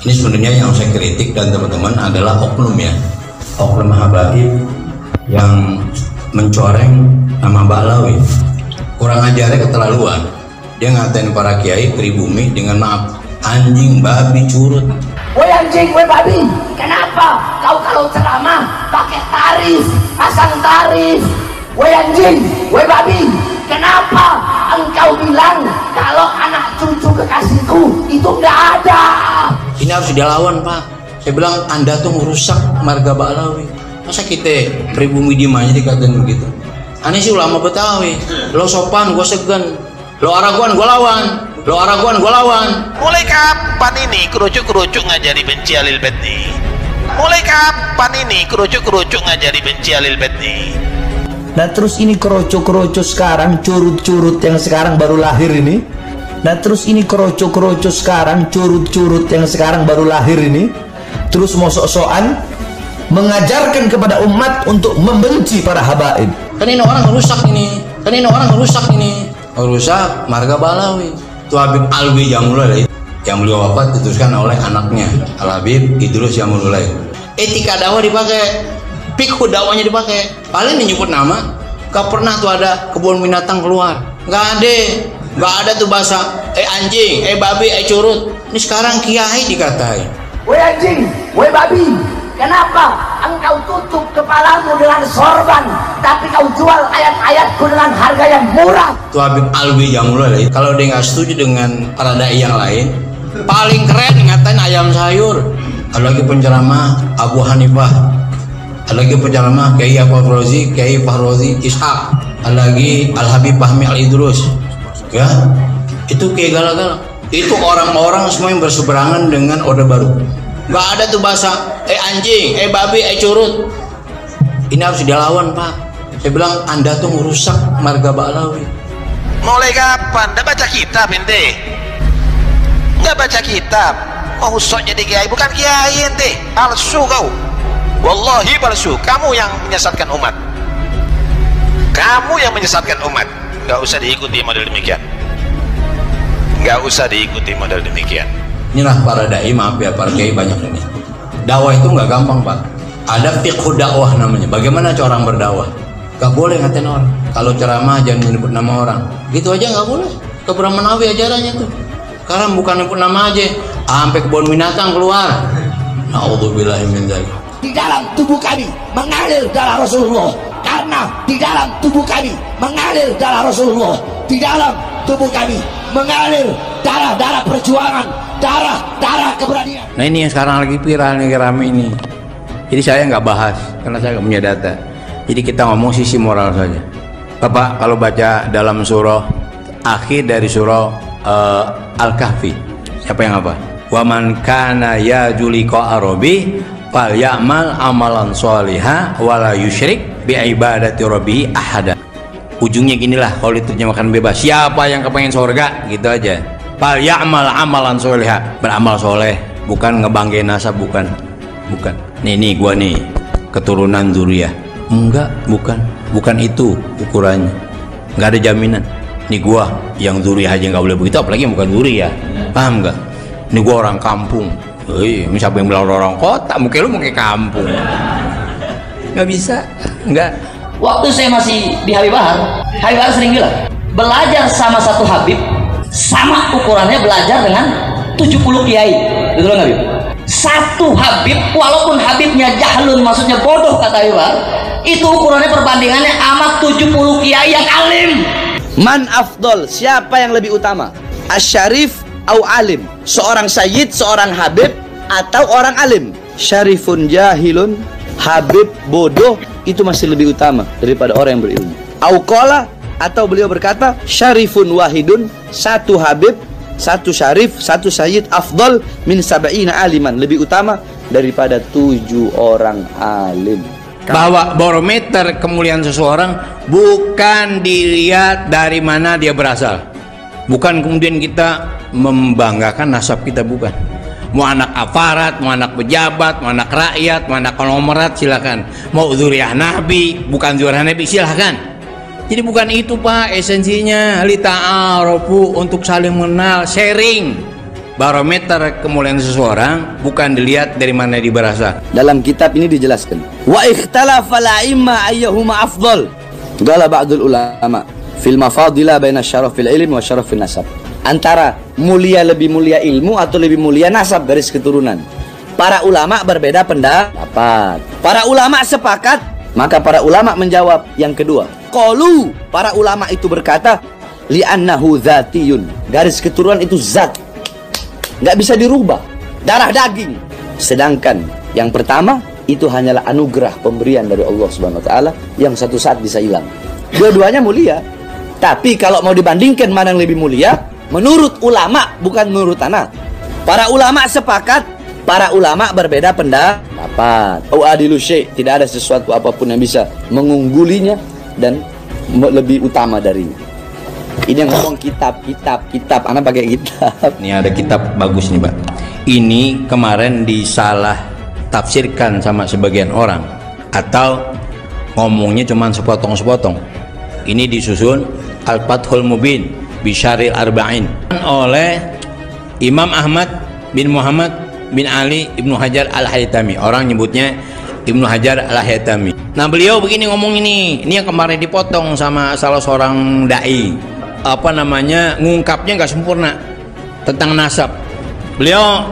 Ini sebenarnya yang saya kritik dan teman-teman adalah oknum ya, oknum habaib yang mencoreng nama Ba'lawi. Kurang ajarnya keterlaluan. Dia ngatain para kiai pribumi dengan maaf, anjing, babi, curut. Woi anjing, woi babi, kenapa kau kalau ceramah pakai taris, pasang taris? Woi anjing, woi babi, kenapa engkau bilang kalau anak cucu kekasihku itu nggak ada? Ini harus dilawan, Pak. Saya bilang Anda tuh merusak marga Ba'lawi. Masa kita pribumi diem aja dikatain begitu? Aneh sih ulama Betawi. Lo sopan, gue segan. Lo araguan, gue lawan. Lo araguan, gue lawan. Mulai kapan ini kerucuk-kerucuk ngajari benci Alil Bait nih? Mulai kapan ini kerucuk-kerucuk ngajari benci Alil Bait nih? Nah terus ini kerucuk-kerucuk sekarang, curut-curut yang sekarang baru lahir ini. Nah terus ini kerucuk-kerucuk sekarang, curut-curut yang sekarang baru lahir ini. Terus mau sok-sokan mengajarkan kepada umat untuk membenci para habaib. Kan ini orang rusak ini. Kan ini orang rusak ini. Rusak marga Ba'lawi. Itu Habib Alwi Jamulullah yang beliau wafat diteruskan oleh anaknya Al Habib Idrus Jamulullah. Etika dakwah dipakai, fikih dakwahnya dipakai. Paling menyebut nama, gak pernah tuh ada kebun binatang keluar. Gak ada tuh bahasa anjing, babi, curut. Ini sekarang kiai dikatai. Woi anjing, woi babi, kenapa engkau tutup kepalamu dengan sorban, tapi kau jual ayat-ayatku dengan harga yang murah? Itu Habib Alwi Jamulullah. Kalau dia nggak setuju dengan para dai yang lain, paling keren ngatain ayam sayur. Ada lagi penceramah Abu Hanifah, ada lagi penceramah Kiai Fahrozi, Kiai Fahrozi Ishaq, ada lagi Al Habib Fahmi Al Idrus. Ya, itu kayak gala-gala. Itu orang-orang semua yang berseberangan dengan Orde Baru. Gak ada tuh bahasa anjing, babi, curut. Ini harus dilawan, Pak. Saya bilang Anda tuh merusak marga Ba'lawi. Mulai kapan? Nggak baca kitab ente? Nggak baca kitab? Mau sok jadi kiai? Bukan kiai ente, palsu kau. Wallahi palsu. Kamu yang menyesatkan umat. Kamu yang menyesatkan umat. Nggak usah diikuti model demikian. Nggak usah diikuti model demikian. Inilah para dai, maaf ya, para kiai banyak ini. Dakwah itu nggak gampang, Pak. Ada fiqh dakwah namanya. Bagaimana cara orang berdakwah? Gak boleh ngatain orang. Kalau ceramah jangan menyebut nama orang. Gitu aja nggak boleh. Ke Brahmanawi ajarannya tuh. Sekarang bukan menyebut nama aja, sampai kebun binatang keluar. Na'udzubillahi min dzalik. Di dalam tubuh kami mengalir darah Rasulullah. Karena di dalam tubuh kami mengalir darah Rasulullah. Di dalam tubuh kami mengalir darah-darah perjuangan, darah-darah keberanian. Nah ini yang sekarang lagi viral nih, rame ini. Jadi saya nggak bahas karena saya nggak punya data. Jadi kita ngomong sisi moral saja. Bapak kalau baca dalam surah akhir dari surah Al-Kahfi, siapa yang apa? Wa man kana yarju liqa'a rabbih falyamal amalan sholiha wala yusyrik bi ibadati rabbih ahada. Ujungnya ginilah kalau diterjemahkan bebas, siapa yang kepengen surga, gitu aja. Fal ya'mal amalan sholiha, beramal soleh, bukan ngebanggain nasab, bukan. Nih gua nih keturunan Dzurriyyah. Enggak, bukan itu ukurannya. Enggak ada jaminan. Nih gua yang Dzurriyyah aja nggak boleh begitu, apalagi yang bukan Dzurriyyah. Paham nggak? Nih gua orang kampung. Siapa yang bilang orang kota? Mungkin lu mau ke kampung. Nggak bisa, enggak. Waktu saya masih di Habib Bahar sering bilang, belajar sama satu Habib sama ukurannya belajar dengan 70 kiai. Betul nggak, Habib? Satu Habib, walaupun Habibnya jahlun, maksudnya bodoh, kata Habib Bahar, itu ukurannya perbandingannya amat 70 kiai yang alim. Man afdol, siapa yang lebih utama? Asyarif au alim? Seorang sayyid, seorang habib, atau orang alim? Syarifun jahilun, habib bodoh, itu masih lebih utama daripada orang yang berilmu. Auqala, atau beliau berkata syarifun wahidun, satu habib, satu syarif, satu sayyid afdal min sab'ina aliman, lebih utama daripada 7 orang alim. Bahwa barometer kemuliaan seseorang bukan dilihat dari mana dia berasal, bukan kemudian kita membanggakan nasab kita, bukan. Mau anak aparat, mau anak pejabat, mau anak rakyat, mau anak konglomerat, silakan. Mau dzurriyyah Nabi, bukan dzurriyyah Nabi, silakan. Jadi bukan itu, Pak, esensinya. Li ta'arufu, untuk saling mengenal, sharing. barometer kemuliaan seseorang bukan dilihat dari mana dia berasal. Dalam kitab ini dijelaskan, wa ikhtalafa al-a'imma ayyuhuma afdal. Qala ba'dul ulama fil mafadilah baina syarafil ilmi wa syarafil nasab. Antara mulia lebih mulia ilmu atau lebih mulia nasab garis keturunan. Para ulama berbeda pendapat. Para ulama sepakat, maka para ulama menjawab yang kedua. Qalu, para ulama itu berkata, li'annahu dzatiyun. Garis keturunan itu zat, nggak bisa dirubah, darah daging. Sedangkan yang pertama itu hanyalah anugerah pemberian dari Allah Subhanahu wa taala yang satu saat bisa hilang. Dua-duanya mulia. Tapi kalau mau dibandingkan mana yang lebih mulia, menurut ulama bukan menurut anak. Para ulama sepakat, para ulama berbeda pendapat. Adilu syai', tidak ada sesuatu apapun yang bisa mengunggulinya dan lebih utama darinya. Ini yang ngomong kitab. Anak pakai kitab. Ini ada kitab bagus nih, Pak. Ini kemarin disalah tafsirkan sama sebagian orang, atau ngomongnya cuma sepotong-sepotong. Ini disusun Al-Fathul Mubin Bisyaril Arba'in oleh Imam Ahmad bin Muhammad bin Ali Ibnu Hajar Al-Haytami. Orang nyebutnya Ibnu Hajar Al-Haytami. Nah, beliau begini ngomong ini yang kemarin dipotong sama salah seorang dai. Ngungkapnya nggak sempurna tentang nasab. Beliau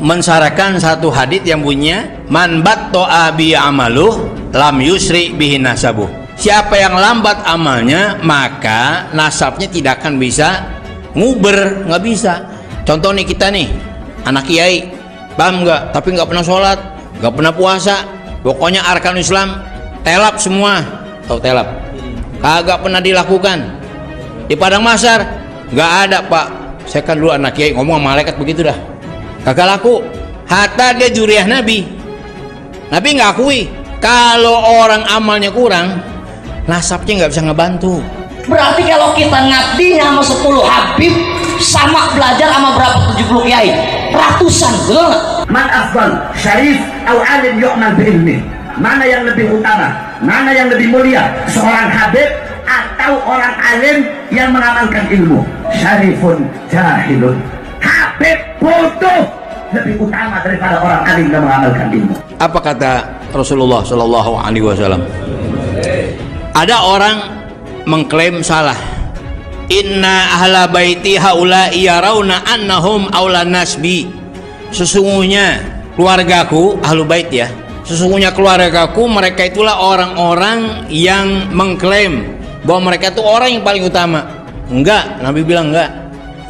mensyaratkan satu hadits yang bunyinya, man batta'a bi amaluh lam yusri bihi nasabuh. Siapa yang lambat amalnya, maka nasabnya tidak akan bisa nguber, nggak bisa. Contoh nih, kita nih anak kiai, paham nggak? Tapi nggak pernah sholat, nggak pernah puasa, pokoknya arkan Islam telap semua. Tahu telap? Kagak pernah dilakukan. Di Padang Mahsyar nggak ada, Pak. Saya kan dulu anak kiai, ngomong sama malaikat begitu dah, kagak laku. Hatta dia juriah Nabi nggak akui. Kalau orang amalnya kurang, nasabnya nggak bisa ngebantu. Berarti kalau kita ngabdi sama 10 habib, sama belajar sama berapa 70 kiai, ratusan, betul nggak? Man afdal, syarif atau alim yu'mal bi'ilmi? Mana yang lebih utama? Mana yang lebih mulia? Seorang habib atau orang alim yang mengamalkan ilmu? Syarifun jahilun. Habib bodoh lebih utama daripada orang alim yang mengamalkan ilmu. Apa kata Rasulullah Shallallahu Alaihi Wasallam? Ada orang mengklaim salah. Inna ahla baiti haula yarawna annahum aula nasbi. Sesungguhnya keluargaku, ahlu bait ya, sesungguhnya keluargaku, mereka itulah orang-orang yang mengklaim bahwa mereka itu orang yang paling utama. Enggak, Nabi bilang enggak.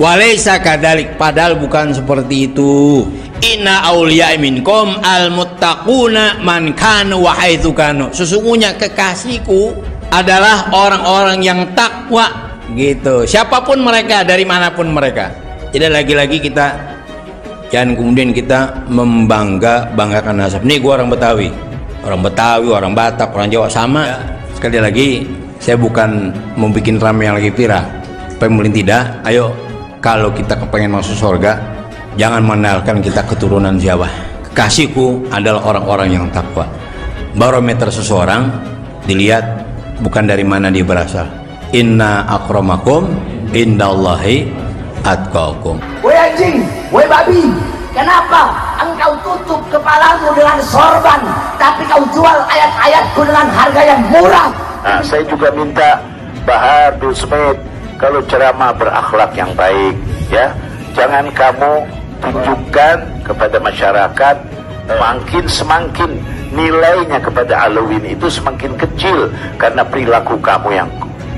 Walaysa kadzalik, padahal bukan seperti itu. Inna auliya minkum almuttaquna man kanu wa haitsu kanu. Sesungguhnya kekasihku adalah orang-orang yang takwa, gitu. Siapapun mereka, dari manapun mereka. Jadi lagi-lagi kita jangan kemudian kita membanggakan nasab. Nih gua orang Betawi, orang Batak, orang Jawa sama. Sekali lagi, saya bukan mau bikin rame yang lagi viral. Paling tidak, ayo kalau kita kepengen masuk surga, jangan mengenalkan kita keturunan Jawa. Kekasihku adalah orang-orang yang takwa. Barometer seseorang dilihat bukan dari mana dia berasal. Inna akramakum indallahi atqakum. Woi anjing, woi babi, kenapa engkau tutup kepalamu dengan sorban, tapi kau jual ayat-ayatku dengan harga yang murah? Nah, saya juga minta Bahar bin Smith, kalau ceramah berakhlak yang baik, ya, jangan kamu tunjukkan kepada masyarakat makin semakin nilainya kepada Alawin itu semakin kecil karena perilaku kamu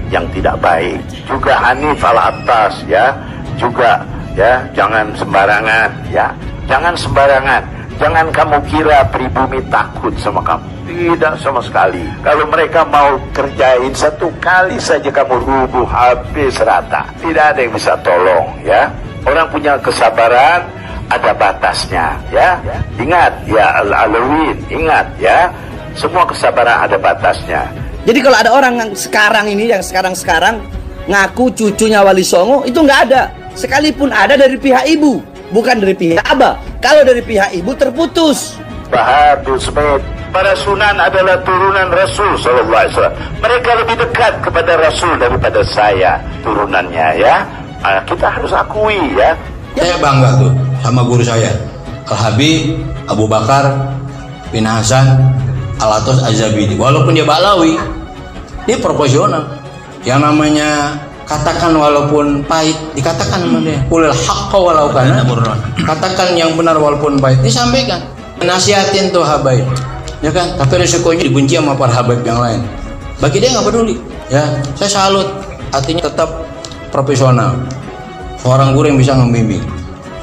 yang tidak baik. Juga Hanif Al-Attas, ya, juga ya, jangan sembarangan, ya, jangan sembarangan. Jangan kamu kira pribumi takut sama kamu. Tidak sama sekali. Kalau mereka mau kerjain satu kali saja kamu rubuh habis rata. Tidak ada yang bisa tolong, ya. Orang punya kesabaran ada batasnya, ya. Ingat, ya Al-Alawin, ingat, ya. Semua kesabaran ada batasnya. Jadi kalau ada orang yang sekarang ini, yang sekarang ngaku cucunya Wali Songo, itu nggak ada. Sekalipun ada dari pihak ibu, bukan dari pihak abah. Kalau dari pihak ibu terputus. Bahar bin Smith, para sunan adalah turunan Rasul Sallallahu Alaihi Wasallam. Mereka lebih dekat kepada Rasul daripada saya turunannya, ya. Kita harus akui, ya. Saya bangga tuh sama guru saya, Al-Habib Abu Bakar bin Hasan Al-Atos Az-Zabidi. Walaupun dia Balawi, dia proporsional. Yang namanya katakan walaupun pahit, dikatakan sama dia. Qulil haqqa walau kana murran. Katakan yang benar walaupun pahit, disampaikan. Nasihatin tuh habaib, ya kan? Tapi resikonya dibenci sama para habaib yang lain. Bagi dia nggak peduli. Ya, saya salut. Artinya tetap profesional. Seorang guru yang bisa membimbing.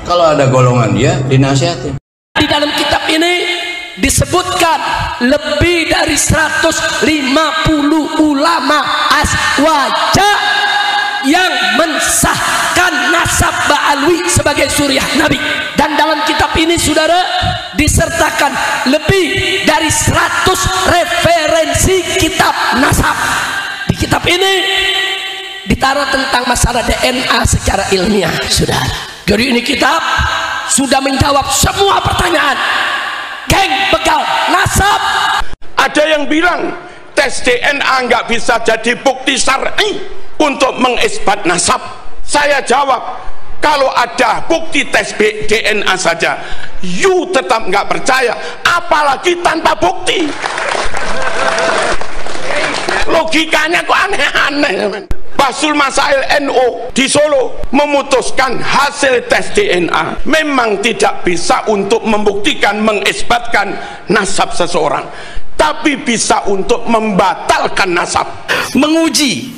Kalau ada golongan dia, dinasihatin. Di dalam kitab ini disebutkan lebih dari 150 ulama aswaja yang mensahkan nasab Ba'alwi sebagai suriah Nabi. Dan dalam kitab ini saudara disertakan lebih dari 100 referensi kitab nasab. Di kitab ini ditaruh tentang masalah DNA secara ilmiah, saudara. Jadi ini kitab sudah menjawab semua pertanyaan. Geng begal nasab. Ada yang bilang tes DNA nggak bisa jadi bukti syar'i untuk mengisbat nasab. Saya jawab, kalau ada bukti tes DNA saja, you tetap nggak percaya, apalagi tanpa bukti. Logikanya kok aneh-aneh. Basul Masail NU di Solo memutuskan hasil tes DNA memang tidak bisa untuk membuktikan, mengisbatkan nasab seseorang, tapi bisa untuk membatalkan nasab. Menguji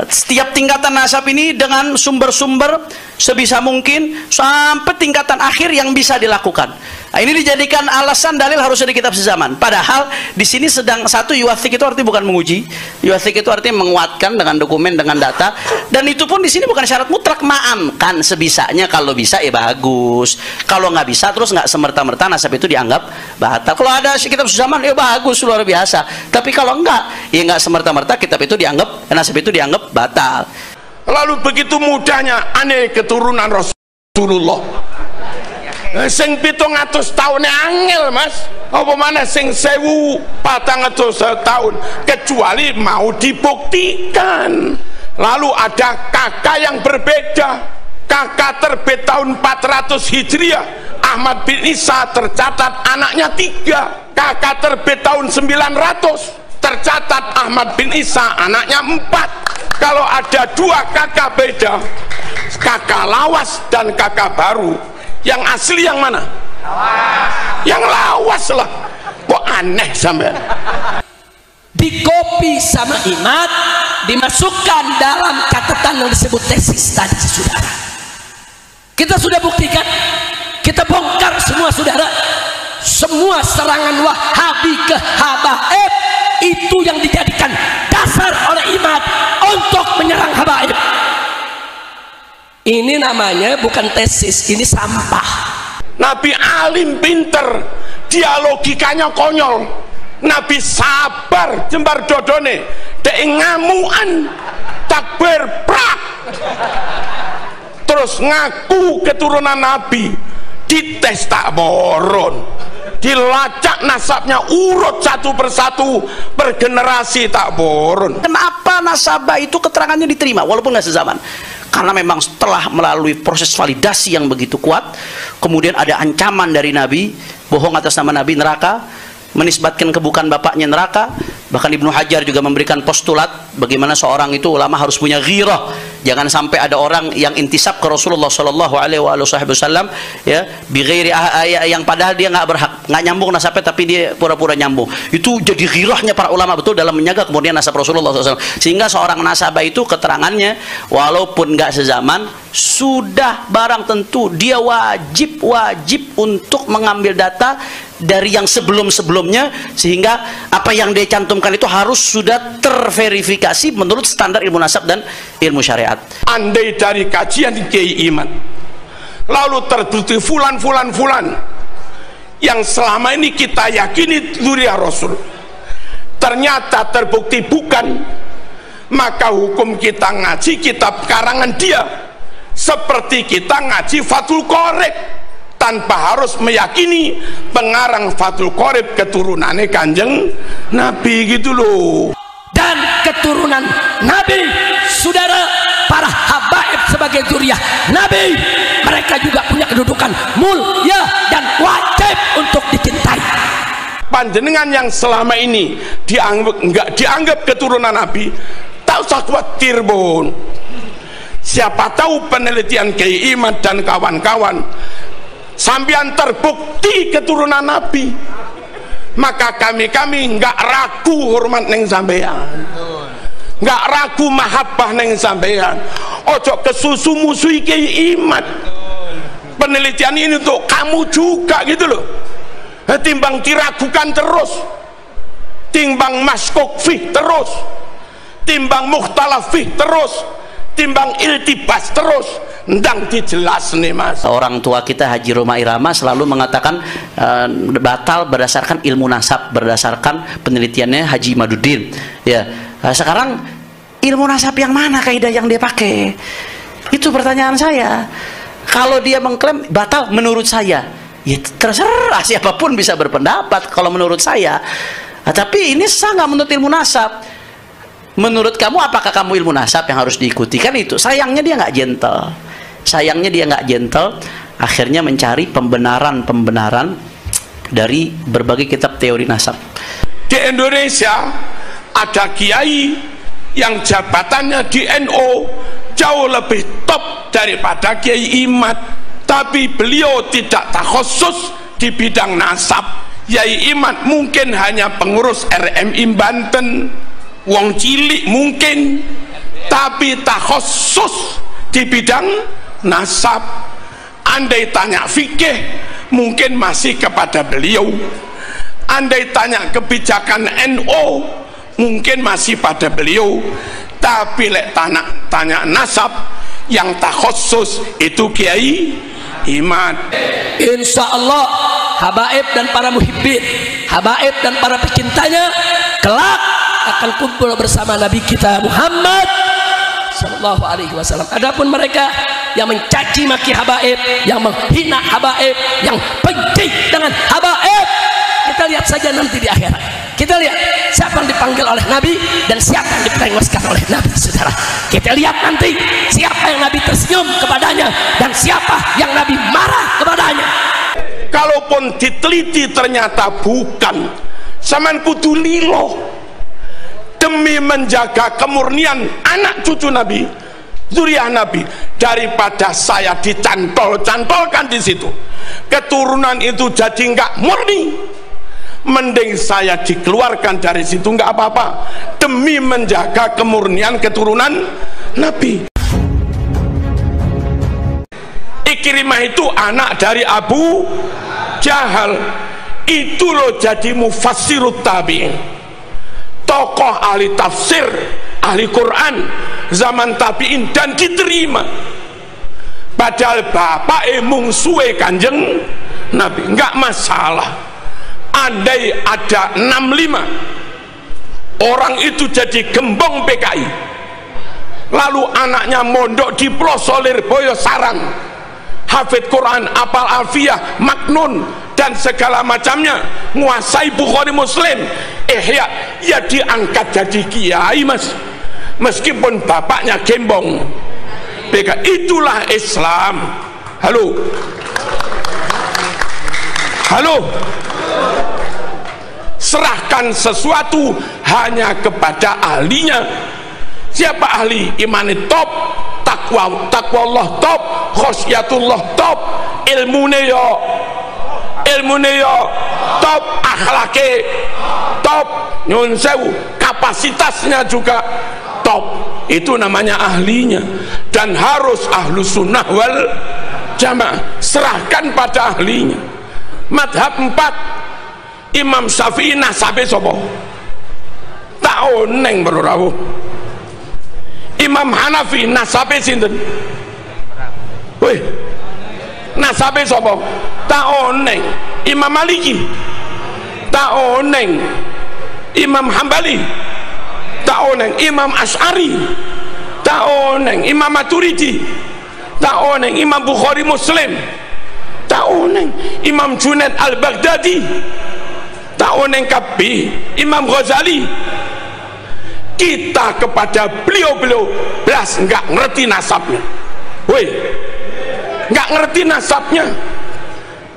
setiap tingkatan nasab ini dengan sumber-sumber sebisa mungkin sampai tingkatan akhir yang bisa dilakukan. Nah, ini dijadikan alasan dalil harusnya di kitab sezaman. Padahal di sini sedang satu yuwathik itu artinya bukan menguji. Yuwathik itu artinya menguatkan dengan dokumen, dengan data. Dan itu pun di sini bukan syarat mutlak, maamkan sebisanya. Kalau bisa ya bagus. Kalau nggak bisa terus nggak semerta-merta nasab itu dianggap batal. Kalau ada kitab sezaman ya bagus, luar biasa. Tapi kalau nggak, ya nggak semerta-merta kitab itu dianggap, nasab itu dianggap batal. Lalu begitu mudahnya aneh keturunan Rasulullah. Sing 700 tahun angel mas, apa mana sing 1400 tahun, kecuali mau dibuktikan. Lalu ada kakak yang berbeda. Kakak terbit tahun 400 Hijriah, Ahmad bin Isa tercatat anaknya 3. Kakak terbit tahun 900, tercatat Ahmad bin Isa anaknya 4. Kalau ada 2 kakak beda, kakak lawas dan kakak baru, yang asli yang mana? Lawas. Yang lawas lah. Kok aneh sampai? Di kopi sama Imad dimasukkan dalam catatan yang disebut tesis tadi, saudara. Kita sudah buktikan, kita bongkar semua, saudara. Semua serangan Wahabi ke habaib itu yang dijadikan dasar oleh Imad untuk menyerang habaib. Ini namanya bukan tesis, ini sampah. Nabi alim pinter, dia logikanya konyol. Nabi sabar jembar dodone, dek ngamuan, takbir prak. Terus ngaku keturunan Nabi, dites tak boron, dilacak nasabnya urut satu persatu per generasi tak boron. Kenapa nasabah itu keterangannya diterima walaupun nggak sezaman? Karena memang setelah melalui proses validasi yang begitu kuat, kemudian ada ancaman dari Nabi, bohong atas nama Nabi, neraka, menisbatkan kebukan bapaknya neraka. Bahkan Ibnu Hajar juga memberikan postulat bagaimana seorang itu ulama harus punya ghirah. Jangan sampai ada orang yang intisab ke Rasulullah Shallallahu Alaihi Wasallam ya, bighairi yang padahal dia nggak berhak, nggak nyambung nasabnya tapi dia pura-pura nyambung. Itu jadi ghirahnya para ulama betul dalam menjaga kemudian nasab Rasulullah SAW. Sehingga seorang nasabah itu keterangannya walaupun nggak sezaman sudah barang tentu dia wajib untuk mengambil data dari yang sebelum-sebelumnya, sehingga apa yang dia cantumkan itu harus sudah terverifikasi menurut standar ilmu nasab dan ilmu syariat. Andai dari kajian Kiai Iman lalu terbukti fulan yang selama ini kita yakini dzurriyyah Rasul ternyata terbukti bukan, maka hukum kita ngaji kitab karangan dia seperti kita ngaji Fathul Qorib tanpa harus meyakini pengarang Fathul Qorib keturunannya Kanjeng Nabi gitu loh. Dan keturunan Nabi, saudara, para habaib sebagai zuriat Nabi, mereka juga punya kedudukan mulia dan wajib untuk dicintai. Panjenengan yang selama ini nggak dianggap keturunan Nabi, tak usah khawatir, Bun. Siapa tahu penelitian Kiai Imad dan kawan-kawan sampean terbukti keturunan Nabi, maka kami nggak ragu hormat neng sampean, nggak ragu mahabbah neng sampean. Ojo kesusu musuhi Kiai Imad. Penelitian ini untuk kamu juga gitu loh. Timbang diragukan terus, timbang maskok fih terus, timbang mukhtalaf fih terus, timbang iltibas terus, ndang dijelas nih Mas. Orang tua kita Haji Roma Irama selalu mengatakan batal berdasarkan ilmu nasab, berdasarkan penelitiannya Haji Maduddin. Ya, sekarang ilmu nasab yang mana kaidah yang dia pakai? Itu pertanyaan saya. Kalau dia mengklaim batal menurut saya, ya terserah, siapapun bisa berpendapat kalau menurut saya. Tapi ini sangat menurut ilmu nasab. Menurut kamu, apakah kamu ilmu nasab yang harus diikuti? Kan itu. Sayangnya dia nggak gentle. Sayangnya dia nggak gentle. Akhirnya mencari pembenaran dari berbagai kitab teori nasab. Di Indonesia ada kiai yang jabatannya di NU jauh lebih top daripada Kiai Imad, tapi beliau tidak takhusus di bidang nasab. Kiai Imad mungkin hanya pengurus RMI Banten, wong cilik mungkin, tapi takhusus di bidang nasab. Andai tanya fikih mungkin masih kepada beliau, andai tanya kebijakan NU mungkin masih pada beliau, tapi lek tanya nasab yang takhusus itu Kiai Imad. Insya Allah habaib dan para muhibbin, habaib dan para pecintanya kelak akan kumpul bersama Nabi kita Muhammad Sallallahu Alaihi Wasallam. Adapun mereka yang mencaci maki habaib, yang menghina habaib, yang benci dengan habaib, kita lihat saja nanti di akhirat. Kita lihat siapa yang dipanggil oleh Nabi dan siapa yang diperengoskan oleh Nabi, saudara. Kita lihat nanti siapa yang Nabi tersenyum kepadanya dan siapa yang Nabi marah kepadanya. Kalaupun diteliti ternyata bukan, saman kudu lilo demi menjaga kemurnian anak cucu Nabi, zuriat Nabi, daripada saya dicantol-cantolkan di situ, keturunan itu jadi nggak murni. Mending saya dikeluarkan dari situ, nggak apa-apa, demi menjaga kemurnian keturunan Nabi. Ikrimah itu anak dari Abu Jahal, itu loh jadi mufassirut tabi'in, tokoh ahli tafsir, ahli Quran zaman tabi'in, dan diterima. Padahal bapak mungsuhe Kanjeng Nabi, nggak masalah. Andai ada 65 orang itu jadi gembong PKI, lalu anaknya mondok di Plosolir Boyo Sarang, hafid Quran, apal alfiyah, maknun dan segala macamnya, nguasai Bukhari Muslim, Ihya, ya diangkat jadi kiai Mas, meskipun bapaknya gembong PKI. Itulah Islam. Halo, halo. Serahkan sesuatu hanya kepada ahlinya. Siapa ahli? Imani top, takwa Allah top, khosyatullah top, ilmune yo top, akhlake top, nyun sewu, kapasitasnya juga top. Itu namanya ahlinya, dan harus ahlu sunnah wal jamaah. Serahkan pada ahlinya. Madhab 4 Imam Syafi'i nasabe sapa? Tak oneng bro rawuh. Imam Hanafi nasabe sinten? Weh, nasabe sapa? Tak oneng. Imam Maliki tak oneng. Imam Hambali tak oneng. Imam Asy'ari tak oneng. Imam Maturidi tak oneng. Imam Bukhari Muslim tak oneng. Imam Junaid Al-Baghdadi tak oneng kabeh. Imam Ghazali, kita kepada beliau-beliau belas nggak ngerti nasabnya. Woi, nggak ngerti nasabnya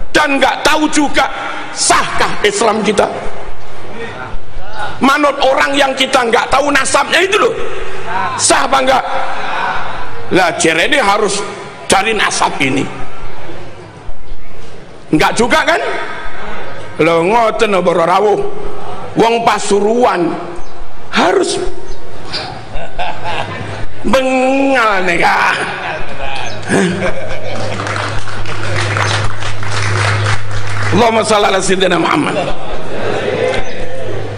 dan nggak tahu juga sahkah Islam kita. Manut orang yang kita nggak tahu nasabnya itu loh, sah apa enggak? Lah jadi harus cari nasab ini, enggak juga kan? Lo ngoten boro rawuh, wong Pasuruan harus bengal nih kak. Allahumma shalli ala sayyidina Muhammad.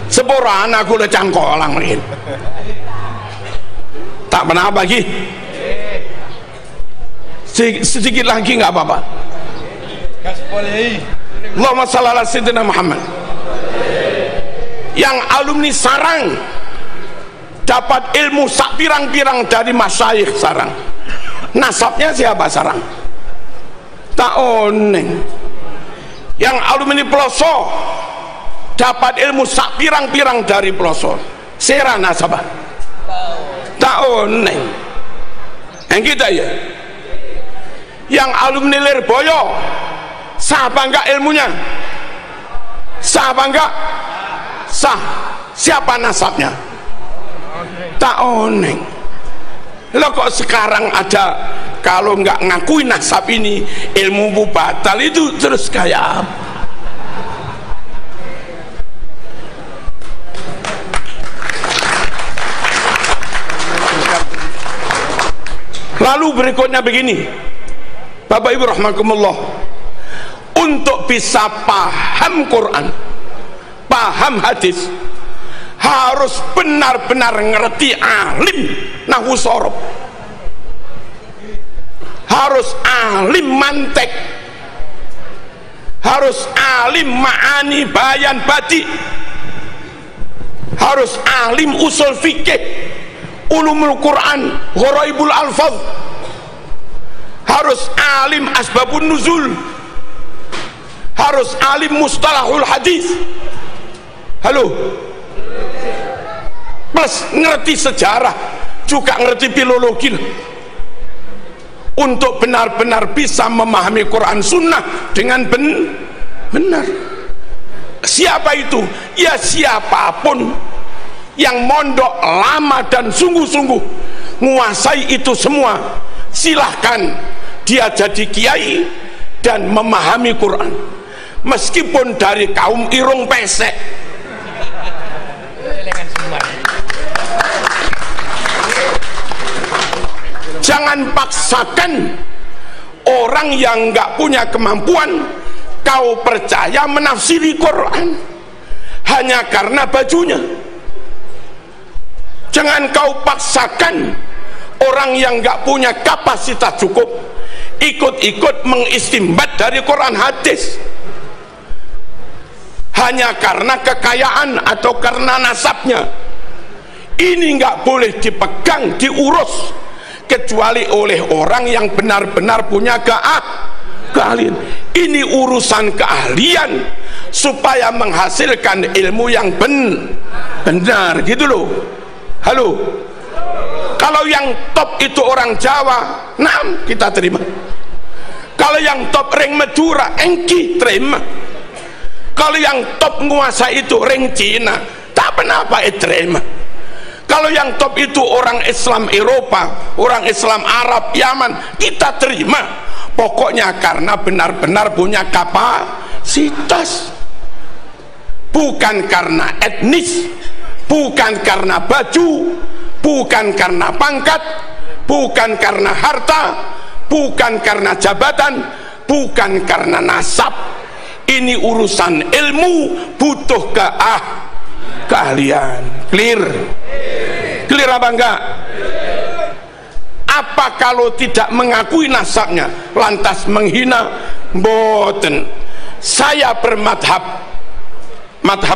Sepura anakku le cangkolang mungkin. Tak pernah bagi. Sedikit lagi nggak apa-apa. Allahumma shalli ala sayyidina Muhammad. Yang alumni sarang dapat ilmu sak pirang-pirang dari masyayikh sarang. Nasabnya siapa sarang? Tak oneng. Yang alumni Peloso dapat ilmu sak pirang-pirang dari Peloso. Sera nasabah. Tak oneng. Yang kita ya. Yang alumni Lirboyo sah apa enggak ilmunya? Sah apa enggak? Sah. Siapa nasabnya? Tak oneng. Lo kok sekarang ada kalau nggak ngakui nasab ini ilmu batal itu terus kayak apa? Lalu berikutnya begini, Bapak Ibu rahimakumullah, untuk bisa paham Quran, paham hadis, harus benar-benar ngerti alim nahwu sorob, harus alim mantek, harus alim ma'ani bayan badi, harus alim usul fikih, ulumul Quran, gharaibul alfaz, harus alim asbabun nuzul, harus alim mustalahul hadis. Halo, plus ngerti sejarah, juga ngerti filologi untuk benar-benar bisa memahami Quran Sunnah dengan benar. Siapa itu? Ya siapapun yang mondok lama dan sungguh-sungguh menguasai itu semua, silahkan dia jadi kiai dan memahami Quran, meskipun dari kaum irung pesek. Jangan paksakan orang yang nggak punya kemampuan kau percaya menafsiri Quran hanya karena bajunya. Jangan kau paksakan orang yang nggak punya kapasitas cukup ikut-ikut mengistimbat dari Quran hadis hanya karena kekayaan atau karena nasabnya. Ini nggak boleh dipegang, diurus kecuali oleh orang yang benar-benar punya keahlian. Ini urusan keahlian supaya menghasilkan ilmu yang benar gitu loh. Halo, kalau yang top itu orang Jawa, nah kita terima. Kalau yang top ring Madura, engki terima. Kalau yang top nguasa itu ring Cina, tak kenapa terima. Kalau yang top itu orang Islam Eropa, orang Islam Arab, Yaman, kita terima. Pokoknya karena benar-benar punya kapasitas, bukan karena etnis, bukan karena baju, bukan karena pangkat, bukan karena harta, bukan karena jabatan, bukan karena nasab. Ini urusan ilmu, butuh keahlian. Clear? Clear apa enggak? Apa kalau tidak mengakui nasabnya lantas menghina? Mboten. Saya bermadhab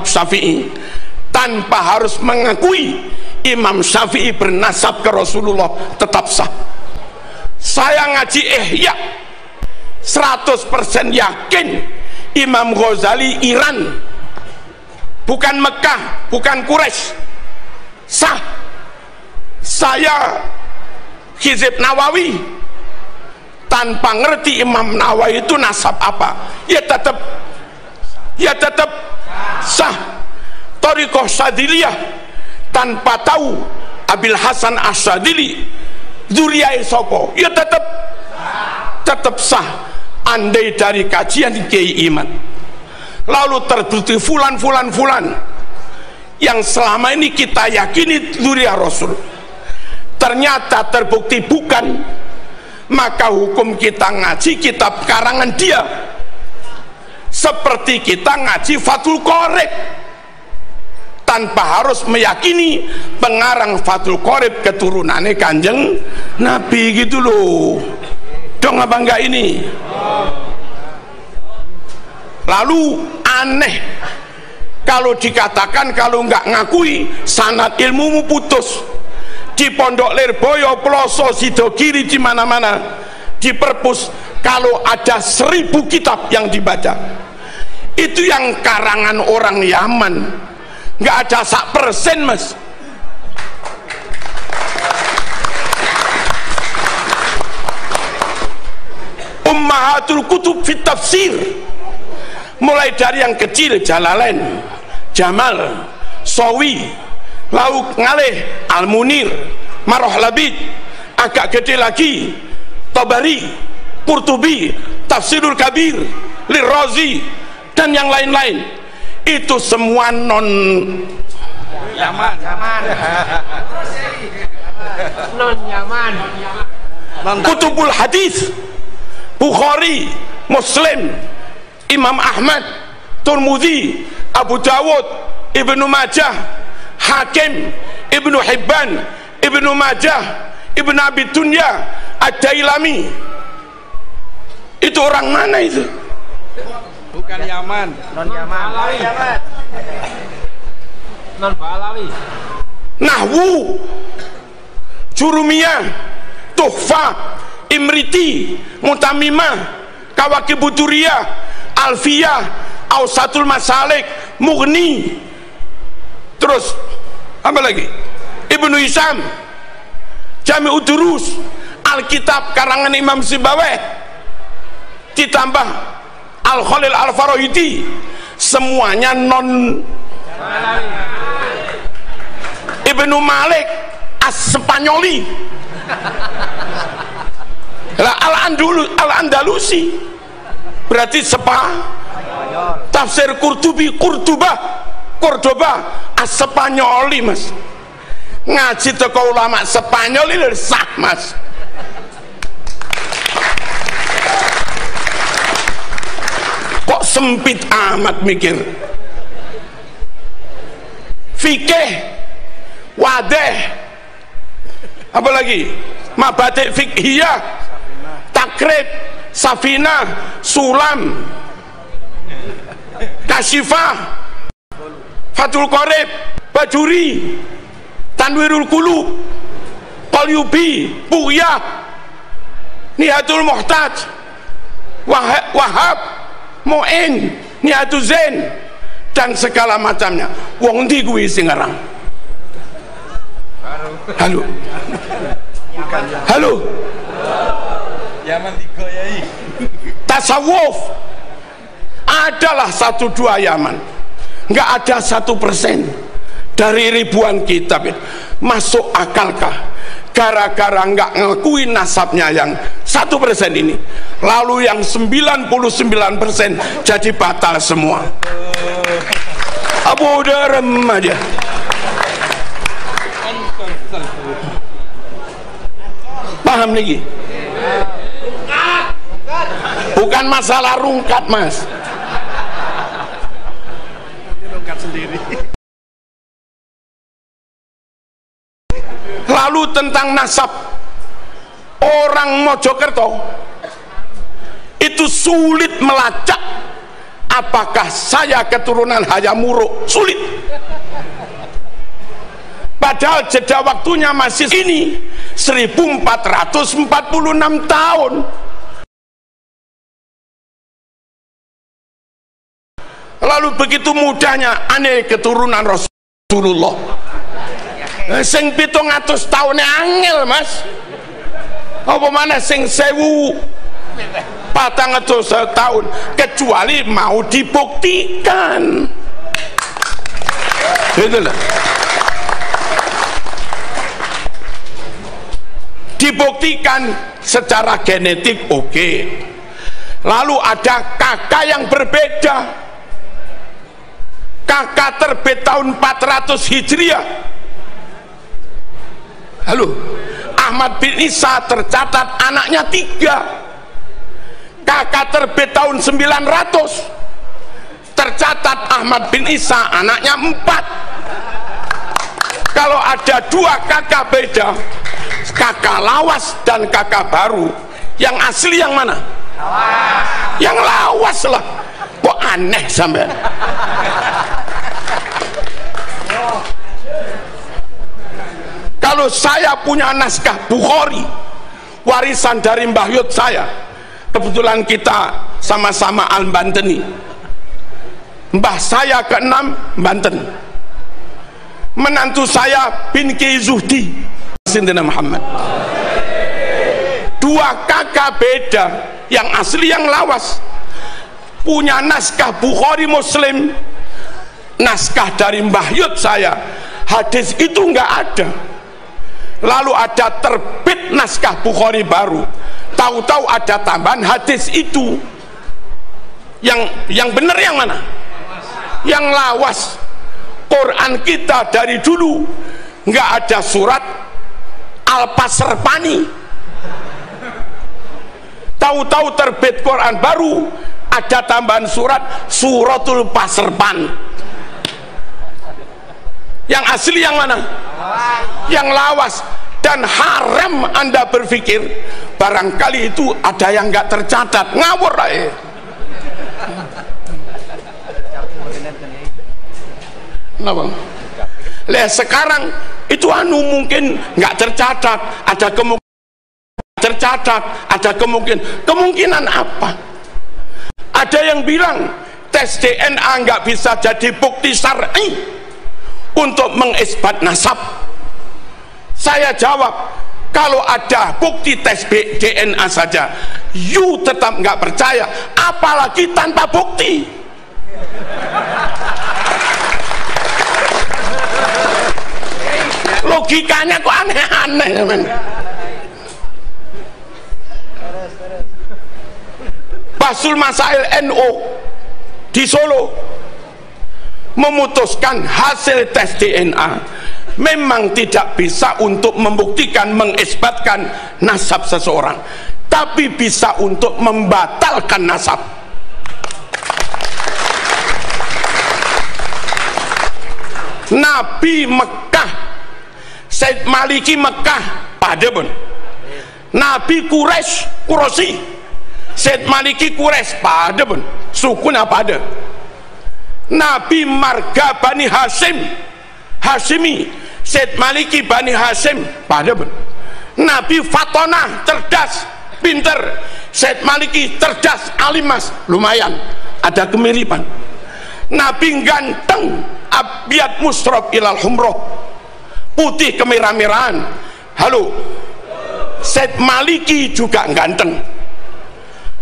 Syafi'i tanpa harus mengakui Imam Syafi'i bernasab ke Rasulullah tetap sah. Saya ngaji Ihya 100% yakin Imam Ghazali Iran, bukan Mekah, bukan Quraisy, sah. Saya Hizib Nawawi tanpa ngerti Imam Nawawi itu nasab apa, ya tetap sah. Thariqah Syadziliyah tanpa tahu Abil Hasan Asyadzili dzuriyah sapa, ya tetap sah. Andai dari kajian Kiai Iman lalu terbukti fulan yang selama ini kita yakini dzuriyah Rasul ternyata terbukti bukan, maka hukum kita ngaji kitab karangan dia seperti kita ngaji Fathul Qorib tanpa harus meyakini pengarang Fathul Qorib keturunannya Kanjeng Nabi gitu loh. Dong apa enggak ini? Lalu aneh kalau dikatakan kalau enggak ngakui sanad ilmumu putus. Di Pondok Lirboyo, Ploso, Sidogiri, di mana-mana di perpus kalau ada 1000 kitab yang dibaca itu yang karangan orang Yaman, nggak ada 1% mas. Ummahatul Kutub fit Tafsir, mulai dari yang kecil Jalalain, Jamal, Sawi, lauk ngalih Al-Munir, Maroh Labid, agak gede lagi Tabari, Qurtubi, Tafsirul Kabir, Lirrazi, dan yang lain-lain. Itu semua non Yaman. Non Yaman. Kutubul Hadis, Bukhari, Muslim, Imam Ahmad, Tirmidzi, Abu Dawud, Ibnu Majah, Hakim, Ibnu Hibban, Ibnu Majah, Ibnu Abi Dunya, Ad-Dailami. Itu orang mana itu? Bukan Yaman, non Yaman. Non Balawi. Nahwu, Jurumiyah, Tuhfah, Imriti, Mutamimah, Kawakibud Duriyah, Alfiyah, Ausatul Masalik, Mughni. Terus apa lagi? Ibnu Hisam, Jami'ud Durus, Alkitab karangan Imam Sibawayh, ditambah Al-Khalil Al-Farahidi, semuanya non. Ibnu Malik As-Spanyoli, Al-Andalusi, berarti tafsir Qurtubi, Cordoba, As-Spanyoli mas. Ngaji teko ulama Spanyol ini sah mas. Kok sempit amat mikir. Fikih, wadeh, apa lagi? Mabadik fikhiyah, takrib, Safinah, Sulam, Kasyifah, Fathul Qorib, Bajuri, Tanwirul Qulub, Qalyubi, Bughiyah, Nihatul Muhtaj, Wahab, Mu'in, Nihatul Zain, dan segala macamnya. Wong ndi kuwi sing ngarang? Halo. Halo. Yaman digoyai. Tasawuf adalah 1-2 Yaman, nggak ada 1% dari ribuan kitab. Masuk akalkah gara-gara nggak ngakuin nasabnya yang 1% ini, lalu yang 99% jadi batal semua? Abu Darem aja. Paham lagi? Bukan masalah rungkat mas. Rungkat sendiri. Lalu tentang nasab orang Mojokerto itu sulit melacak apakah saya keturunan Hayam Wuruk, sulit. Padahal jeda waktunya masih ini 1446 tahun. Lalu begitu mudahnya aneh keturunan Rasulullah. Sing 700 tahun angel mas. Apa mana sing 1000 400 tahun kecuali mau dibuktikan. Itulah. Dibuktikan secara genetik oke. Lalu ada kakak yang berbeda. Kakak terbit tahun 400 Hijriah. Lalu Ahmad bin Isa tercatat anaknya 3. Kakak terbit tahun 900 tercatat Ahmad bin Isa anaknya 4. Kalau ada 2 kakak beda, kakak lawas dan kakak baru, yang asli yang mana? Lawas. Yang lawas lah. Kok aneh sampai? Kalau saya punya naskah Bukhari warisan dari Mbah Yud saya, kebetulan kita sama-sama Al-Banteni, mbah saya ke-6 Banten, menantu saya bin Ki Zuhdi Sintina Muhammad. 2 kakak beda, yang asli yang lawas, punya naskah Bukhari Muslim, naskah dari Mbah Yud saya, hadis itu nggak ada. Lalu ada terbit naskah Bukhari baru, tahu-tahu ada tambahan hadis itu. Yang benar yang mana? Yang lawas. Quran kita dari dulu nggak ada surat Al-Pasrpani. Tahu-tahu terbit Quran baru ada tambahan surat Suratul Pasrpan. Yang asli yang mana? Yang lawas. Dan haram Anda berpikir barangkali itu ada yang nggak tercatat, ngawur lah. Kenapa? Sekarang itu mungkin nggak tercatat, ada kemungkinan tercatat, ada kemungkinan apa? Ada yang bilang tes DNA nggak bisa jadi bukti syar'i untuk mengisbat nasab. Saya jawab, kalau ada bukti tes DNA saja you tetap nggak percaya, apalagi tanpa bukti. Logikanya kok aneh-aneh, men. Basul Masail NU di Solo memutuskan hasil tes DNA memang tidak bisa untuk membuktikan, mengisbatkan nasab seseorang, tapi bisa untuk membatalkan nasab. Nabi Mekah, Said Maliki Mekah pada pun, Nabi Quraisy Said Maliki Quraisy pada pun, sukunya pada. Nabi marga Bani Hashimi Said Maliki Bani Hashim pada pun. Nabi Fatonah cerdas, pinter, Said Maliki cerdas, alimas, lumayan, ada kemiripan. Nabi ganteng, abyad musrob ilal humroh, putih kemerah-merahan. Halo, Said Maliki juga ganteng.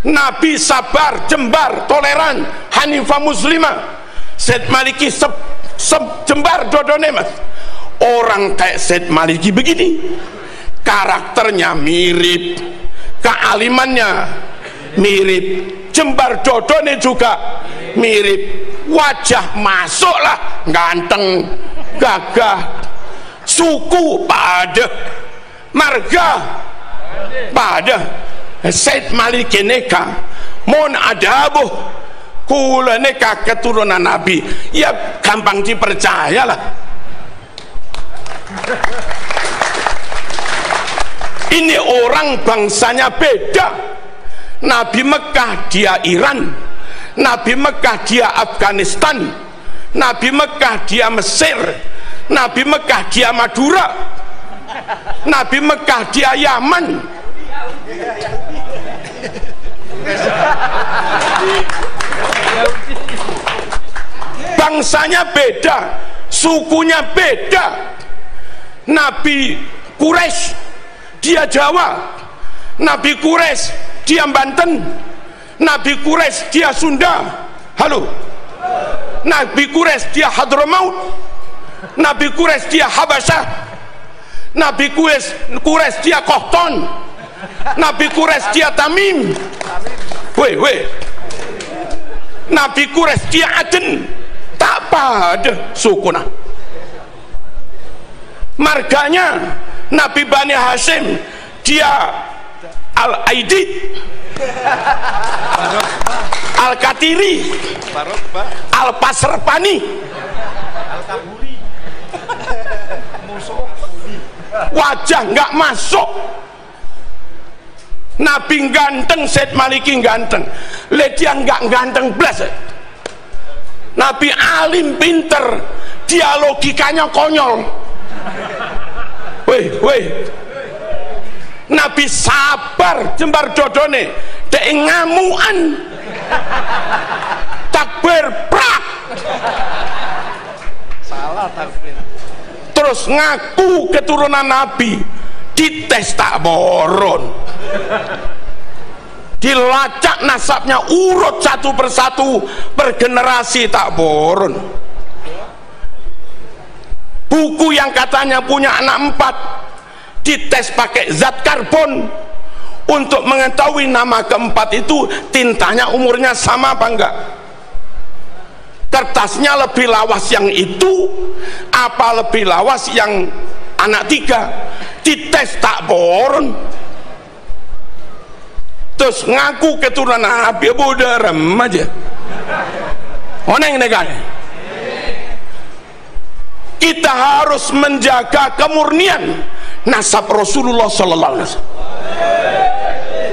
Nabi sabar, jembar, toleran, hanifah muslimah. Said Maliki jembar dodone, mas. Orang kayak Said Maliki begini, karakternya mirip, kealimannya mirip, jembar dodone juga mirip, wajah masuklah, ganteng, gagah, suku pada, marga pada. Said Maliki neka mon adabuh, kula neka keturunan Nabi, ya gampang dipercayalah. Ini orang bangsanya beda. Nabi Mekah dia Iran, Nabi Mekah dia Afghanistan, Nabi Mekah dia Mesir, Nabi Mekah dia Madura, Nabi Mekah dia Yaman. Bangsanya beda, sukunya beda. Nabi Quraisy dia Jawa, Nabi Quraisy dia Banten, Nabi Quraisy dia Sunda. Halo. Nabi Quraisy dia Hadramaut, Nabi Quraisy dia Habasyah, Nabi Quraisy dia Qahtan, Nabi Quraisy dia Tamim. Weh. Nabi Quraisy dia Aden. Tak pada suku nah. Marganya Nabi Bani Hashim dia Al-Aidid, Al-Katiri, Al-Pasrpani, wajah nggak masuk. Nabi ganteng, Said Maliki ganteng, dia nggak ganteng blas. Nabi alim pinter, dia logikanya konyol. Weh. Nabi sabar jembar dodone, dek ngamuan, takbir prak, Salah takbir. terus ngaku keturunan Nabi, dites tak boron, dilacak nasabnya urut satu persatu per generasi tak boron. Buku yang katanya punya anak 4 dites pakai zat karbon untuk mengetahui nama keempat itu tintanya umurnya sama apa enggak, kertasnya lebih lawas yang itu apa lebih lawas yang anak 3, dites tak boron. Terus ngaku keturunan Nabi, bodoh aja oneng negara. Kita harus menjaga kemurnian nasab Rasulullah sallallahu alaihi wasallam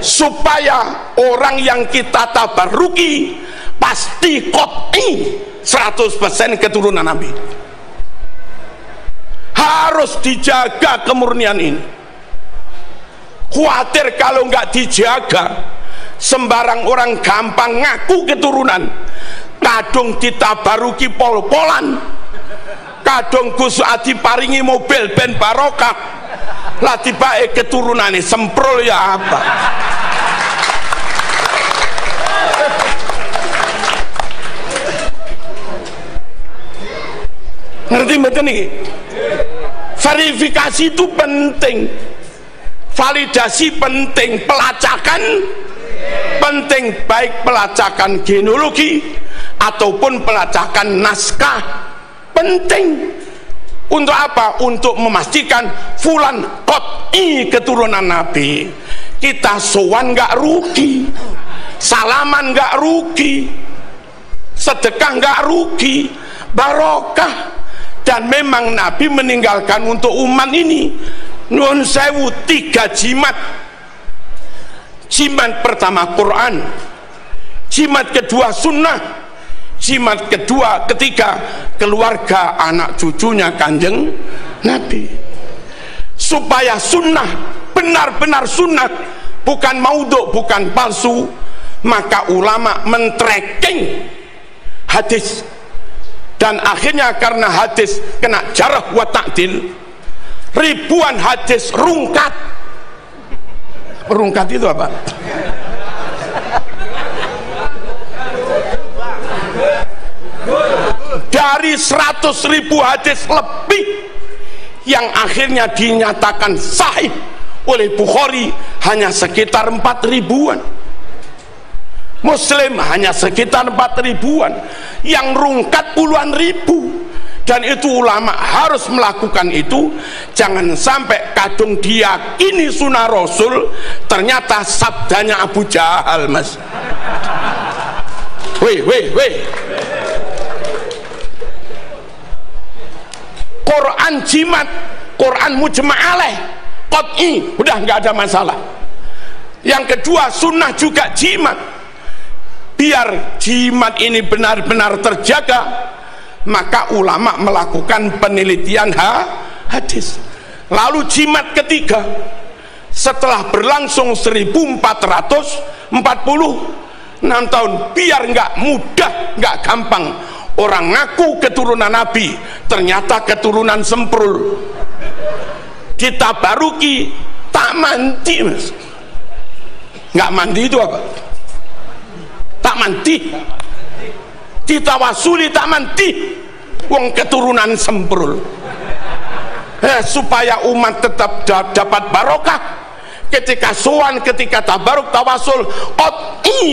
supaya orang yang kita tabaruki pasti qot'i 100% keturunan Nabi. Harus dijaga kemurnian ini. Khawatir kalau nggak dijaga, sembarang orang gampang ngaku keturunan, kadung ditabaruki pol-polan, kadung Gus Adi paringi mobil ben barokah, lah tibae keturunane semprol ya apa. Ngerti mboten iki? Verifikasi itu penting, validasi penting, pelacakan penting, baik pelacakan genealogi ataupun pelacakan naskah penting. Untuk apa? Untuk memastikan fulan qot'i keturunan Nabi. Kita sowan nggak rugi, salaman nggak rugi, sedekah nggak rugi, barokah. Dan memang Nabi meninggalkan untuk umat ini nuwun sewu 3 jimat. Jimat pertama Quran, jimat kedua sunnah, jimat ketiga keluarga anak cucunya Kanjeng Nabi. Supaya sunnah benar-benar sunnah, bukan maudhu, bukan palsu, maka ulama men-tracking hadis. Dan akhirnya karena hadis kena jarah wa ta'dil, ribuan hadis rungkat. Rungkat itu apa? Dari 100.000 hadis lebih yang akhirnya dinyatakan sahih oleh Bukhari hanya sekitar 4.000-an, Muslim hanya sekitar 4.000-an, yang rungkat puluhan ribu. Dan itu ulama harus melakukan itu. Jangan sampai kadung diyakini sunnah Rasul ternyata sabdanya Abu Jahal, mas. Weh. Quran jimat, Quran mujma' alaih, qot'i, udah nggak ada masalah. Yang kedua sunnah juga jimat. Biar jimat ini benar-benar terjaga, maka ulama melakukan penelitian hadis. Lalu jimat ketiga, setelah berlangsung 1446 tahun, biar nggak mudah, nggak gampang orang ngaku keturunan Nabi ternyata keturunan semprul, ditabaruki tak manti, mas. nggak mandi itu apa? Tak mandi, ditawasuli tak mandi, wong keturunan semprul. Supaya umat tetap dapat barokah ketika sowan, ketika tabaruk, tawasul,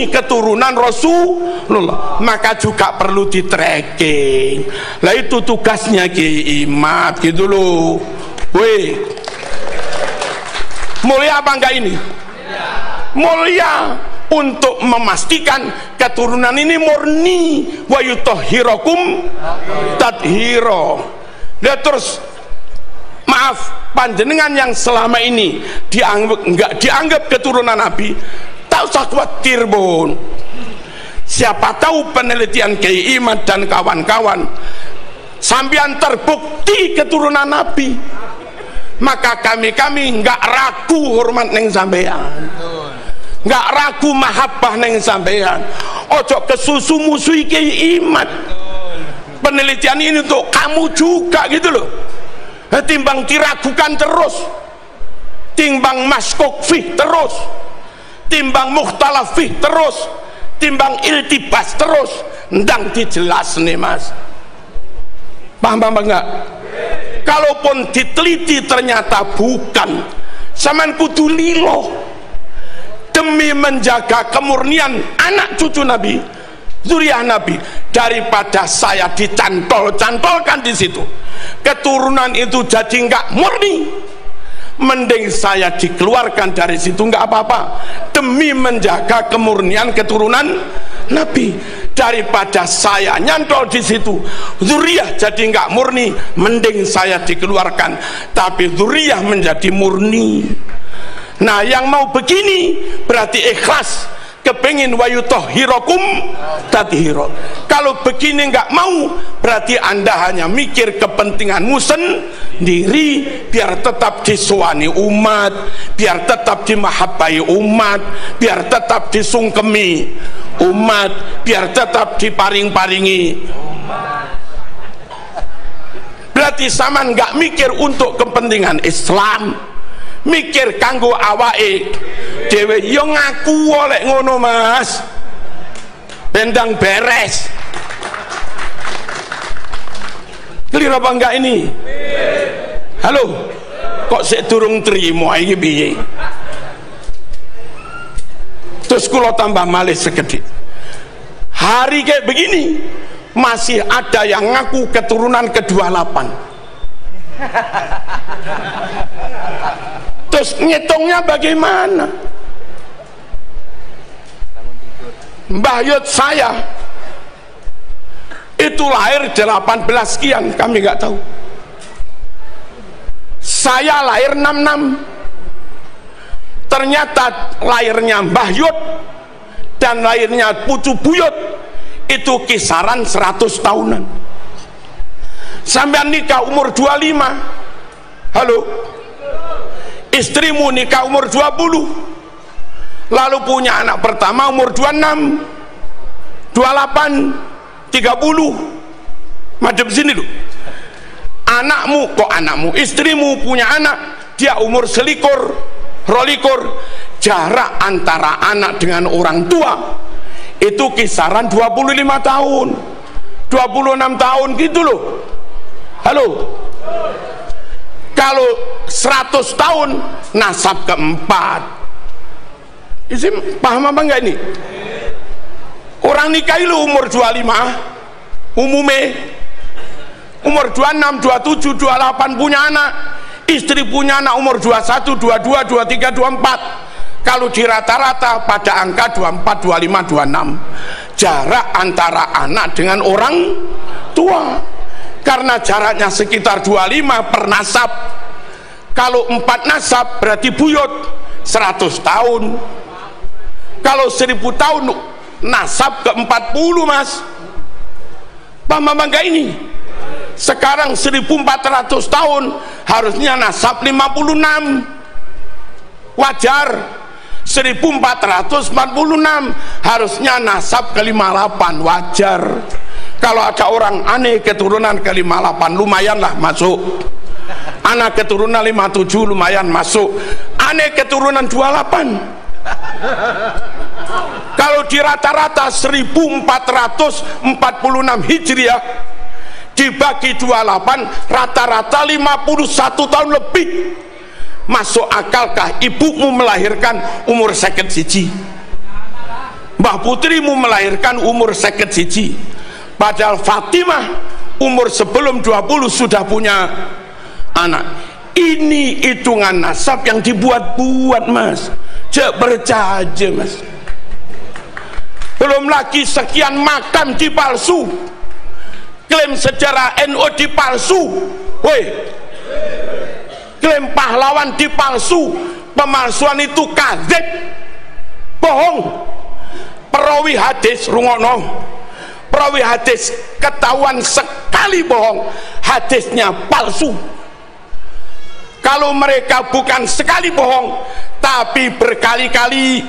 keturunan Rasulullah, maka juga perlu di tracking. Lah itu tugasnya Kiai Imad gitu loh. Weh, mulia apa enggak ini? Mulia, untuk memastikan keturunan ini murni. Wa yutahhirakum tathira. Dia terus, maaf, panjenengan yang selama ini enggak dianggap keturunan Nabi, tak usah khawatir bon. Siapa tahu penelitian Kiai Imad dan kawan-kawan sampean terbukti keturunan Nabi, maka kami enggak ragu hormat neng sampean, enggak ragu mahabbah neng sampean. Ojo kesusu musuhi Kiai Imad. Penelitian ini untuk kamu juga gitu loh. Timbang diragukan terus, timbang maskok fih terus, timbang mukhtalaf fih terus, timbang iltibas terus, ndang dijelas nih mas. Paham enggak? Kalaupun diteliti ternyata bukan, saman kudu lilo demi menjaga kemurnian anak cucu Nabi, zuriyah Nabi, daripada saya dicantol-cantolkan di situ, keturunan itu jadi enggak murni, mending saya dikeluarkan dari situ enggak apa-apa demi menjaga kemurnian keturunan Nabi, daripada saya nyantol di situ zuriyah jadi enggak murni, mending saya dikeluarkan tapi zuriyah menjadi murni. Nah, yang mau begini berarti ikhlas, kepengin wa yutahhirakum tathira. Kalau begini enggak mau, berarti Anda hanya mikir kepentinganmu sendiri, biar tetap disuani umat, biar tetap dimahabbai umat, biar tetap disungkemi umat, biar tetap diparing-paringi. Berarti sama enggak mikir untuk kepentingan Islam, mikir kanggo awake dhewe. Yo ngaku oleh ngono mas, bendang beres. Clear apa enggak ini? Halo, kok sik durung trimo iki piye? Terus kula tambah malih sekedhik. Hari kayak begini masih ada yang ngaku keturunan ke-28. Terus ngitungnya bagaimana? Mbah Yud saya itu lahir 18 sekian, kami nggak tahu. Saya lahir 66. Ternyata lahirnya Mbah Yud dan lahirnya Pucu Buyut itu kisaran 100 tahunan. Sampai nikah umur 25. Halo, istrimu nikah umur 20, lalu punya anak pertama umur 26, 28, 30. Madep sini dulu. Anakmu, istrimu punya anak, dia umur selikur, rolikur. Jarak antara anak dengan orang tua itu kisaran 25 tahun, 26 tahun gitu loh. Halo, kalau 100 tahun nasab keempat. Isim paham apa enggak ini? Orang nikah itu umur 25 umumnya, umur 26, 27, 28 punya anak, istri punya anak umur 21, 22, 23, 24. Kalau di rata-rata pada angka 24, 25, 26. Jarak antara anak dengan orang tua, karena jaraknya sekitar 25 per nasab. Kalau 4 nasab berarti buyut 100 tahun. Kalau 1000 tahun nasab ke 40 mas. Paham enggak ini? Sekarang 1400 tahun harusnya nasab 56. Wajar. 1446 harusnya nasab ke 58, wajar. Kalau ada orang aneh keturunan ke 58 lumayanlah masuk. Anak keturunan 57 lumayan masuk. Aneh keturunan 28 Kalau di rata-rata 1446 Hijriah dibagi 28, rata-rata 51 tahun lebih. Masuk akalkah ibumu melahirkan umur 51? Mbah putrimu melahirkan umur 51, padahal Fatimah umur sebelum 20 sudah punya anak. Ini hitungan nasab yang dibuat-buat, Mas. Cek bercaja, Mas. Belum lagi sekian makam dipalsu, klaim sejarah NU dipalsu, woi, klaim pahlawan dipalsu. Pemalsuan itu kadzib, bohong. Perawi hadis, rungokno, perawi hadis ketahuan sekali bohong, hadisnya palsu. Kalau mereka bukan sekali bohong tapi berkali-kali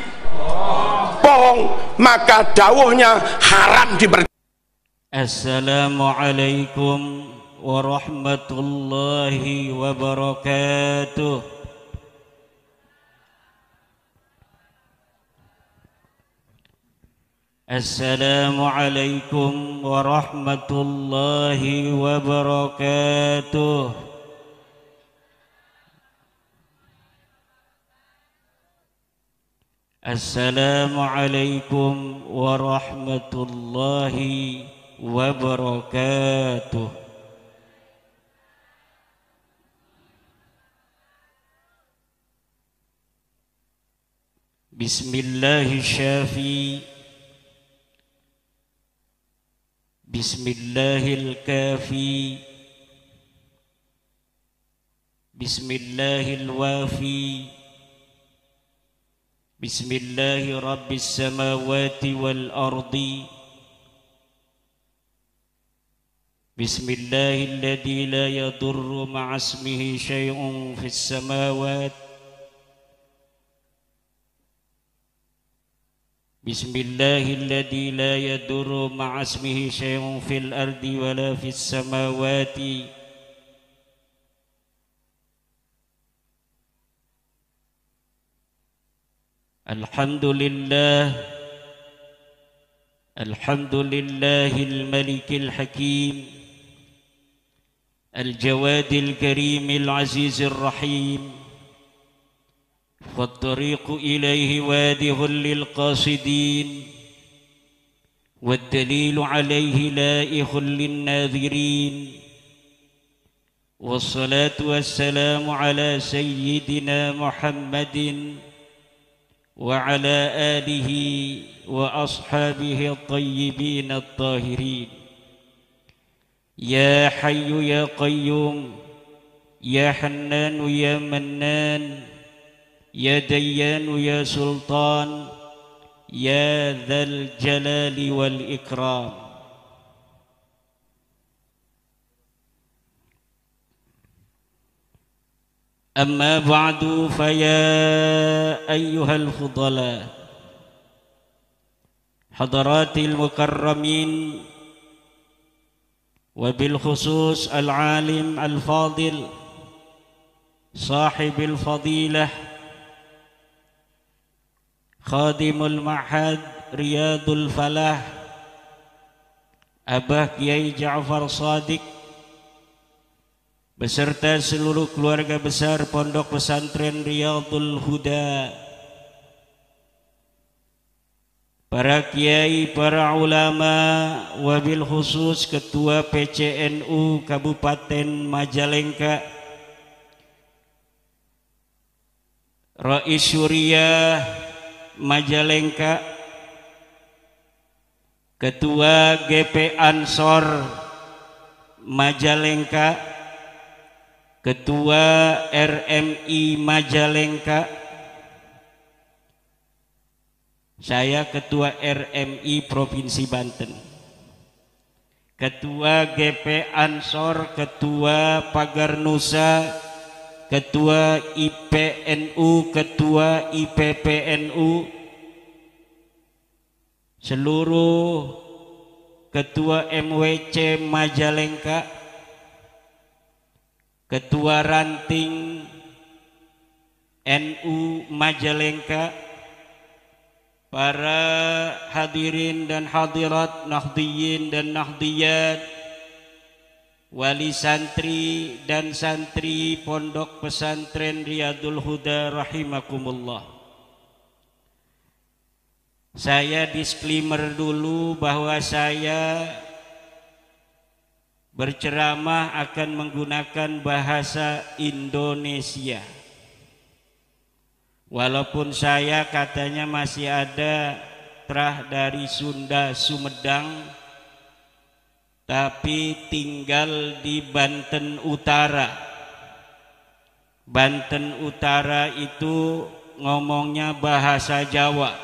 bohong, maka dawuhnya haram dipercaya. Assalamualaikum warahmatullahi wabarakatuh. Assalamualaikum warahmatullahi wabarakatuh. Assalamualaikum warahmatullahi wabarakatuh. Bismillahirrahmanirrahim. Bismillahil-kafi, Bismillahil-wafi, Bismillahi rabbis samawati wal ardi, Bismillahilladzi la yadurru ma'asmihi syai'un fis samawati, Bismillahilladzi la yadurru ma'asmihi syai'un fil ardi wala fis samawati. Alhamdulillah, alhamdulillahil malikil hakim, al-jawadil karimil azizir rahim. والطريق إليه واده للقاصدين والدليل عليه لائح للناذرين والصلاة والسلام على سيدنا محمد وعلى آله وأصحابه الطيبين الطاهرين. يا حي يا قيوم يا حنان يا منان يا ديان يا سلطان يا ذا الجلال والإكرام. أما بعد فيا أيها الفضلاء حضرات المكرمين وبالخصوص العالم الفاضل صاحب الفضيلة خادم المعهد رياض الفلاح Abah Kiai Ja'far Shadiq beserta seluruh keluarga besar Pondok Pesantren Riyadul Huda, para kiai, para ulama, wabil khusus Ketua PCNU Kabupaten Majalengka, Rais Syuriah Majalengka, Ketua GP Ansor Majalengka, Ketua RMI Majalengka, saya Ketua RMI Provinsi Banten, Ketua GP Ansor, Ketua Pagar Nusa, Ketua IPNU, Ketua IPPNU, seluruh Ketua MWC Majalengka, Ketua Ranting NU Majalengka, para hadirin dan hadirat, nahdhiyin dan nahdhiyat, wali santri dan santri Pondok Pesantren Riyadul Huda rahimakumullah. Saya disclaimer dulu bahwa saya berceramah akan menggunakan bahasa Indonesia. Walaupun saya katanya masih ada terah dari Sunda Sumedang, tapi tinggal di Banten Utara. Banten Utara itu ngomongnya bahasa Jawa.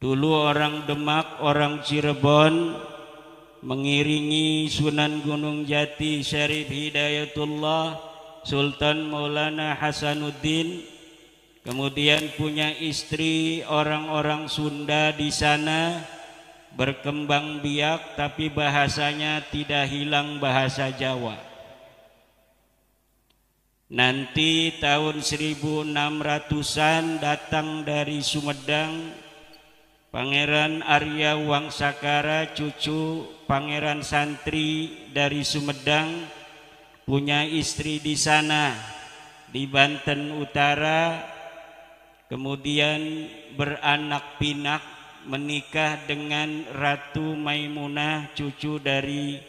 Dulu orang Demak, orang Cirebon mengiringi Sunan Gunung Jati Syarif Hidayatullah Sultan Maulana Hasanuddin, kemudian punya istri orang-orang Sunda di sana, berkembang biak tapi bahasanya tidak hilang bahasa Jawa. Nanti tahun 1600-an datang dari Sumedang Pangeran Arya Wangsakara, cucu Pangeran Santri dari Sumedang, punya istri di sana di Banten Utara. Kemudian beranak pinak, menikah dengan Ratu Maimunah, cucu dari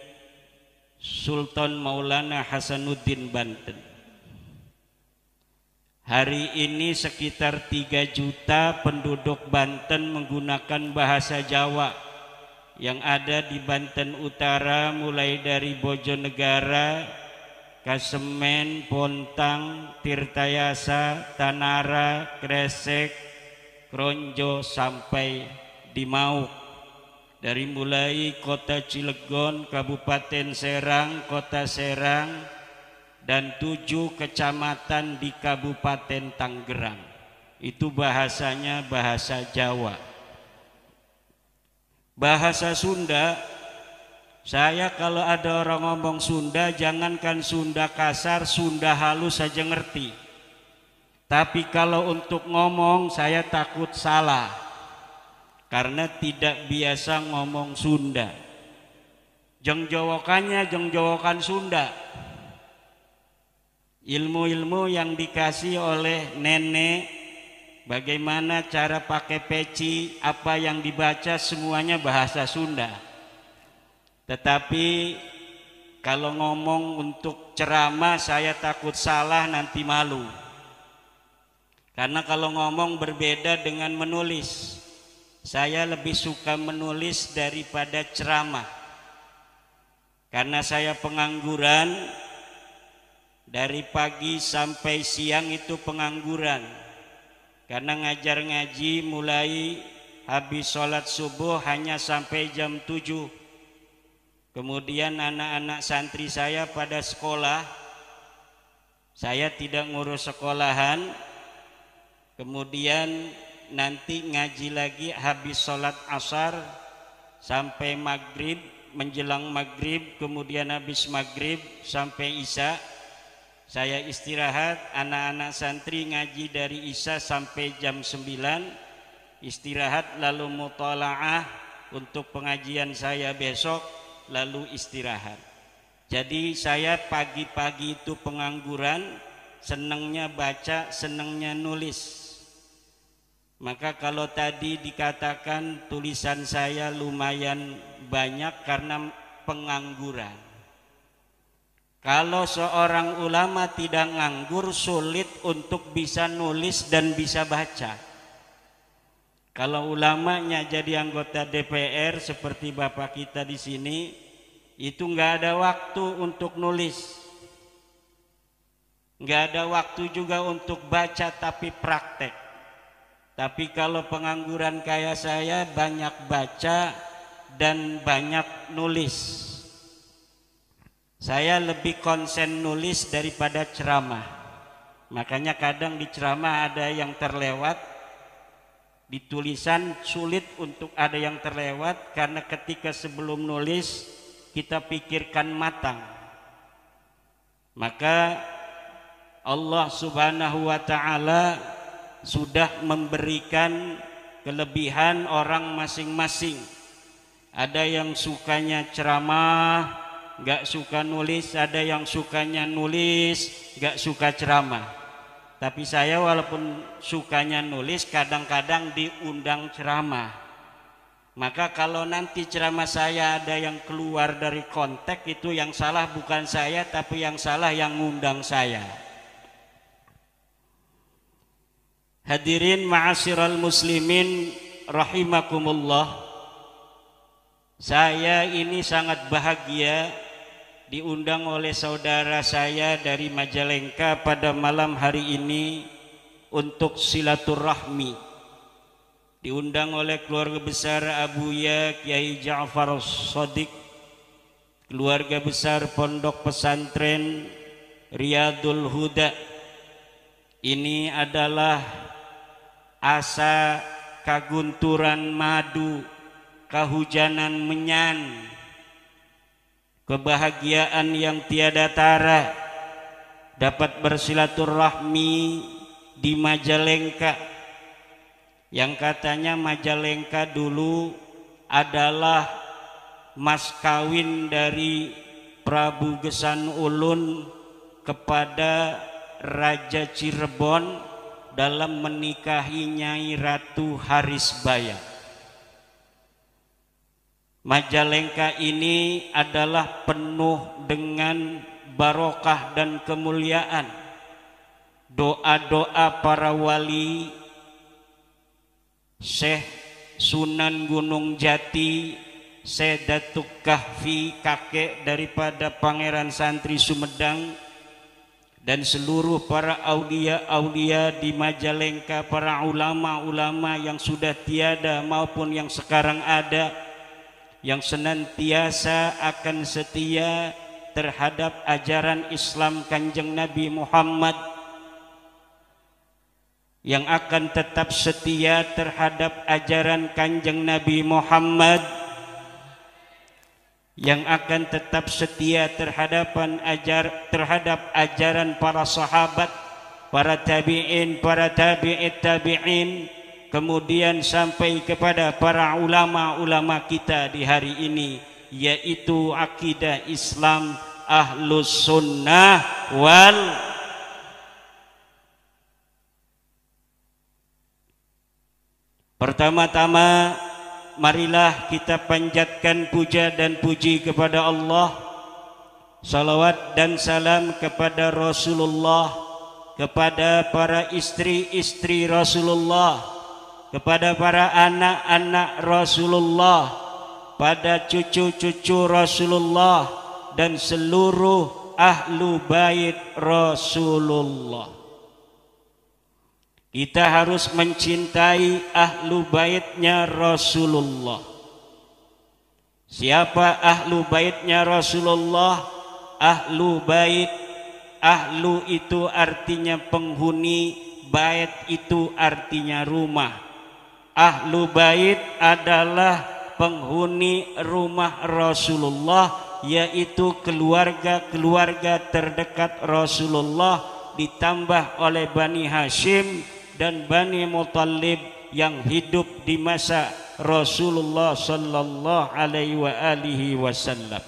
Sultan Maulana Hasanuddin Banten. Hari ini sekitar 3 juta penduduk Banten menggunakan bahasa Jawa yang ada di Banten Utara, mulai dari Bojonegara, Kasemen, Pontang, Tirtayasa, Tanara, Kresek, Kronjo sampai di Mauk. Dari mulai kota Cilegon, Kabupaten Serang, kota Serang, dan 7 kecamatan di Kabupaten Tangerang. Itu bahasanya bahasa Jawa. Bahasa Sunda, saya kalau ada orang ngomong Sunda, jangankan Sunda kasar, Sunda halus saja ngerti. Tapi kalau untuk ngomong saya takut salah, karena tidak biasa ngomong Sunda. Jengjowokannya jengjowokan Sunda. Ilmu-ilmu yang dikasih oleh nenek, bagaimana cara pakai peci, apa yang dibaca, semuanya bahasa Sunda. Tetapi kalau ngomong untuk ceramah saya takut salah, nanti malu. Karena kalau ngomong berbeda dengan menulis. Saya lebih suka menulis daripada ceramah. Karena saya pengangguran, dari pagi sampai siang itu pengangguran. Karena ngajar ngaji mulai habis sholat subuh hanya sampai jam 7. Kemudian anak-anak santri saya pada sekolah, saya tidak ngurus sekolahan. Kemudian nanti ngaji lagi habis sholat asar sampai maghrib, menjelang maghrib, kemudian habis maghrib sampai isya. Saya istirahat, anak-anak santri ngaji dari isya sampai jam 9, istirahat lalu mutalaah untuk pengajian saya besok, lalu istirahat. Jadi saya pagi-pagi itu pengangguran, senangnya baca, senangnya nulis. Maka kalau tadi dikatakan tulisan saya lumayan banyak karena pengangguran. Kalau seorang ulama tidak nganggur, sulit untuk bisa nulis dan bisa baca. Kalau ulamanya jadi anggota DPR seperti bapak kita di sini, itu nggak ada waktu untuk nulis, nggak ada waktu juga untuk baca tapi praktek. Tapi kalau pengangguran kayak saya, banyak baca dan banyak nulis. Saya lebih konsen nulis daripada ceramah. Makanya kadang di ceramah ada yang terlewat, di tulisan sulit untuk ada yang terlewat, karena ketika sebelum nulis kita pikirkan matang. Maka Allah Subhanahu wa ta'ala sudah memberikan kelebihan orang masing-masing. Ada yang sukanya ceramah, gak suka nulis. Ada yang sukanya nulis, gak suka ceramah. Tapi saya walaupun sukanya nulis, kadang-kadang diundang ceramah. Maka kalau nanti ceramah saya ada yang keluar dari konteks, itu yang salah bukan saya, tapi yang salah yang ngundang saya. Hadirin ma'asyiral muslimin rahimakumullah. Saya ini sangat bahagia diundang oleh saudara saya dari Majalengka pada malam hari ini untuk silaturahmi. Diundang oleh keluarga besar Abuya Kiai Ja'far Shadiq, keluarga besar Pondok Pesantren Riyadul Huda. Ini adalah asa kagunturan madu, kahujanan menyan, kebahagiaan yang tiada tara dapat bersilaturahmi di Majalengka, yang katanya Majalengka dulu adalah mas kawin dari Prabu Gesan Ulun kepada Raja Cirebon dalam menikahi Nyai Ratu Harisbaya. Majalengka ini adalah penuh dengan barokah dan kemuliaan. Doa-doa para wali, Syekh Sunan Gunung Jati, Syekh Datuk Kahfi, kakek daripada Pangeran Santri Sumedang, dan seluruh para aulia-aulia di Majalengka, para ulama-ulama yang sudah tiada maupun yang sekarang ada, yang senantiasa akan setia terhadap ajaran Islam Kanjeng Nabi Muhammad, yang akan tetap setia terhadap ajaran Kanjeng Nabi Muhammad, yang akan tetap setia terhadap ajaran para sahabat, para tabi'in, para tabi'it tabi'in, kemudian sampai kepada para ulama-ulama kita di hari ini, yaitu akidah Islam Ahlus Sunnah wal Pertama-tama marilah kita panjatkan puja dan puji kepada Allah, salawat dan salam kepada Rasulullah, kepada para istri-istri Rasulullah, kepada para anak-anak Rasulullah, pada cucu-cucu Rasulullah, dan seluruh ahlu bait Rasulullah. Kita harus mencintai ahlu baitnya Rasulullah. Siapa ahlu baitnya Rasulullah? Ahlu bait, ahlu itu artinya penghuni, bait itu artinya rumah. Ahlu bait adalah penghuni rumah Rasulullah, yaitu keluarga-keluarga terdekat Rasulullah, ditambah oleh Bani Hashim dan Bani Muttalib yang hidup di masa Rasulullah sallallahu alaihi wasallam.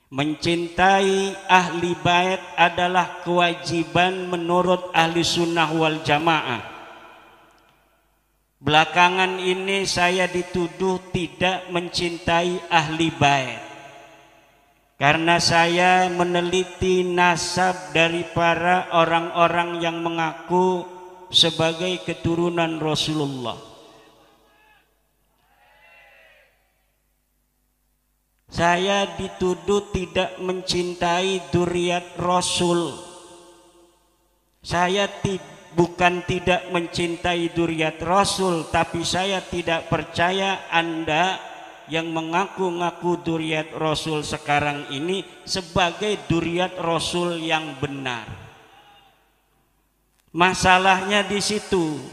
Mencintai ahli bait adalah kewajiban menurut ahli sunnah wal jamaah. Belakangan ini saya dituduh tidak mencintai ahli bait, karena saya meneliti nasab dari para orang-orang yang mengaku sebagai keturunan Rasulullah. Saya dituduh tidak mencintai dzurriyyat Rasul. Saya bukan tidak mencintai dzurriyyat Rasul, tapi saya tidak percaya Anda yang mengaku-ngaku dzurriyyat Rasul sekarang ini sebagai dzurriyyat Rasul yang benar. Masalahnya di situ,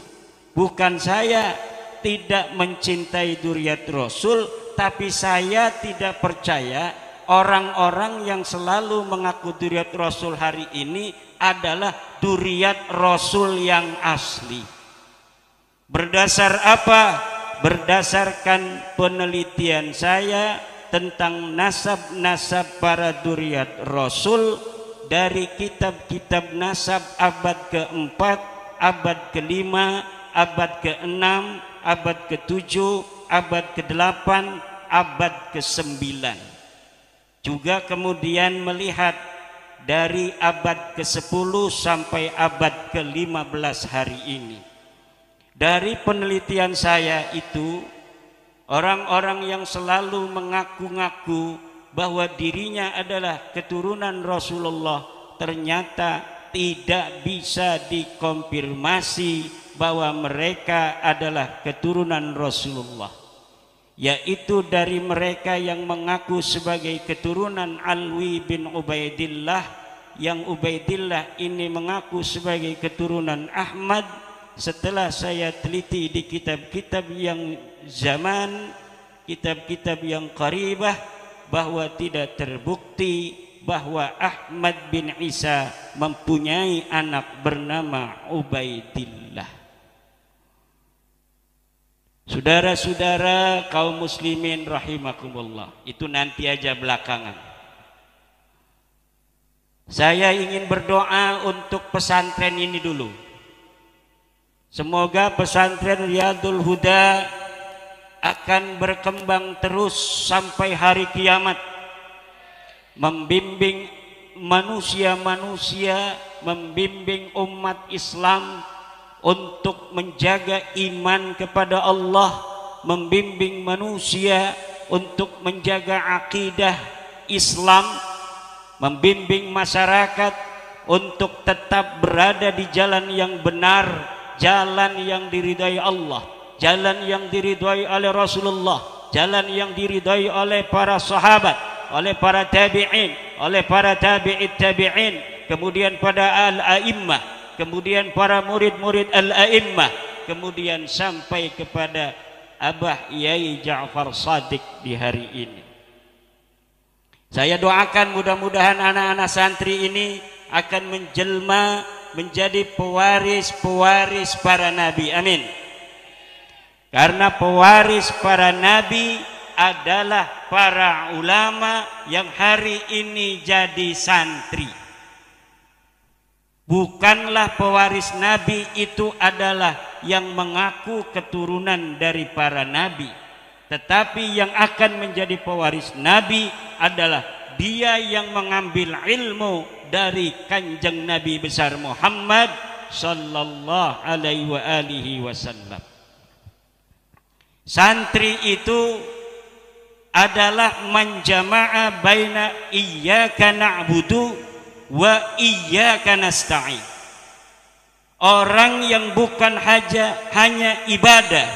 bukan saya tidak mencintai dzurriyyat Rasul, tapi saya tidak percaya orang-orang yang selalu mengaku dzurriyyat Rasul hari ini adalah dzurriyyat Rasul yang asli. Berdasar apa? Berdasarkan penelitian saya tentang nasab-nasab para dzurriyyat Rasul dari kitab-kitab nasab abad ke-4, abad ke-5, abad ke-6, abad ke-7, abad ke-8, abad ke-9. Juga kemudian melihat dari abad ke-10 sampai abad ke-15 hari ini. Dari penelitian saya itu, orang-orang yang selalu mengaku-ngaku bahwa dirinya adalah keturunan Rasulullah ternyata tidak bisa dikonfirmasi bahwa mereka adalah keturunan Rasulullah, yaitu dari mereka yang mengaku sebagai keturunan Alwi bin Ubaidillah, yang Ubaidillah ini mengaku sebagai keturunan Ahmad. Setelah saya teliti di kitab-kitab yang zaman, kitab-kitab yang qaribah, bahwa tidak terbukti bahwa Ahmad bin Isa mempunyai anak bernama Ubaidillah. Saudara-saudara kaum muslimin rahimakumullah, itu nanti aja belakangan. Saya ingin berdoa untuk pesantren ini dulu. Semoga pesantren Riyadul Huda akan berkembang terus sampai hari kiamat, membimbing manusia-manusia, membimbing umat Islam untuk menjaga iman kepada Allah, membimbing manusia untuk menjaga akidah Islam, membimbing masyarakat untuk tetap berada di jalan yang benar, jalan yang diridai Allah, jalan yang diridai oleh Rasulullah, jalan yang diridai oleh para sahabat, oleh para tabi'in, oleh para tabi'it tabi'in, kemudian pada al-a'immah, kemudian para murid-murid al-a'immah, kemudian sampai kepada Abah Yai Ja'far Shadiq di hari ini. Saya doakan mudah-mudahan anak-anak santri ini akan menjelma menjadi pewaris-pewaris para nabi. Amin. Karena pewaris para nabi adalah para ulama yang hari ini jadi santri. Bukanlah pewaris nabi itu adalah yang mengaku keturunan dari para nabi, tetapi yang akan menjadi pewaris nabi adalah dia yang mengambil ilmu dari kanjeng Nabi besar Muhammad sallallahu alaihi wasallam. Santri itu adalah manjama'a baina iyyaka na'budu wa iyyaka nasta'in. Orang yang bukan hanya ibadah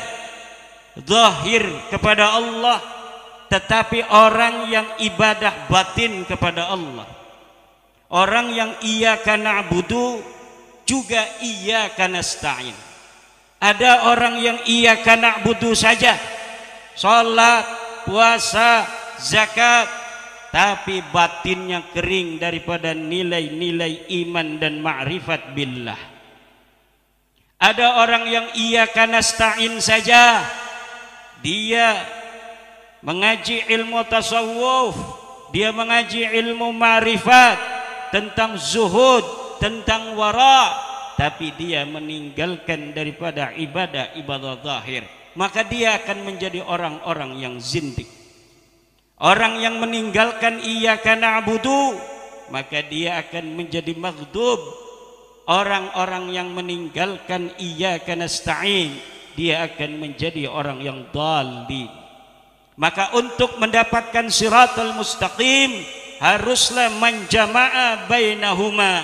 zahir kepada Allah, tetapi orang yang ibadah batin kepada Allah. Orang yang iyyaka na'budu juga iyyaka nasta'in. Ada orang yang iyyaka na'budu saja, salat, puasa, zakat, tapi batinnya kering daripada nilai-nilai iman dan ma'rifat billah. Ada orang yang iyyaka nasta'in saja, dia mengaji ilmu tasawuf, dia mengaji ilmu ma'rifat tentang zuhud, tentang wara, tapi dia meninggalkan daripada ibadah zahir, maka dia akan menjadi orang-orang yang zindik. Orang yang meninggalkan iyyaka na'budu, maka dia akan menjadi maghdub. Orang-orang yang meninggalkan iyyaka nasta'in, dia akan menjadi orang yang dhalin. Maka untuk mendapatkan siratal mustaqim haruslah manjama'a bainahuma.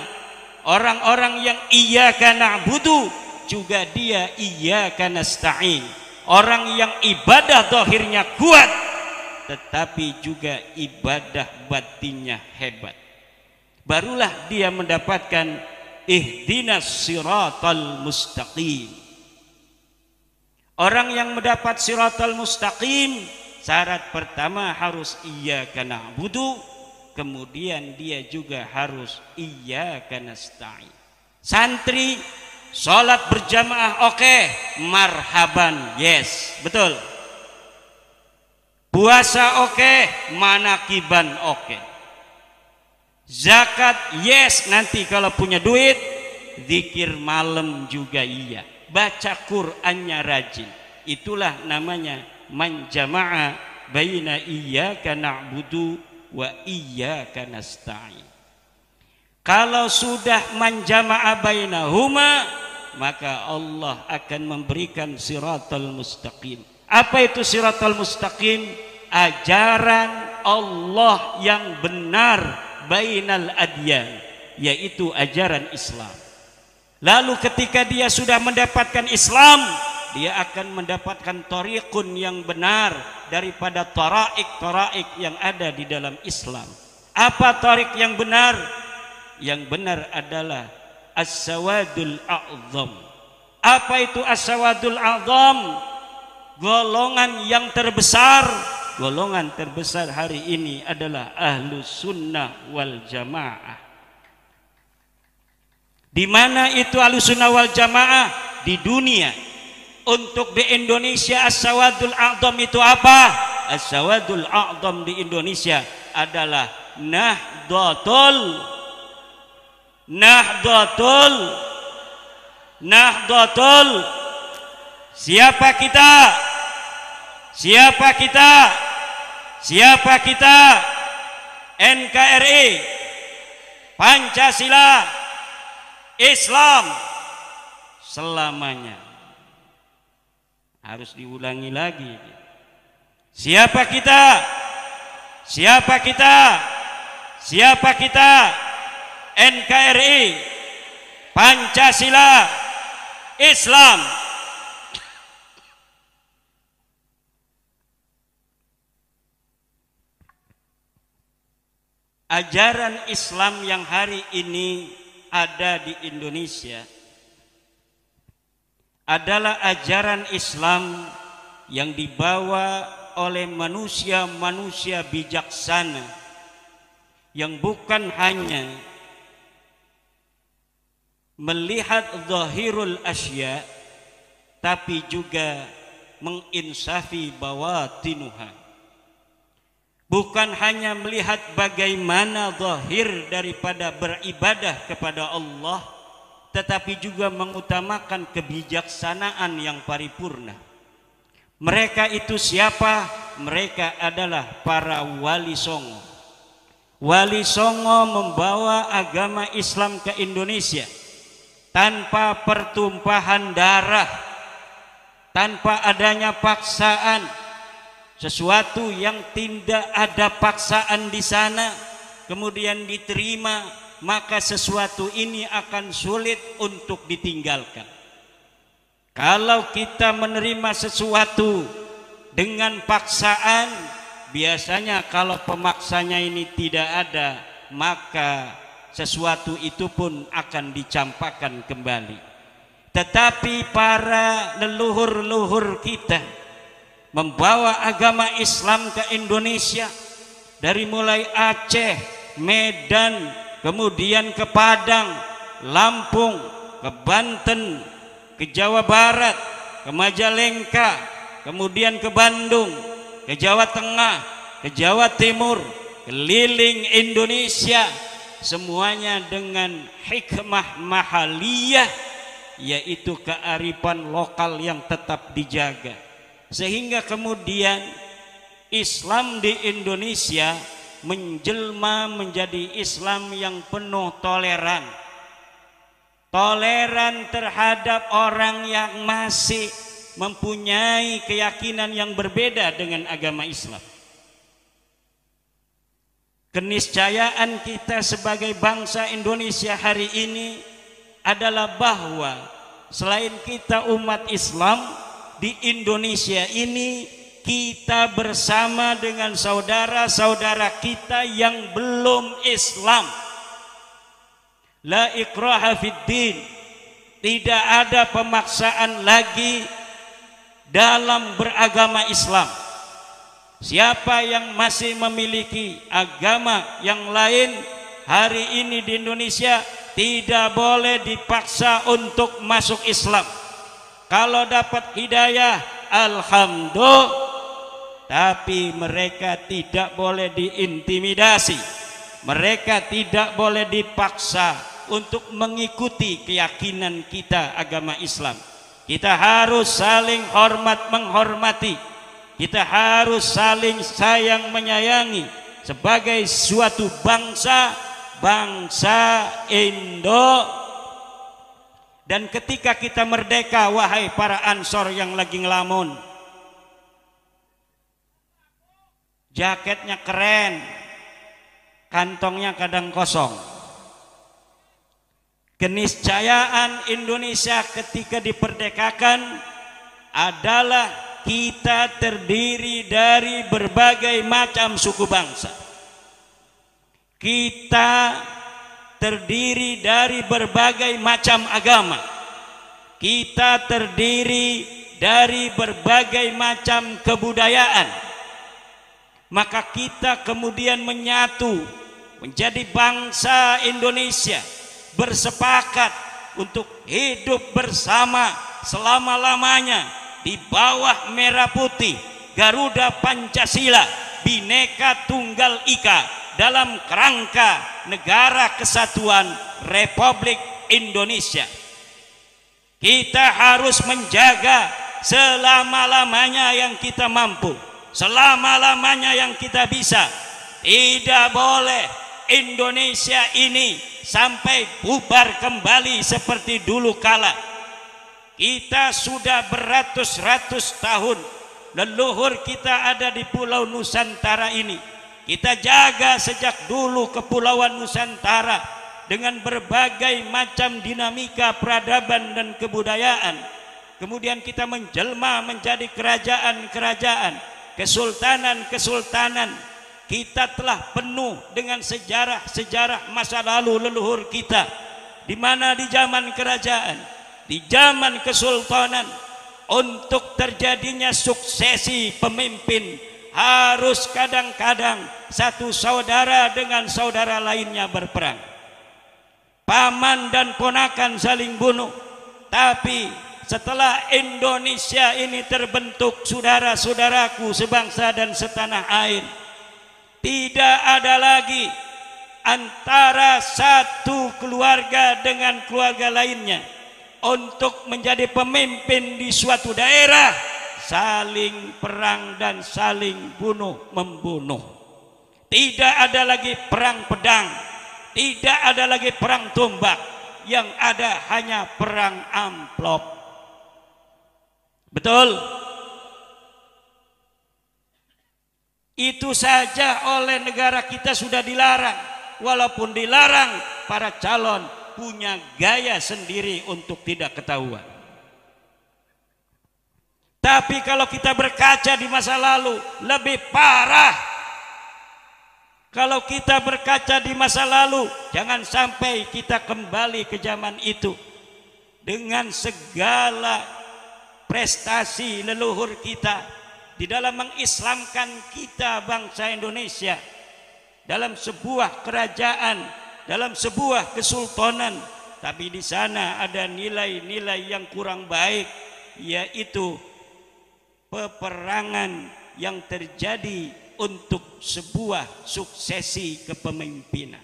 Orang-orang yang iyyaka na'budu juga dia iyyaka nasta'in. Orang yang ibadah zahirnya kuat tetapi juga ibadah batinnya hebat, barulah dia mendapatkan ihdinas siratal mustaqim. Orang yang mendapat siratal mustaqim, syarat pertama harus iyyaka na'budu, kemudian dia juga harus iyyaka nasta'in. Santri sholat berjamaah oke, marhaban, yes, betul. Puasa oke, manakiban oke. Zakat yes, nanti kalau punya duit. Zikir malam juga iya. Baca Qur'annya rajin. Itulah namanya man jama'a baina iyyaka na'budu wa iyyaka nasta'in. Kalau sudah man jama'a bainahuma, maka Allah akan memberikan siratal mustaqim. Apa itu siratal mustaqim? Ajaran Allah yang benar bainal adyan, yaitu ajaran Islam. Lalu ketika dia sudah mendapatkan Islam, dia akan mendapatkan tariqun yang benar daripada taraik yang ada di dalam Islam. Apa tariq yang benar? Yang benar adalah as-sawadul a'zam. Apa itu as-sawadul a'zam? Golongan yang terbesar. Golongan terbesar hari ini adalah Ahlus Sunnah wal Jamaah. Di mana itu Ahlus Sunnah wal Jamaah? Di dunia. Untuk di Indonesia as-sawadul a'zam itu apa? As-sawadul a'zam di Indonesia adalah Nahdlatul siapa kita? Siapa kita? Siapa kita? NKRI, Pancasila, Islam selamanya. Harus diulangi lagi. Siapa kita? Siapa kita? Siapa kita? NKRI, Pancasila, Islam. Ajaran Islam yang hari ini ada di Indonesia adalah ajaran Islam yang dibawa oleh manusia-manusia bijaksana yang bukan hanya melihat zahirul asya, tapi juga menginsafi bawatinuha. Bukan hanya melihat bagaimana zahir daripada beribadah kepada Allah, tetapi juga mengutamakan kebijaksanaan yang paripurna. Mereka itu siapa? Mereka adalah para wali songo. Wali songo membawa agama Islam ke Indonesia tanpa pertumpahan darah, tanpa adanya paksaan. Sesuatu yang tidak ada paksaan di sana kemudian diterima, maka sesuatu ini akan sulit untuk ditinggalkan. Kalau kita menerima sesuatu dengan paksaan, biasanya kalau pemaksanya ini tidak ada, maka sesuatu itu pun akan dicampakkan kembali. Tetapi para leluhur-leluhur kita membawa agama Islam ke Indonesia dari mulai Aceh, Medan, kemudian ke Padang, Lampung, ke Banten, ke Jawa Barat, ke Majalengka, kemudian ke Bandung, ke Jawa Tengah, ke Jawa Timur, keliling Indonesia, semuanya dengan hikmah mahaliyah, yaitu kearifan lokal yang tetap dijaga. Sehingga kemudian Islam di Indonesia menjelma menjadi Islam yang penuh toleran. Toleran terhadap orang yang masih mempunyai keyakinan yang berbeda dengan agama Islam. Keniscayaan kita sebagai bangsa Indonesia hari ini adalah bahwa selain kita umat Islam, di Indonesia ini kita bersama dengan saudara-saudara kita yang belum Islam. La ikraha fid din. Tidak ada pemaksaan lagi dalam beragama Islam. Siapa yang masih memiliki agama yang lain hari ini di Indonesia, tidak boleh dipaksa untuk masuk Islam. Kalau dapat hidayah, alhamdulillah, tapi mereka tidak boleh diintimidasi, mereka tidak boleh dipaksa untuk mengikuti keyakinan kita agama Islam. Kita harus saling hormat menghormati, kita harus saling sayang menyayangi sebagai suatu bangsa Indo. Dan ketika kita merdeka, wahai para ansor yang lagi ngelamun, jaketnya keren, kantongnya kadang kosong. Keniscayaan Indonesia ketika diperdekakan adalah kita terdiri dari berbagai macam suku bangsa. Kita terdiri dari berbagai macam agama. Kita terdiri dari berbagai macam kebudayaan. Maka kita kemudian menyatu menjadi bangsa Indonesia, bersepakat untuk hidup bersama selama-lamanya di bawah merah putih Garuda Pancasila, Bhinneka Tunggal Ika, dalam kerangka Negara Kesatuan Republik Indonesia. Kita harus menjaga selama-lamanya yang kita mampu, selama-lamanya yang kita bisa. Tidak boleh Indonesia ini sampai bubar kembali seperti dulu kala. Kita sudah beratus-ratus tahun leluhur kita ada di Pulau Nusantara ini. Kita jaga sejak dulu Kepulauan Nusantara dengan berbagai macam dinamika peradaban dan kebudayaan. Kemudian kita menjelma menjadi kerajaan-kerajaan, kesultanan-kesultanan. Kita telah penuh dengan sejarah-sejarah masa lalu leluhur kita, di mana di zaman kerajaan, di zaman kesultanan, untuk terjadinya suksesi pemimpin harus kadang-kadang satu saudara dengan saudara lainnya berperang, paman dan ponakan saling bunuh. Tapi setelah Indonesia ini terbentuk, saudara-saudaraku sebangsa dan setanah air, tidak ada lagi antara satu keluarga dengan keluarga lainnya untuk menjadi pemimpin di suatu daerah saling perang dan saling bunuh-membunuh. Tidak ada lagi perang pedang, tidak ada lagi perang tombak, yang ada hanya perang amplop. Betul? Itu saja oleh negara kita sudah dilarang. Walaupun dilarang, para calon punya gaya sendiri untuk tidak ketahuan. Tapi kalau kita berkaca di masa lalu, lebih parah. Kalau kita berkaca di masa lalu, jangan sampai kita kembali ke zaman itu. Dengan segala prestasi leluhur kita di dalam mengislamkan kita bangsa Indonesia, dalam sebuah kerajaan, dalam sebuah kesultanan, tapi di sana ada nilai-nilai yang kurang baik, yaitu peperangan yang terjadi untuk sebuah suksesi kepemimpinan.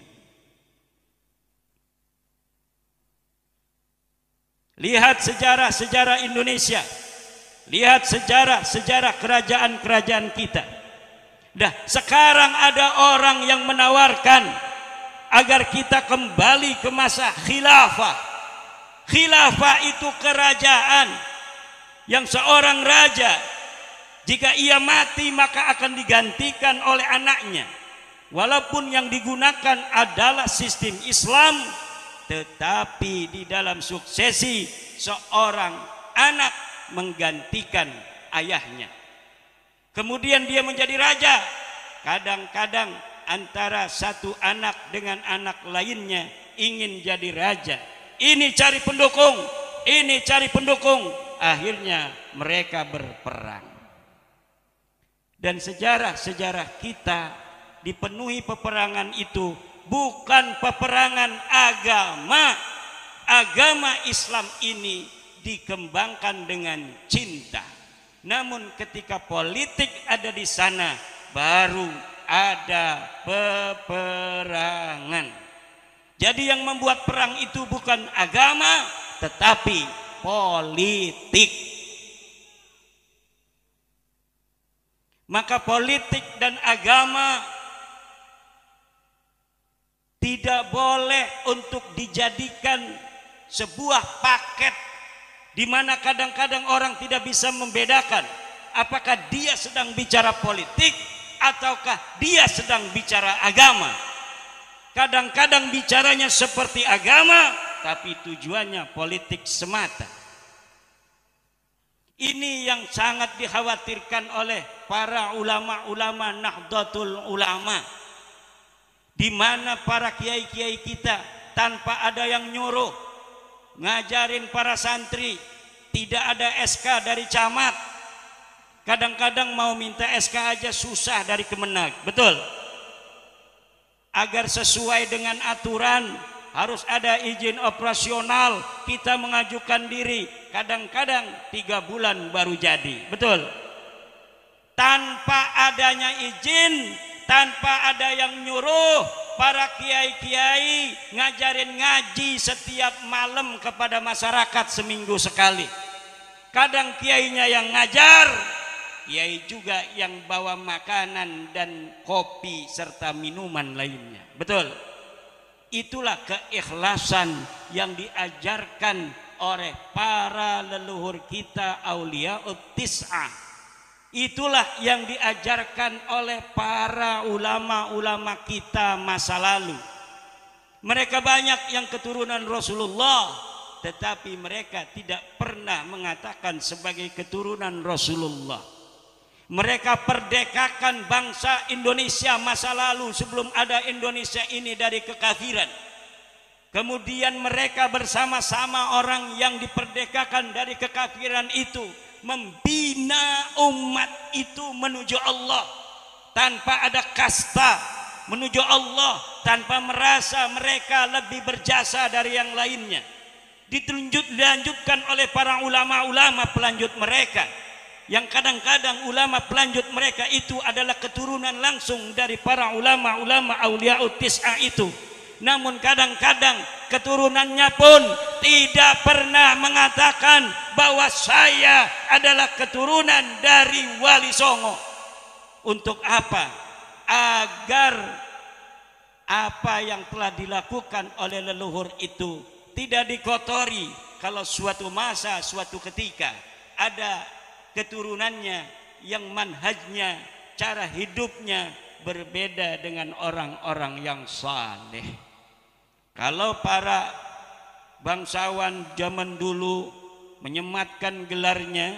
Lihat sejarah-sejarah Indonesia, lihat sejarah-sejarah kerajaan-kerajaan kita. Dah, sekarang ada orang yang menawarkan agar kita kembali ke masa khilafah. Khilafah itu kerajaan yang seorang raja, jika ia mati maka akan digantikan oleh anaknya. Walaupun yang digunakan adalah sistem Islam, tetapi di dalam suksesi seorang anak menggantikan ayahnya. Kemudian dia menjadi raja. Kadang-kadang antara satu anak dengan anak lainnya ingin jadi raja. Ini cari pendukung, ini cari pendukung. Akhirnya mereka berperang. Dan sejarah-sejarah kita dipenuhi peperangan itu bukan peperangan agama. Agama Islam ini dikembangkan dengan cinta. Namun ketika politik ada di sana, baru ada peperangan. Jadi yang membuat perang itu bukan agama, tetapi politik. Maka politik dan agama tidak boleh untuk dijadikan sebuah paket, di mana kadang-kadang orang tidak bisa membedakan apakah dia sedang bicara politik ataukah dia sedang bicara agama. Kadang-kadang bicaranya seperti agama, tapi tujuannya politik semata. Ini yang sangat dikhawatirkan oleh para ulama-ulama Nahdlatul Ulama, di mana para kiai-kiai kita tanpa ada yang nyuruh ngajarin para santri, tidak ada SK dari camat. Kadang-kadang mau minta SK aja susah dari Kemenag, betul? Agar sesuai dengan aturan harus ada izin operasional, kita mengajukan diri, kadang-kadang 3 bulan baru jadi, betul? Tanpa adanya izin, tanpa ada yang nyuruh, para kiai-kiai ngajarin ngaji setiap malam kepada masyarakat seminggu sekali. Kadang kiainya yang ngajar, kiai juga yang bawa makanan dan kopi serta minuman lainnya, betul? Itulah keikhlasan yang diajarkan oleh para leluhur kita Auliyaut Tis'ah. Itulah yang diajarkan oleh para ulama-ulama kita masa lalu. Mereka banyak yang keturunan Rasulullah, tetapi mereka tidak pernah mengatakan sebagai keturunan Rasulullah. Mereka perdekakan bangsa Indonesia masa lalu sebelum ada Indonesia ini dari kekafiran. Kemudian mereka bersama-sama orang yang diperdekakan dari kekafiran itu membina umat itu menuju Allah tanpa ada kasta, menuju Allah tanpa merasa mereka lebih berjasa dari yang lainnya. Dilanjutkan oleh para ulama-ulama pelanjut mereka, yang kadang-kadang ulama pelanjut mereka itu adalah keturunan langsung dari para ulama-ulama Auliyaut Tis'ah itu. Namun kadang-kadang keturunannya pun tidak pernah mengatakan bahwa saya adalah keturunan dari Wali Songo. Untuk apa? Agar apa yang telah dilakukan oleh leluhur itu tidak dikotori kalau suatu masa, suatu ketika ada keturunannya yang manhajnya, cara hidupnya berbeda dengan orang-orang yang saleh. Kalau para bangsawan zaman dulu menyematkan gelarnya,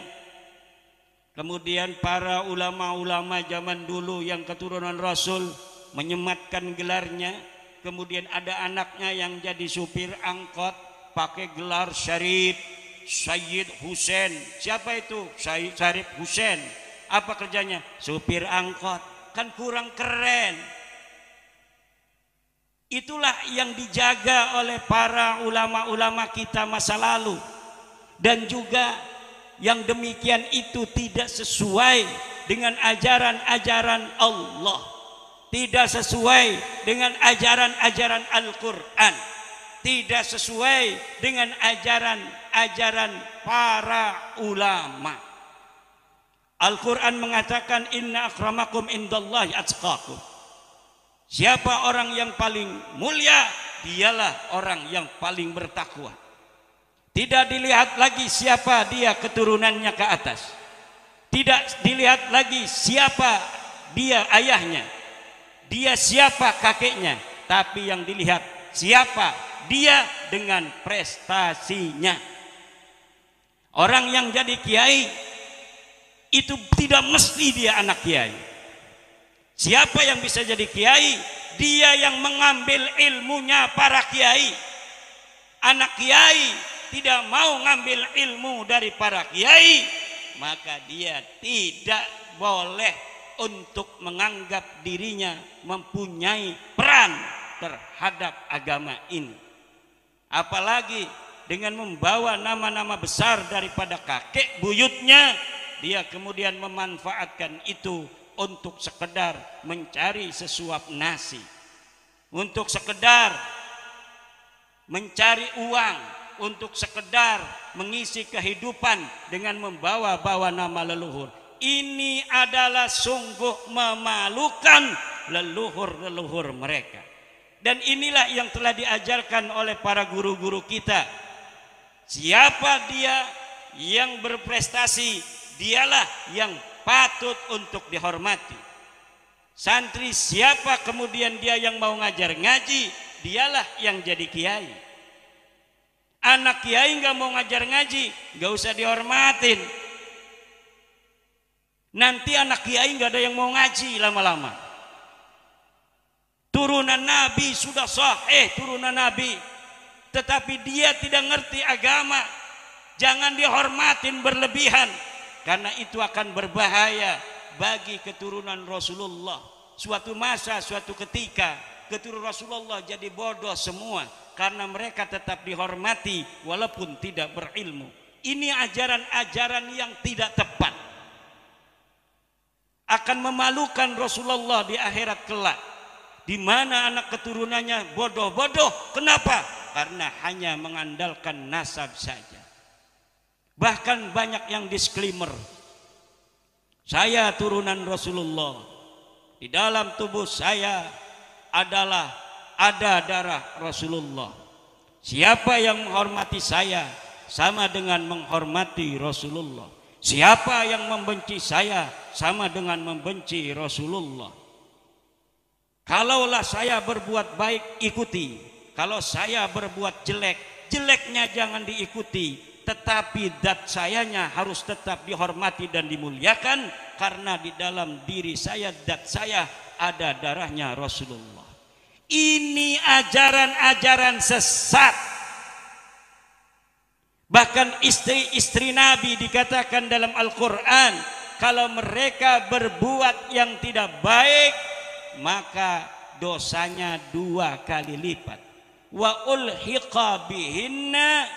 kemudian para ulama-ulama zaman dulu yang keturunan Rasul menyematkan gelarnya, kemudian ada anaknya yang jadi supir angkot pakai gelar Syarif Sayyid Husain. Siapa itu? Sayyid Syarif Husain. Apa kerjanya? Supir angkot. Kan kurang keren. Itulah yang dijaga oleh para ulama-ulama kita masa lalu. Dan juga yang demikian itu tidak sesuai dengan ajaran-ajaran Allah, tidak sesuai dengan ajaran-ajaran Al-Quran, tidak sesuai dengan ajaran-ajaran para ulama. Al-Quran mengatakan inna akramakum indallahi atqakum. Siapa orang yang paling mulia, dialah orang yang paling bertakwa. Tidak dilihat lagi siapa dia keturunannya ke atas, tidak dilihat lagi siapa dia ayahnya, dia siapa kakeknya, tapi yang dilihat siapa dia dengan prestasinya. Orang yang jadi kiai itu tidak mesti dia anak kiai. Siapa yang bisa jadi kiai? Dia yang mengambil ilmunya para kiai. Anak kiai tidak mau ngambil ilmu dari para kiai, maka dia tidak boleh untuk menganggap dirinya mempunyai peran terhadap agama ini. Apalagi dengan membawa nama-nama besar daripada kakek buyutnya, dia kemudian memanfaatkan itu untuk sekedar mencari sesuap nasi, untuk sekedar mencari uang, untuk sekedar mengisi kehidupan dengan membawa-bawa nama leluhur. Ini adalah sungguh memalukan leluhur-leluhur mereka. Dan inilah yang telah diajarkan oleh para guru-guru kita. Siapa dia yang berprestasi, dialah yang patut untuk dihormati. Santri siapa kemudian dia yang mau ngajar ngaji, dialah yang jadi kiai. Anak kiai nggak mau ngajar ngaji, nggak usah dihormatin. Nanti anak kiai nggak ada yang mau ngaji lama-lama. Turunan Nabi sudah sahih, turunan Nabi, tetapi dia tidak ngerti agama. Jangan dihormatin berlebihan, karena itu akan berbahaya bagi keturunan Rasulullah. Suatu masa, suatu ketika, keturunan Rasulullah jadi bodoh semua, karena mereka tetap dihormati walaupun tidak berilmu. Ini ajaran-ajaran yang tidak tepat, akan memalukan Rasulullah di akhirat kelak, di mana anak keturunannya bodoh-bodoh. Kenapa? Karena hanya mengandalkan nasab saja. Bahkan banyak yang disclaimer, saya turunan Rasulullah, di dalam tubuh saya ada darah Rasulullah. Siapa yang menghormati saya sama dengan menghormati Rasulullah. Siapa yang membenci saya sama dengan membenci Rasulullah. Kalaulah saya berbuat baik, ikuti. Kalau saya berbuat jelek, jeleknya jangan diikuti. Tetapi zat sayanya harus tetap dihormati dan dimuliakan, karena di dalam diri saya, zat saya, ada darahnya Rasulullah. Ini ajaran-ajaran sesat. Bahkan istri-istri Nabi dikatakan dalam Al-Quran, kalau mereka berbuat yang tidak baik, maka dosanya 2 kali lipat. Wa ulhiqa bihinna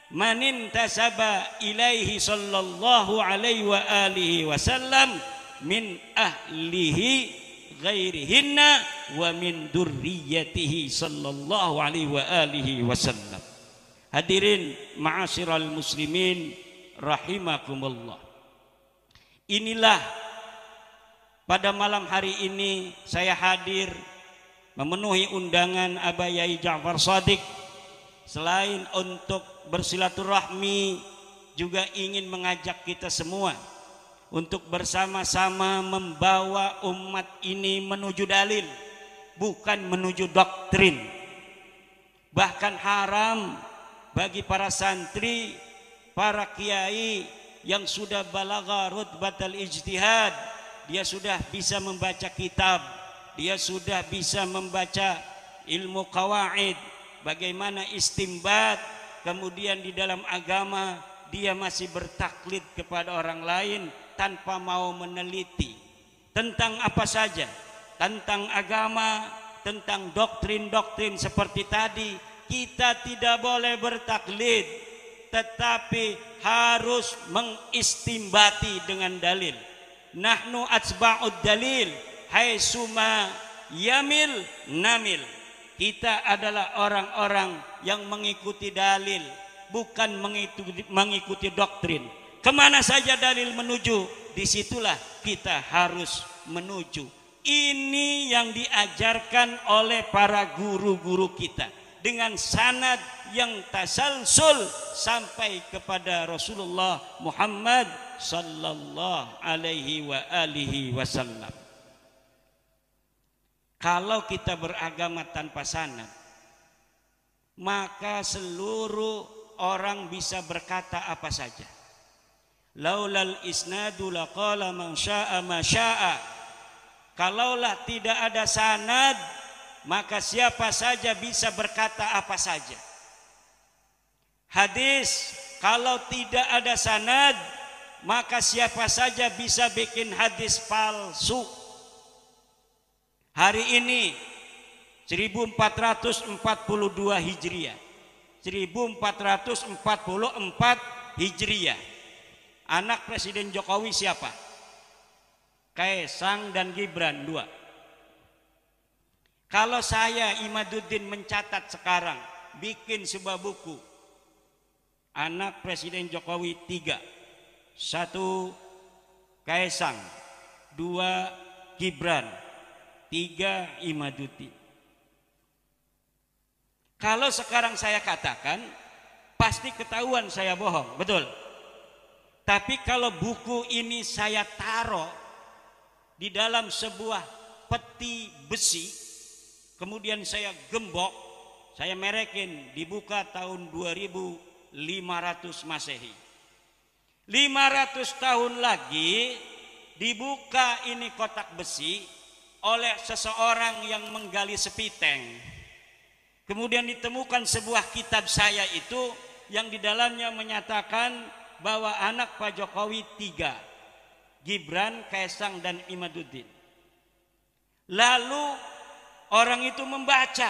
manintasaba ilaihi sallallahu alaihi wa alihi wasallam min ahlihi ghairihinna wa min durriyatihi sallallahu alaihi wa alihi wasallam. Hadirin ma'asyiral muslimin rahimakumullah. Inilah pada malam hari ini saya hadir memenuhi undangan Abah Yai Ja'far Shadiq. Selain untuk bersilaturahmi, juga ingin mengajak kita semua untuk bersama-sama membawa umat ini menuju dalil, bukan menuju doktrin. Bahkan haram bagi para santri, para kiai yang sudah balagha rutbatal ijtihad, dia sudah bisa membaca kitab, dia sudah bisa membaca ilmu qawaid, bagaimana istimbat, kemudian di dalam agama dia masih bertaklid kepada orang lain tanpa mau meneliti tentang apa saja, tentang agama, tentang doktrin-doktrin seperti tadi. Kita tidak boleh bertaklid, tetapi harus mengistimbati dengan dalil. Nahnu atsba'ud dalil haitsuma yamil namil. Kita adalah orang-orang yang mengikuti dalil, bukan mengikuti doktrin. Kemana saja dalil menuju, disitulah kita harus menuju. Ini yang diajarkan oleh para guru-guru kita, dengan sanad yang tasalsul sampai kepada Rasulullah Muhammad sallallahu alaihi wa alihi wasallam. Kalau kita beragama tanpa sanad, maka seluruh orang bisa berkata apa saja. Laulal isnadu laqala man syaa ma syaa. Kalaulah tidak ada sanad, maka siapa saja bisa berkata apa saja. Hadis kalau tidak ada sanad, maka siapa saja bisa bikin hadis palsu. Hari ini 1442 Hijriah. 1444 Hijriah. Anak Presiden Jokowi siapa? Kaesang dan Gibran, 2. Kalau saya Imaduddin mencatat sekarang, bikin sebuah buku, anak Presiden Jokowi 3, 1 Kaesang, 2 Gibran, 3 Imaduddin. Kalau sekarang saya katakan, pasti ketahuan saya bohong, betul. Tapi kalau buku ini saya taruh di dalam sebuah peti besi, kemudian saya gembok, saya merekin, dibuka tahun 2500 Masehi. 500 tahun lagi dibuka ini kotak besi oleh seseorang yang menggali sepiteng. Kemudian ditemukan sebuah kitab saya itu yang di dalamnya menyatakan bahwa anak Pak Jokowi 3, Gibran, Kaesang dan Imaduddin. Lalu orang itu membaca,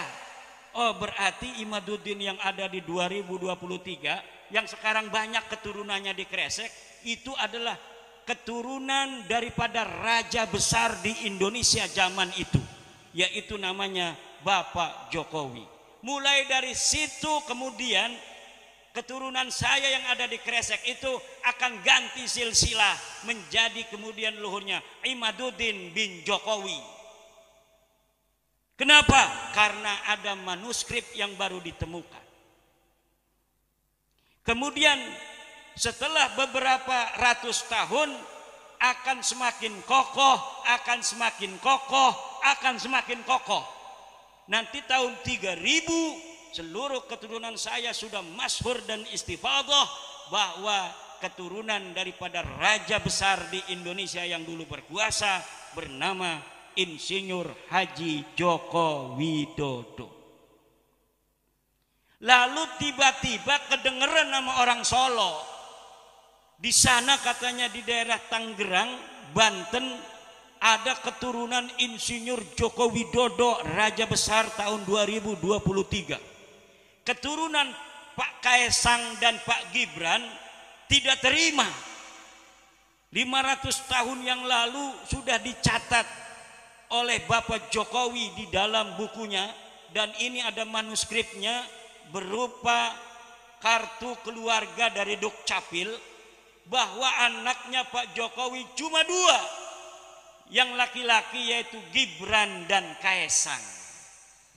oh berarti Imaduddin yang ada di 2023 yang sekarang banyak keturunannya di Kresek itu adalah keturunan daripada raja besar di Indonesia zaman itu, yaitu namanya Bapak Jokowi. Mulai dari situ kemudian keturunan saya yang ada di Kresek itu akan ganti silsilah menjadi kemudian luhurnya Imaduddin bin Jokowi. Kenapa? Karena ada manuskrip yang baru ditemukan. Kemudian setelah beberapa ratus tahun akan semakin kokoh, akan semakin kokoh, akan semakin kokoh. Nanti tahun 3000 seluruh keturunan saya sudah masyhur dan istifadah bahwa keturunan daripada raja besar di Indonesia yang dulu berkuasa bernama Insinyur Haji Joko Widodo. Lalu tiba-tiba kedengeran nama orang Solo. Di sana katanya di daerah Tangerang, Banten ada keturunan Insinyur Joko Widodo raja besar tahun 2023. Keturunan Pak Kaesang dan Pak Gibran tidak terima. 500 tahun yang lalu sudah dicatat oleh Bapak Jokowi di dalam bukunya, dan ini ada manuskripnya berupa kartu keluarga dari Dukcapil, bahwa anaknya Pak Jokowi cuma 2, yang laki-laki yaitu Gibran dan Kaesang.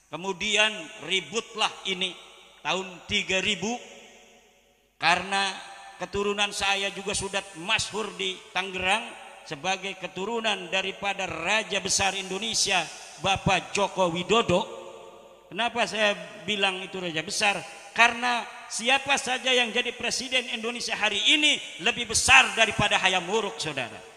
Kemudian ributlah ini tahun 3000 karena keturunan saya juga sudah masyhur di Tangerang sebagai keturunan daripada raja besar Indonesia Bapak Joko Widodo. Kenapa saya bilang itu raja besar? Karena siapa saja yang jadi presiden Indonesia hari ini lebih besar daripada Hayam Wuruk, saudara.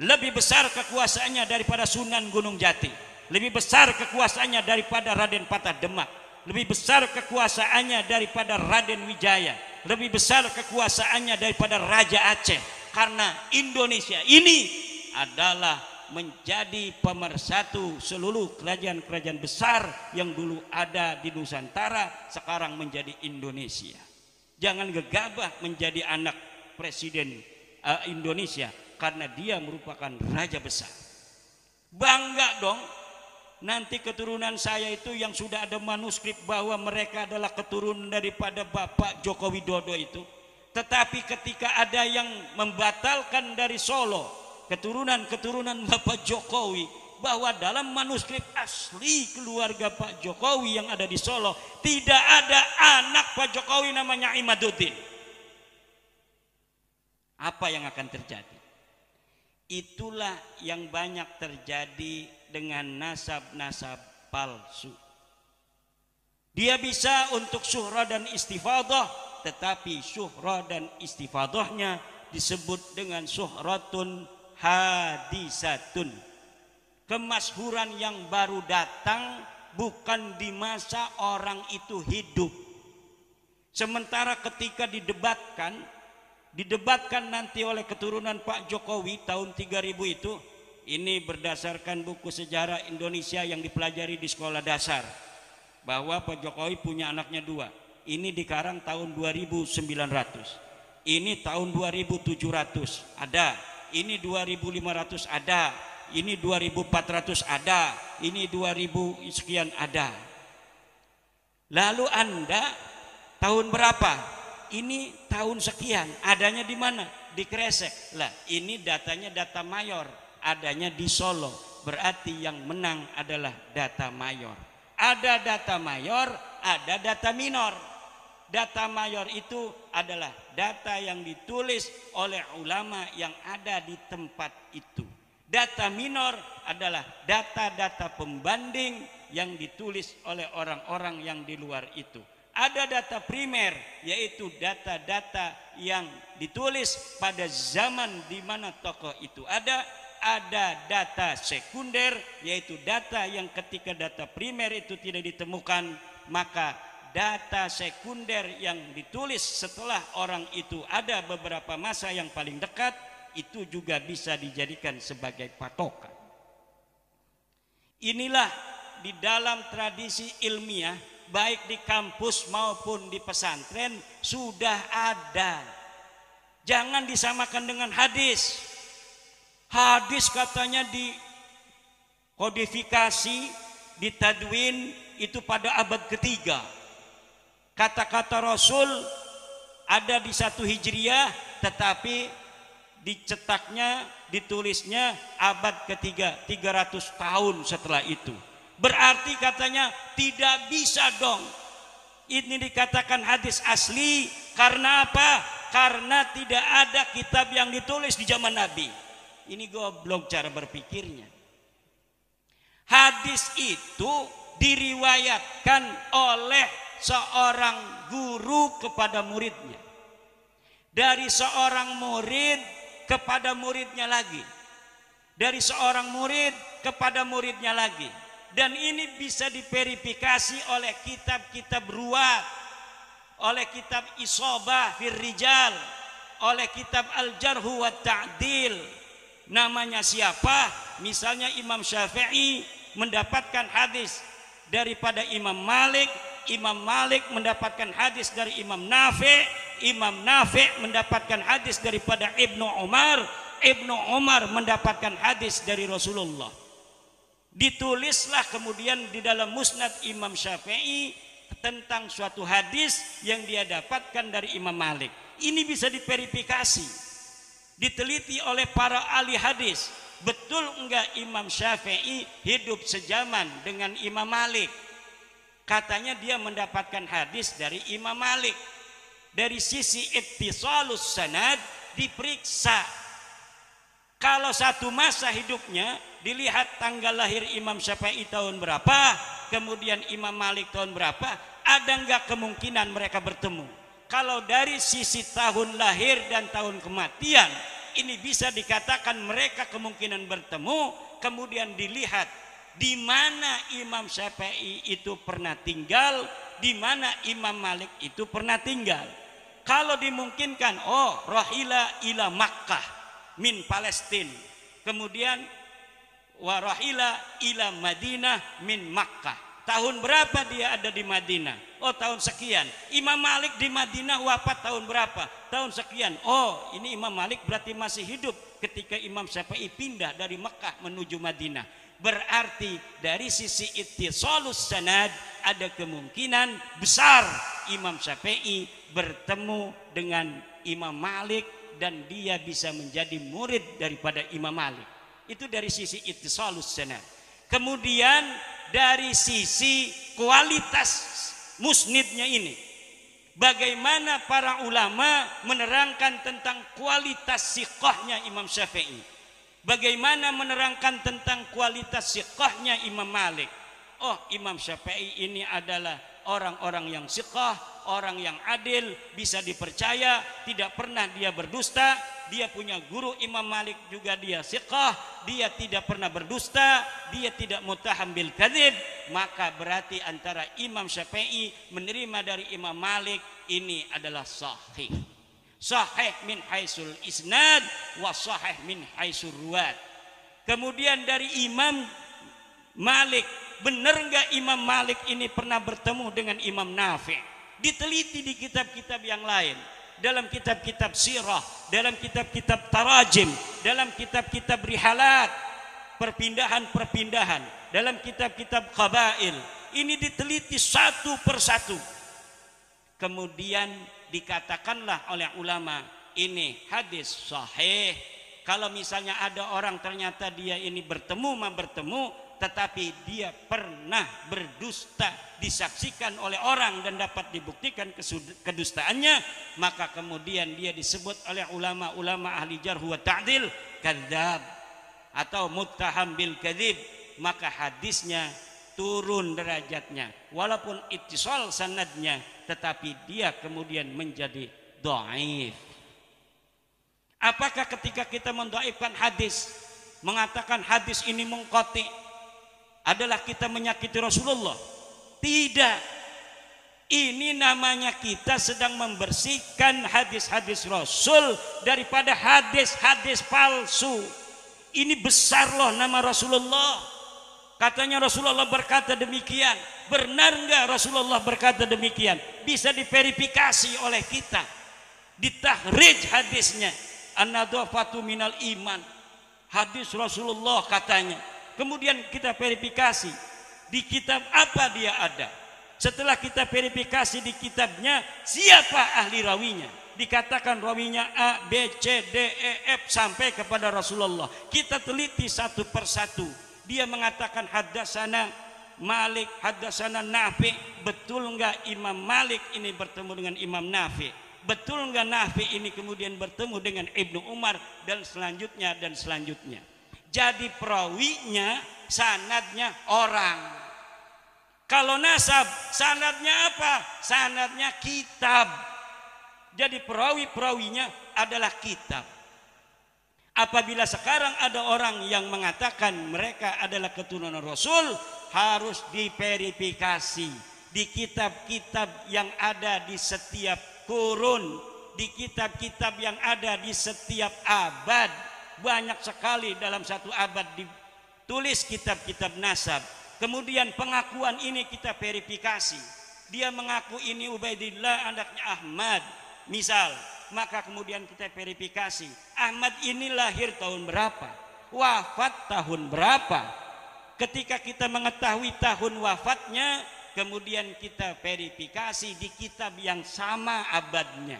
Lebih besar kekuasaannya daripada Sunan Gunung Jati. Lebih besar kekuasaannya daripada Raden Patah Demak. Lebih besar kekuasaannya daripada Raden Wijaya. Lebih besar kekuasaannya daripada Raja Aceh. Karena Indonesia ini adalah menjadi pemersatu seluruh kerajaan-kerajaan besar yang dulu ada di Nusantara, sekarang menjadi Indonesia. Jangan gegabah menjadi anak presiden Indonesia karena dia merupakan raja besar. Bangga dong. Nanti keturunan saya itu yang sudah ada manuskrip bahwa mereka adalah keturunan daripada Bapak Joko Widodo itu. Tetapi ketika ada yang membatalkan dari Solo keturunan-keturunan Bapak Jokowi, bahwa dalam manuskrip asli keluarga Pak Jokowi yang ada di Solo tidak ada anak Pak Jokowi namanya Imaduddin. Apa yang akan terjadi? Itulah yang banyak terjadi dengan nasab-nasab palsu. Dia bisa untuk syuhra dan istifadah, tetapi syuhra dan istifadahnya disebut dengan syuhratun hadisatun. Kemasyhuran yang baru datang bukan di masa orang itu hidup. Sementara ketika didebatkan nanti oleh keturunan Pak Jokowi tahun 3000 Ini berdasarkan buku sejarah Indonesia yang dipelajari di sekolah dasar, bahwa Pak Jokowi punya anaknya 2. Ini dikarang tahun 2900, ini tahun 2700 ada, ini 2500 ada, ini 2400 ada, ini 2000 sekian ada. Lalu Anda tahun berapa? Ini tahun sekian, adanya di mana? Di Kresek. Lah, ini datanya data mayor, adanya di Solo. Berarti yang menang adalah data mayor. Ada data mayor, ada data minor. Data mayor itu adalah data yang ditulis oleh ulama yang ada di tempat itu. Data minor adalah data-data pembanding yang ditulis oleh orang-orang yang di luar itu. Ada data primer, yaitu data-data yang ditulis pada zaman di mana tokoh itu ada. Ada data sekunder, yaitu data yang ketika data primer itu tidak ditemukan, maka data sekunder yang ditulis setelah orang itu ada beberapa masa yang paling dekat, itu juga bisa dijadikan sebagai patokan. Inilah di dalam tradisi ilmiah, baik di kampus maupun di pesantren sudah ada. Jangan disamakan dengan hadis. Hadis katanya dikodifikasi, ditadwin itu pada abad ketiga. Kata-kata Rasul ada di 1 Hijriah, tetapi dicetaknya, ditulisnya abad ketiga, 300 tahun setelah itu. Berarti katanya tidak bisa dong ini dikatakan hadis asli. Karena apa? Karena tidak ada kitab yang ditulis di zaman Nabi. Ini goblok cara berpikirnya. Hadis itu diriwayatkan oleh seorang guru kepada muridnya, dari seorang murid kepada muridnya lagi, dari seorang murid kepada muridnya lagi. Dan ini bisa diverifikasi oleh kitab-kitab ruwat, oleh kitab Isobah fir Rijal, oleh kitab Al-Jarhu wa Ta'dil. Namanya siapa? Misalnya Imam Syafi'i mendapatkan hadis daripada Imam Malik, Imam Malik mendapatkan hadis dari Imam Nafi', Imam Nafi' mendapatkan hadis daripada Ibnu Umar, Ibnu Umar mendapatkan hadis dari Rasulullah. Ditulislah kemudian di dalam Musnad Imam Syafi'i tentang suatu hadis yang dia dapatkan dari Imam Malik. Ini bisa diverifikasi, diteliti oleh para ahli hadis. Betul enggak Imam Syafi'i hidup sejaman dengan Imam Malik? Katanya dia mendapatkan hadis dari Imam Malik. Dari sisi ittisalus sanad diperiksa. Kalau satu masa hidupnya dilihat tanggal lahir Imam Syafi'i tahun berapa, kemudian Imam Malik tahun berapa, ada enggak kemungkinan mereka bertemu? Kalau dari sisi tahun lahir dan tahun kematian, ini bisa dikatakan mereka kemungkinan bertemu. Kemudian dilihat di mana Imam Syafi'i itu pernah tinggal, di mana Imam Malik itu pernah tinggal. Kalau dimungkinkan, oh rahila ila Makkah min Palestina, kemudian warahila ila Madinah min Makkah. Tahun berapa dia ada di Madinah? Oh tahun sekian. Imam Malik di Madinah wafat tahun berapa? Tahun sekian. Oh ini Imam Malik berarti masih hidup ketika Imam Syafi'i pindah dari Mekah menuju Madinah. Berarti dari sisi ittisalus sanad ada kemungkinan besar Imam Syafi'i bertemu dengan Imam Malik dan dia bisa menjadi murid daripada Imam Malik. Itu dari sisi ittisalus sanad. Kemudian dari sisi kualitas musnidnya ini, bagaimana para ulama menerangkan tentang kualitas siqahnya Imam Syafi'i, bagaimana menerangkan tentang kualitas siqahnya Imam Malik. Oh Imam Syafi'i ini adalah orang-orang yang siqah, orang yang adil, bisa dipercaya, tidak pernah dia berdusta. Dia punya guru Imam Malik juga dia siqah, dia tidak pernah berdusta, dia tidak muttaham bil kadzib. Maka berarti antara Imam Syafi'i menerima dari Imam Malik ini adalah sahih. Sahih min haisul isnad wa sahih min haisul ruwat. Kemudian dari Imam Malik, benar nggak Imam Malik ini pernah bertemu dengan Imam Nafi'? Diteliti di kitab-kitab yang lain, dalam kitab-kitab sirah, dalam kitab-kitab tarajim, dalam kitab-kitab rihalat, perpindahan-perpindahan, dalam kitab-kitab qabail. Ini diteliti satu persatu. Kemudian dikatakanlah oleh ulama, ini hadis sahih. Kalau misalnya ada orang ternyata dia ini bertemu, tetapi dia pernah berdusta, disaksikan oleh orang dan dapat dibuktikan kedustaannya, maka kemudian dia disebut oleh ulama-ulama ahli jarh wa ta'dil kadzab atau muttaham bil kadzib, maka hadisnya turun derajatnya, walaupun ittisal sanadnya, tetapi dia kemudian menjadi dhaif. Apakah ketika kita mendhaifkan hadis, mengatakan hadis ini munqati, adalah kita menyakiti Rasulullah? Tidak. Ini namanya kita sedang membersihkan hadis-hadis Rasul daripada hadis-hadis palsu. Ini besar loh nama Rasulullah. Katanya Rasulullah berkata demikian. Benar enggak Rasulullah berkata demikian? Bisa diverifikasi oleh kita. Ditahrij hadisnya. An-nadhafatu minal iman. Hadis Rasulullah katanya. Kemudian kita verifikasi di kitab apa dia ada. Setelah kita verifikasi di kitabnya, siapa ahli rawinya? Dikatakan rawinya A, B, C, D, E, F sampai kepada Rasulullah. Kita teliti satu persatu. Dia mengatakan haddatsana Malik, haddatsana Nafi'. Betul enggak Imam Malik ini bertemu dengan Imam Nafi'? Betul enggak Nafi' ini kemudian bertemu dengan Ibnu Umar dan selanjutnya dan selanjutnya? Jadi perawinya, sanadnya orang. Kalau nasab, sanadnya apa? Sanadnya kitab. Jadi perawi-perawinya adalah kitab. Apabila sekarang ada orang yang mengatakan mereka adalah keturunan Rasul, harus diverifikasi di kitab-kitab yang ada di setiap kurun, di kitab-kitab yang ada di setiap abad. Banyak sekali dalam satu abad ditulis kitab-kitab nasab. Kemudian pengakuan ini kita verifikasi. Dia mengaku ini Ubaidillah anaknya Ahmad, misal. Maka kemudian kita verifikasi. Ahmad ini lahir tahun berapa? Wafat tahun berapa? Ketika kita mengetahui tahun wafatnya, kemudian kita verifikasi di kitab yang sama abadnya.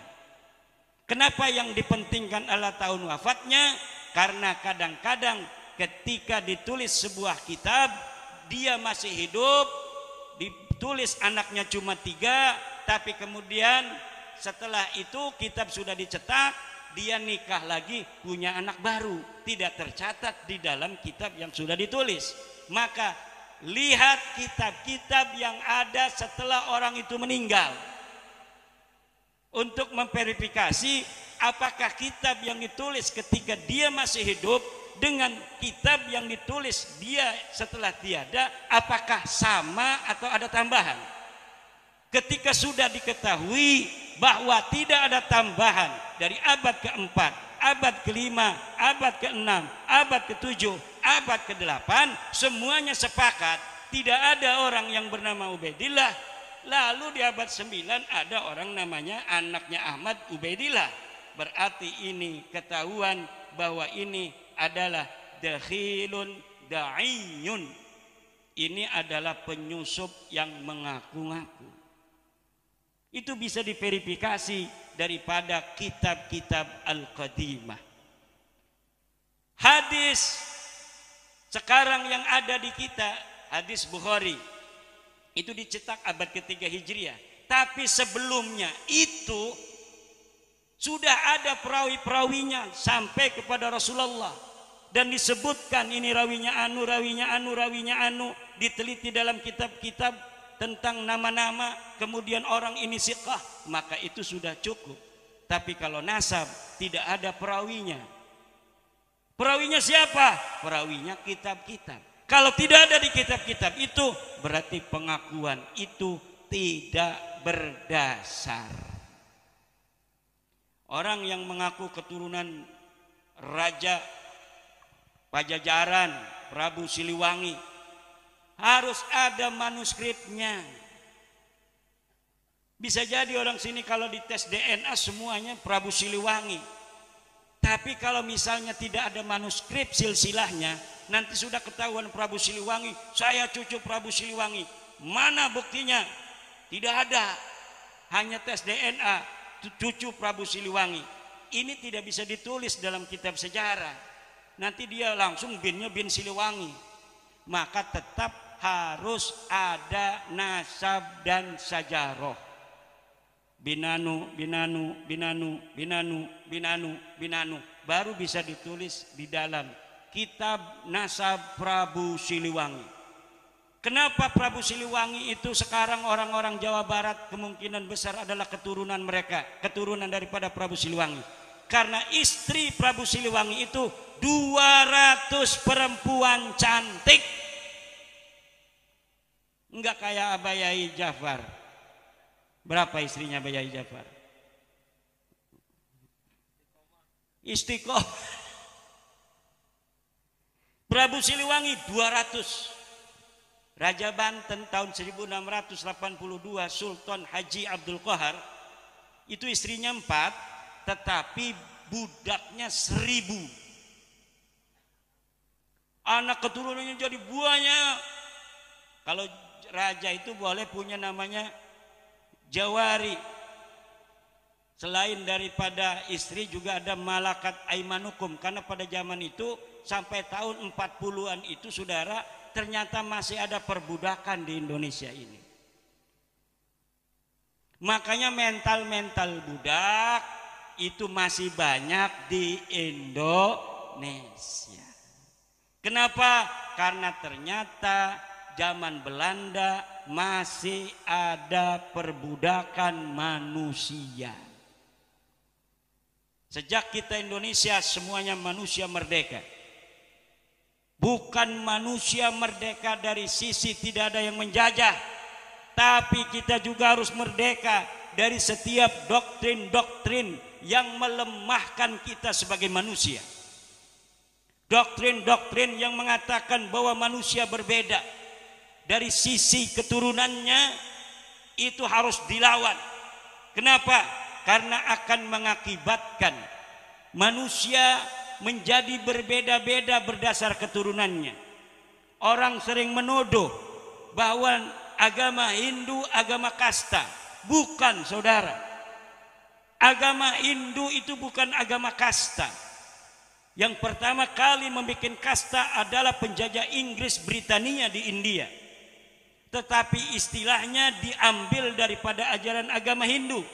Kenapa yang dipentingkan adalah tahun wafatnya? Karena kadang-kadang ketika ditulis sebuah kitab, dia masih hidup, ditulis anaknya cuma 3, tapi kemudian setelah itu kitab sudah dicetak, dia nikah lagi, punya anak baru, tidak tercatat di dalam kitab yang sudah ditulis. Maka lihat kitab-kitab yang ada setelah orang itu meninggal untuk memverifikasi apakah kitab yang ditulis ketika dia masih hidup dengan kitab yang ditulis dia setelah tiada, apakah sama atau ada tambahan. Ketika sudah diketahui bahwa tidak ada tambahan dari abad keempat, abad kelima, abad keenam, abad ketujuh, abad ke-8, semuanya sepakat tidak ada orang yang bernama Ubaidillah. Lalu di abad 9 ada orang namanya anaknya Ahmad Ubaidillah. Berarti ini ketahuan bahwa ini adalah dakhilun da'iyun. Ini adalah penyusup yang mengaku-ngaku. Itu bisa diverifikasi daripada kitab-kitab Al-Qadimah. Hadis sekarang yang ada di kita, hadis Bukhari, itu dicetak abad ke-3 Hijriah. Tapi sebelumnya itu sudah ada perawi-perawinya sampai kepada Rasulullah. Dan disebutkan ini rawinya anu, rawinya anu, rawinya anu. Diteliti dalam kitab-kitab tentang nama-nama. Kemudian orang ini siqah. Maka itu sudah cukup. Tapi kalau nasab tidak ada perawinya. Perawinya siapa? Perawinya kitab-kitab. Kalau tidak ada di kitab-kitab itu, berarti pengakuan itu tidak berdasar. Orang yang mengaku keturunan raja Pajajaran, Prabu Siliwangi. Harus ada manuskripnya. Bisa jadi orang sini kalau dites DNA semuanya Prabu Siliwangi. Tapi kalau misalnya tidak ada manuskrip silsilahnya, nanti sudah ketahuan Prabu Siliwangi, saya cucu Prabu Siliwangi. Mana buktinya? Tidak ada. Hanya tes DNA, cucu Prabu Siliwangi. Ini tidak bisa ditulis dalam kitab sejarah. Nanti dia langsung binnya bin Siliwangi. Maka tetap harus ada nasab dan sajaroh. Binanu, binanu, binanu, binanu, binanu, binanu. Baru bisa ditulis di dalam kitab nasab Prabu Siliwangi. Kenapa Prabu Siliwangi itu sekarang orang-orang Jawa Barat kemungkinan besar adalah keturunan mereka, keturunan daripada Prabu Siliwangi. Karena istri Prabu Siliwangi itu 200 perempuan cantik. Enggak kayak Abah Yai Jafar. Berapa istrinya Abah Yai Jafar? Istiqomah. Prabu Siliwangi 200. Raja Banten tahun 1682 Sultan Haji Abdul Qahar itu istrinya 4, tetapi budaknya 1000. Anak keturunannya jadi banyak. Kalau raja itu boleh punya namanya jawari. Selain daripada istri juga ada malakat aimanukum, karena pada zaman itu sampai tahun 40-an itu saudara, ternyata masih ada perbudakan di Indonesia ini. Makanya mental-mental budak itu masih banyak di Indonesia. Kenapa? Karena ternyata zaman Belanda masih ada perbudakan manusia. Sejak kita Indonesia semuanya manusia merdeka. Bukan manusia merdeka dari sisi tidak ada yang menjajah, tapi kita juga harus merdeka dari setiap doktrin-doktrin yang melemahkan kita sebagai manusia. Doktrin-doktrin yang mengatakan bahwa manusia berbeda dari sisi keturunannya itu harus dilawan. Kenapa? Karena akan mengakibatkan manusia menjadi berbeda-beda berdasar keturunannya. Orang sering menuduh bahwa agama Hindu agama kasta. Bukan, saudara. Agama Hindu itu bukan agama kasta. Yang pertama kali membuat kasta adalah penjajah Inggris Britania di India. Tetapi istilahnya diambil daripada ajaran agama Hindu.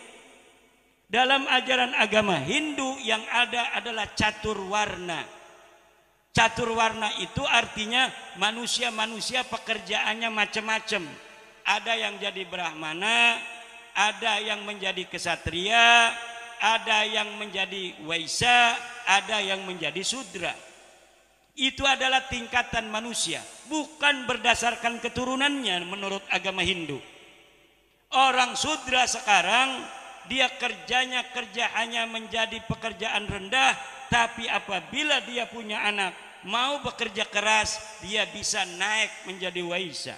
Dalam ajaran agama Hindu yang ada adalah catur warna. Catur warna itu artinya manusia-manusia pekerjaannya macam-macam. Ada yang jadi brahmana, ada yang menjadi kesatria, ada yang menjadi waisya, ada yang menjadi sudra. Itu adalah tingkatan manusia, bukan berdasarkan keturunannya menurut agama Hindu. Orang sudra sekarang dia kerjanya hanya menjadi pekerjaan rendah, tapi apabila dia punya anak mau bekerja keras, dia bisa naik menjadi waisya.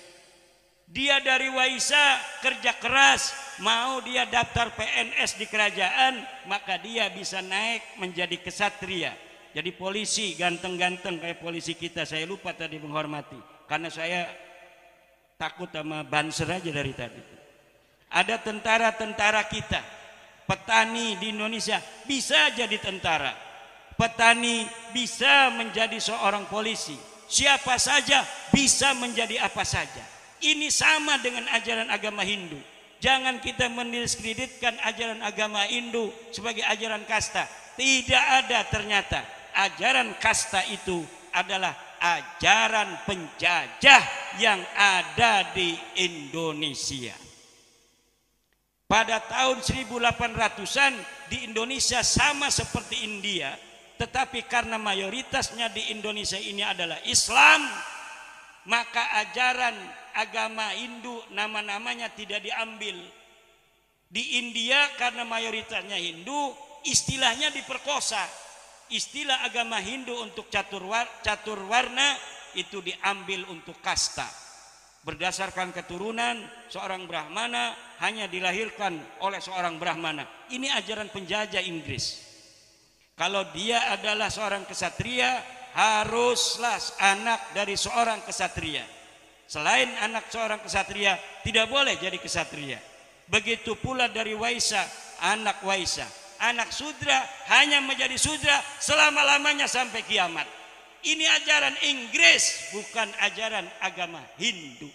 Dia dari waisya kerja keras, mau dia daftar PNS di kerajaan, maka dia bisa naik menjadi kesatria. Jadi polisi ganteng-ganteng kayak polisi kita. Saya lupa tadi menghormati karena saya takut sama banser aja dari tadi. Ada tentara-tentara kita, petani di Indonesia bisa jadi tentara, petani bisa menjadi seorang polisi, siapa saja bisa menjadi apa saja. Ini sama dengan ajaran agama Hindu. Jangan kita mendiskreditkan ajaran agama Hindu sebagai ajaran kasta. Tidak ada, ternyata ajaran kasta itu adalah ajaran penjajah yang ada di Indonesia. Pada tahun 1800-an di Indonesia sama seperti India, tetapi karena mayoritasnya di Indonesia ini adalah Islam, maka ajaran agama Hindu nama-namanya tidak diambil. Di India karena mayoritasnya Hindu, istilahnya diperkosa. Istilah agama Hindu untuk catur warna itu diambil untuk kasta. Berdasarkan keturunan, seorang Brahmana hanya dilahirkan oleh seorang Brahmana. Ini ajaran penjajah Inggris. Kalau dia adalah seorang kesatria, haruslah anak dari seorang kesatria. Selain anak seorang kesatria, tidak boleh jadi kesatria. Begitu pula dari Waisa, anak Waisa. Anak sudra hanya menjadi sudra selama-lamanya sampai kiamat. Ini ajaran Inggris, bukan ajaran agama Hindu.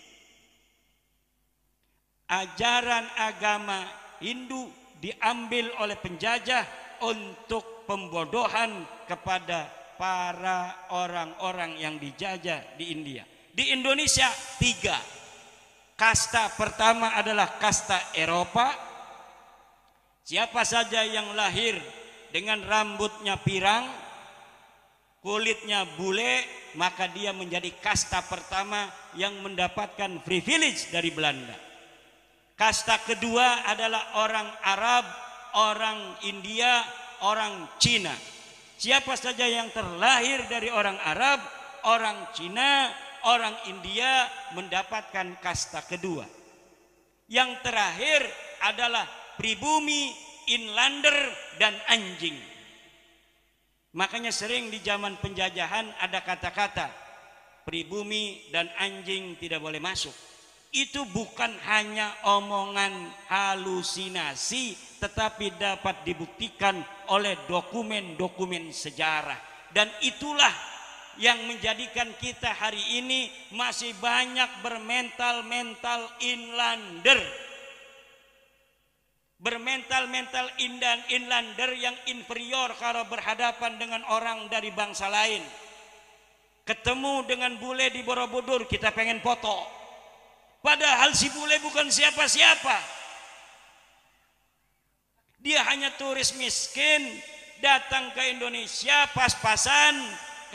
Ajaran agama Hindu diambil oleh penjajah untuk pembodohan kepada para orang-orang yang dijajah di India. Di Indonesia 3. Kasta pertama adalah kasta Eropa. Siapa saja yang lahir dengan rambutnya pirang, kulitnya bule, maka dia menjadi kasta pertama yang mendapatkan privilege dari Belanda. Kasta kedua adalah orang Arab, orang India, orang Cina. Siapa saja yang terlahir dari orang Arab, orang Cina, orang India mendapatkan kasta kedua. Yang terakhir adalah pribumi, inlander, dan anjing. Makanya sering di zaman penjajahan ada kata-kata pribumi dan anjing tidak boleh masuk. Itu bukan hanya omongan halusinasi, tetapi dapat dibuktikan oleh dokumen-dokumen sejarah. Dan itulah yang menjadikan kita hari ini masih banyak bermental-mental inlander. Bermental-mental inlander yang inferior kalau berhadapan dengan orang dari bangsa lain. Ketemu dengan bule di Borobudur, kita pengen foto. Padahal si bule bukan siapa-siapa. Dia hanya turis miskin, datang ke Indonesia pas-pasan.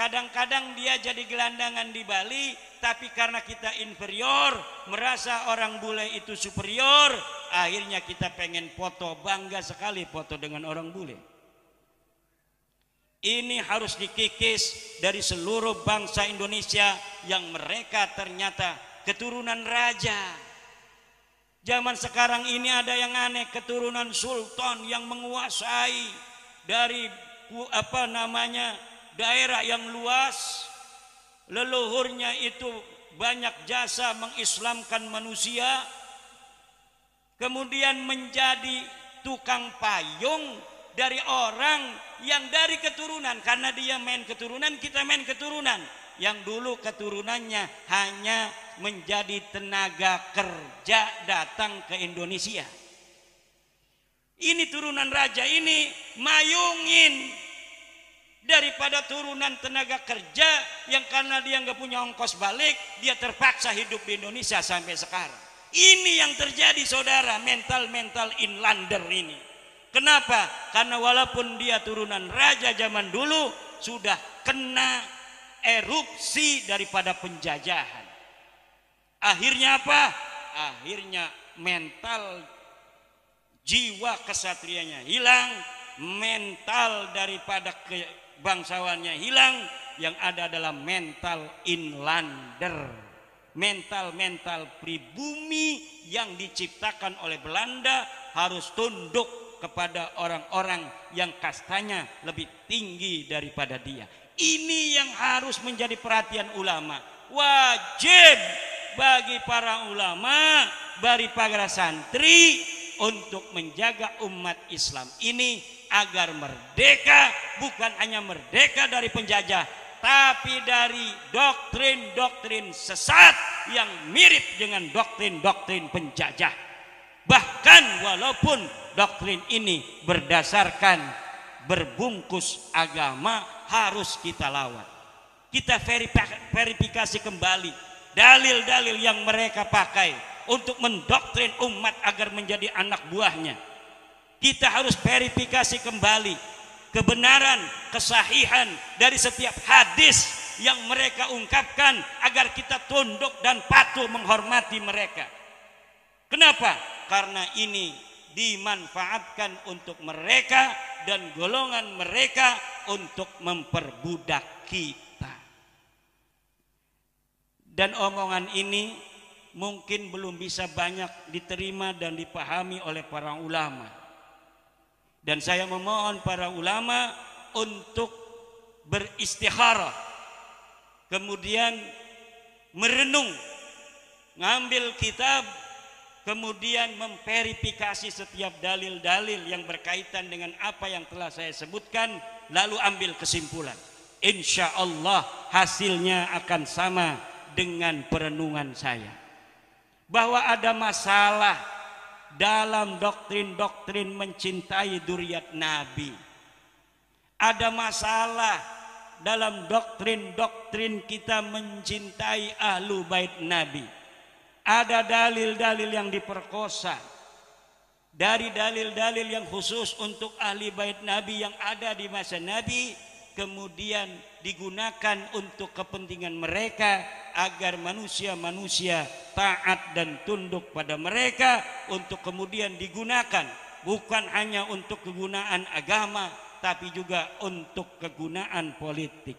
Kadang-kadang dia jadi gelandangan di Bali, tapi karena kita inferior, merasa orang bule itu superior, akhirnya kita pengen foto, bangga sekali foto dengan orang bule. Ini harus dikikis dari seluruh bangsa Indonesia yang mereka ternyata keturunan raja. Zaman sekarang ini ada yang aneh, keturunan sultan yang menguasai dari daerah yang luas. Leluhurnya itu banyak jasa mengislamkan manusia, kemudian menjadi tukang payung dari orang yang dari keturunan. Karena dia main keturunan, kita main keturunan. Yang dulu keturunannya hanya menjadi tenaga kerja datang ke Indonesia. Ini turunan raja ini mayungin daripada turunan tenaga kerja yang karena dia nggak punya ongkos balik, dia terpaksa hidup di Indonesia sampai sekarang. Ini yang terjadi saudara, mental-mental inlander ini. Kenapa? Karena walaupun dia turunan raja zaman dulu, sudah kena erupsi daripada penjajahan. Akhirnya apa? Akhirnya mental jiwa kesatrianya hilang, mental daripada bangsawannya hilang, yang ada adalah mental inlander, mental pribumi yang diciptakan oleh Belanda, harus tunduk kepada orang-orang yang kastanya lebih tinggi daripada dia. Ini yang harus menjadi perhatian ulama. Wajib bagi para ulama, bagi para santri untuk menjaga umat Islam ini agar merdeka, bukan hanya merdeka dari penjajah, tapi dari doktrin-doktrin sesat yang mirip dengan doktrin-doktrin penjajah. Bahkan walaupun doktrin ini berdasarkan berbungkus agama, harus kita lawan. Kita verifikasi kembali dalil-dalil yang mereka pakai untuk mendoktrin umat agar menjadi anak buahnya. Kita harus verifikasi kembali kebenaran, kesahihan dari setiap hadis yang mereka ungkapkan agar kita tunduk dan patuh menghormati mereka. Kenapa? Karena ini dimanfaatkan untuk mereka dan golongan mereka untuk memperbudak kita. Dan omongan ini mungkin belum bisa banyak diterima dan dipahami oleh para ulama. Dan saya memohon para ulama untuk beristikharah, kemudian merenung, ngambil kitab, kemudian memverifikasi setiap dalil-dalil yang berkaitan dengan apa yang telah saya sebutkan, lalu ambil kesimpulan. Insya Allah hasilnya akan sama dengan perenungan saya, bahwa ada masalah dalam doktrin-doktrin mencintai dzurriyyat Nabi. Ada masalah dalam doktrin-doktrin kita mencintai ahlu bait Nabi. Ada dalil-dalil yang diperkosa, dari dalil-dalil yang khusus untuk ahli bait Nabi yang ada di masa Nabi, kemudian digunakan untuk kepentingan mereka agar manusia-manusia taat dan tunduk pada mereka, untuk kemudian digunakan bukan hanya untuk kegunaan agama tapi juga untuk kegunaan politik.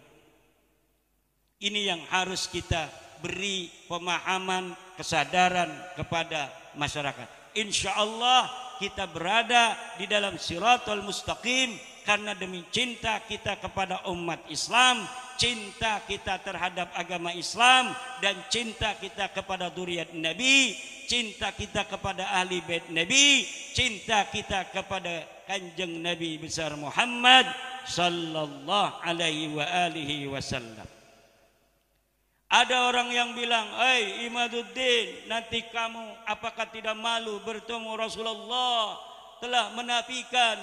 Ini yang harus kita beri pemahaman, kesadaran kepada masyarakat. Insya Allah kita berada di dalam siratal mustaqim karena demi cinta kita kepada umat Islam, cinta kita terhadap agama Islam, dan cinta kita kepada dzurriyyat Nabi, cinta kita kepada ahli bait Nabi, cinta kita kepada Kanjeng Nabi besar Muhammad sallallahu alaihi wa alihi wasallam. Ada orang yang bilang, "Hei Imaduddin, nanti kamu apakah tidak malu bertemu Rasulullah, telah menafikan,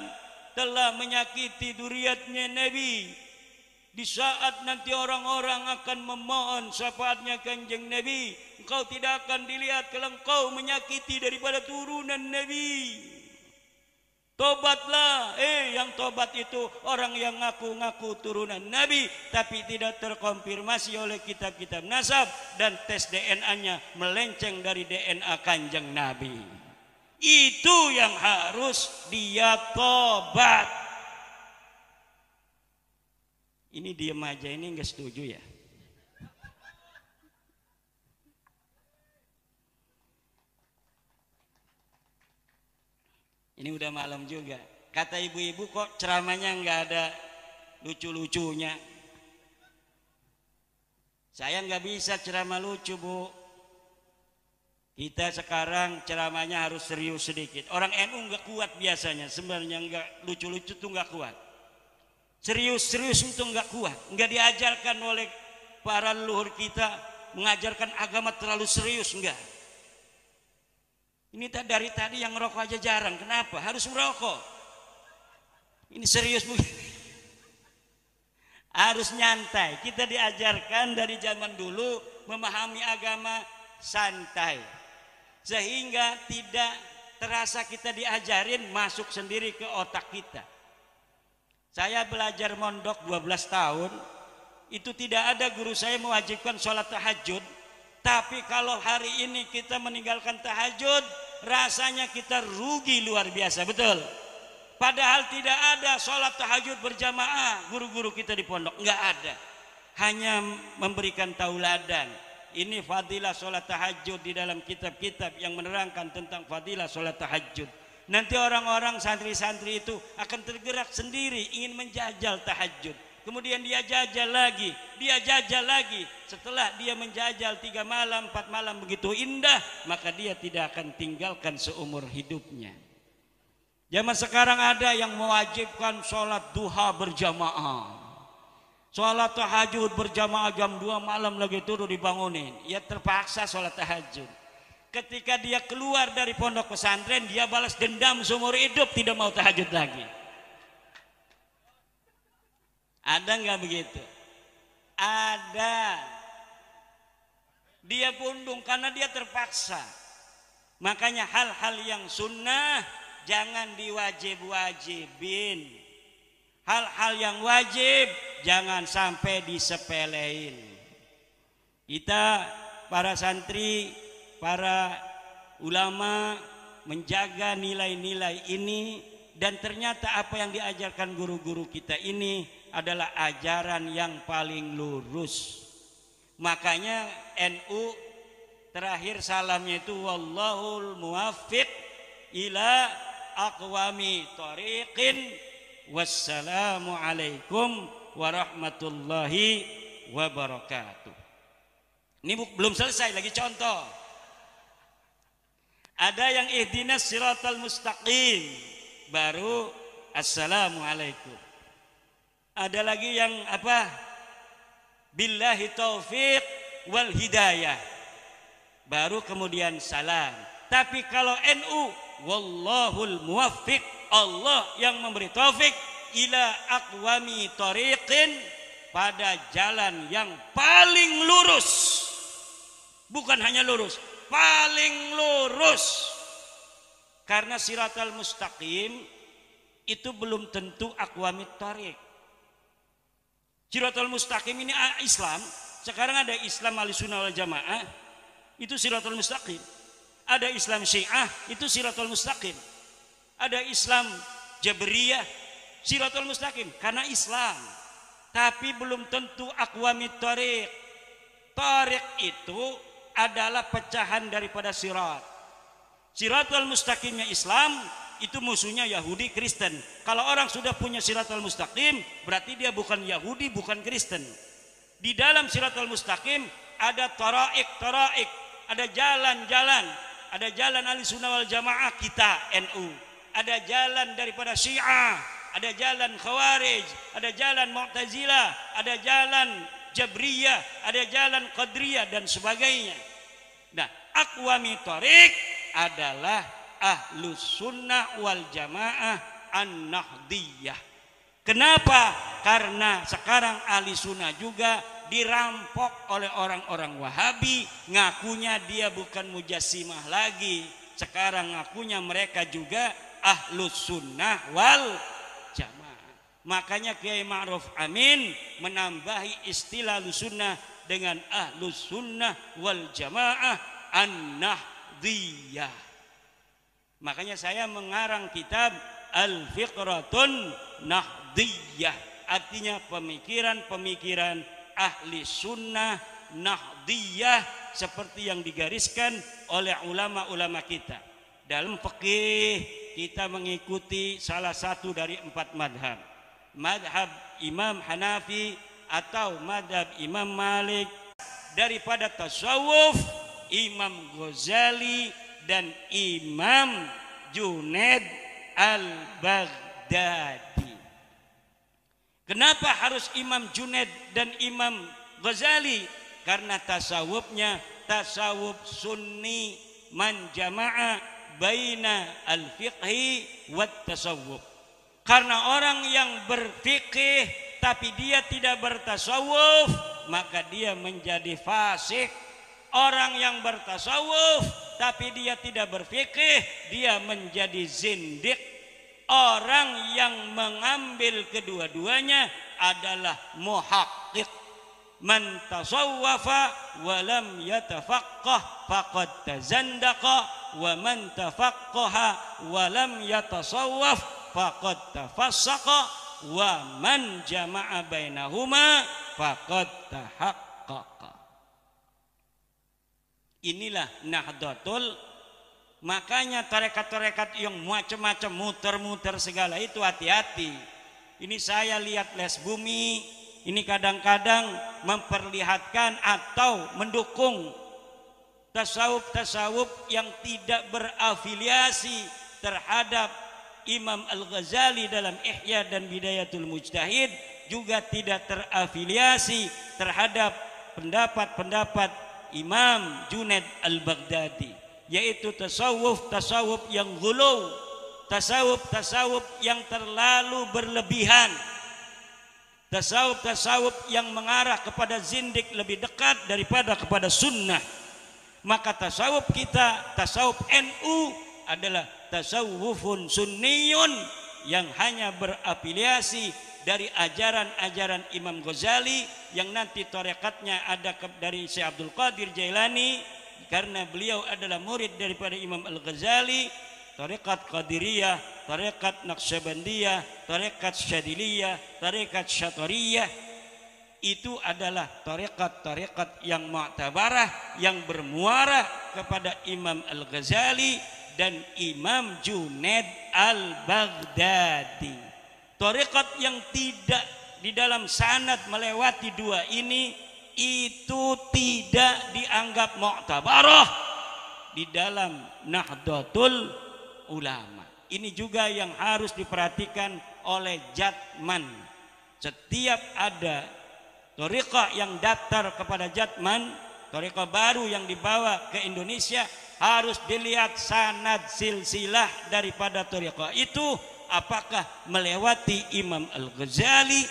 telah menyakiti dzurriyyatnya Nabi. Di saat nanti orang-orang akan memohon syafaatnya Kanjeng Nabi, engkau tidak akan dilihat kalau engkau menyakiti daripada turunan Nabi. Tobatlah." Yang tobat itu orang yang ngaku-ngaku turunan Nabi tapi tidak terkonfirmasi oleh kitab-kitab nasab dan tes DNA-nya melenceng dari DNA Kanjeng Nabi. Itu yang harus dia tobat. Ini diam aja, ini enggak setuju ya? Ini udah malam juga. Kata ibu-ibu kok ceramahnya nggak ada lucu-lucunya. Saya nggak bisa ceramah lucu, Bu. Kita sekarang ceramahnya harus serius sedikit. Orang NU nggak kuat biasanya. Sebenarnya nggak lucu-lucu tuh nggak kuat. Serius-serius itu nggak kuat. Nggak diajarkan oleh para leluhur kita mengajarkan agama terlalu serius, enggak. Ini dari tadi yang ngerokok aja jarang. Kenapa? Harus merokok. Ini serius begini. Harus nyantai. Kita diajarkan dari zaman dulu memahami agama santai. Sehingga tidak terasa kita diajarin, masuk sendiri ke otak kita. Saya belajar mondok 12 tahun. Itu tidak ada guru saya mewajibkan sholat tahajud. Tapi kalau hari ini kita meninggalkan tahajud, rasanya kita rugi luar biasa, betul? Padahal tidak ada sholat tahajud berjamaah guru-guru kita di pondok, nggak ada. Hanya memberikan tauladan. Ini fadilah sholat tahajud di dalam kitab-kitab yang menerangkan tentang fadilah sholat tahajud. Nanti orang-orang santri-santri itu akan tergerak sendiri ingin menjajal tahajud. Kemudian dia jajal lagi, dia jajal lagi. Setelah dia menjajal 3 malam, 4 malam begitu indah, maka dia tidak akan tinggalkan seumur hidupnya. Zaman sekarang ada yang mewajibkan sholat duha berjamaah. Sholat tahajud berjamaah jam 2 malam lagi turun dibangunin. Ya terpaksa sholat tahajud. Ketika dia keluar dari pondok pesantren, dia balas dendam seumur hidup, tidak mau tahajud lagi. Ada nggak begitu? Ada. Dia pundung karena dia terpaksa. Makanya hal-hal yang sunnah jangan diwajib-wajibin. Hal-hal yang wajib jangan sampai disepelein. Kita para santri, para ulama menjaga nilai-nilai ini, dan ternyata apa yang diajarkan guru-guru kita ini adalah ajaran yang paling lurus. Makanya NU terakhir salamnya itu wallahul muwaffiq ila aqwami thoriqin, wassalamu alaikum warahmatullahi wabarakatuh. Ini belum selesai, lagi contoh. Ada yang ihdinas siratal mustaqim, baru assalamualaikum. Ada lagi yang apa? Billahi taufiq wal hidayah, baru kemudian salam. Tapi kalau NU wallahul muwaffiq, Allah yang memberi taufik, ila aqwami tariqin, pada jalan yang paling lurus. Bukan hanya lurus, paling lurus. Karena siratal mustaqim itu belum tentu aqwamit tariq. Siratal mustaqim ini Islam. Sekarang ada Islam Ahlussunnah wal Jamaah, itu siratal mustaqim. Ada Islam Syiah, itu siratal mustaqim. Ada Islam Jabriyah, siratal mustaqim karena Islam. Tapi belum tentu aqwamit tariq. Tariq itu adalah pecahan daripada sirat. Siratal mustaqimnya Islam, itu musuhnya Yahudi Kristen. Kalau orang sudah punya siratal mustaqim, berarti dia bukan Yahudi, bukan Kristen. Di dalam siratal mustaqim ada taraik, ada jalan-jalan. Ada jalan Ahlussunnah wal Jamaah kita NU. Ada jalan daripada Syiah, ada jalan Khawarij, ada jalan Mu'tazilah, ada jalan Jabriyah, ada jalan Qadriyah dan sebagainya. Nah, aqwami thariq adalah Ahlussunnah wal Jamaah an-Nahdiyah. Kenapa? Karena sekarang ahli sunnah juga dirampok oleh orang-orang Wahabi, ngakunya dia bukan mujassimah lagi. Sekarang ngakunya mereka juga Ahlussunnah wal Jamaah. Makanya Kiai Ma'ruf Amin menambahi istilah Ahlussunnah dengan Ahlussunnah wal Jamaah an-Nahdiyah. Makanya saya mengarang kitab Al-Fiqratun Nahdiyah, artinya pemikiran-pemikiran ahli sunnah Nahdiyah seperti yang digariskan oleh ulama-ulama kita. Dalam fikih kita mengikuti salah satu dari 4 madhab. Madhab Imam Hanafi atau madhab Imam Malik. Daripada tasawuf Imam Ghazali dan Imam Junaid al-Baghdadi. Kenapa harus Imam Junaid dan Imam Ghazali? Karena tasawufnya tasawuf sunni man jama'a baina al-fiqhi wat tasawuf. Karena orang yang berfikih tapi dia tidak bertasawuf, maka dia menjadi fasik. Orang yang bertasawuf tapi dia tidak berfikih, dia menjadi zindiq. Orang yang mengambil kedua-duanya adalah muhaqqiq. Man tasawwafa wa lam yatafaqqah faqad tazandaqa, wa man tafaqqaha wa lam yatasawwaf faqad tafassaqa, wa man jama'a bainahuma faqad tahaqqaqa. Inilah Nahdlatul. Makanya tarekat-tarekat yang macam-macam muter-muter segala itu hati-hati. Ini saya lihat Les Bumi, ini kadang-kadang memperlihatkan atau mendukung tasawuf-tasawuf yang tidak berafiliasi terhadap Imam Al-Ghazali dalam Ihya dan Bidayatul Mujtahid, juga tidak terafiliasi terhadap pendapat-pendapat Imam Junaid al-Baghdadi, yaitu tasawuf yang ghulu, tasawuf yang terlalu berlebihan, tasawuf yang mengarah kepada zindik lebih dekat daripada kepada sunnah. Maka tasawuf kita, tasawuf NU adalah tasawufun sunniyun yang hanya berafiliasi dari ajaran-ajaran Imam Ghazali, yang nanti tarekatnya ada dari Syekh Abdul Qadir Jailani, karena beliau adalah murid daripada Imam Al-Ghazali. Tarekat Qadiriyah tarekat Naqsyabandiyah, tarekat Syadiliyah, tarekat Syatariyah, itu adalah tarekat-tarekat yang mu'tabarah, yang bermuara kepada Imam Al-Ghazali dan Imam Junaid Al-Baghdadi. Tarekat yang tidak di dalam sanad melewati dua ini itu tidak dianggap mu'tabarah di dalam Nahdlatul Ulama. Ini juga yang harus diperhatikan oleh Jatman. Setiap ada thariqah yang daftar kepada Jatman, thariqah baru yang dibawa ke Indonesia, harus dilihat sanad silsilah daripada thariqah itu apakah melewati Imam Al-Ghazali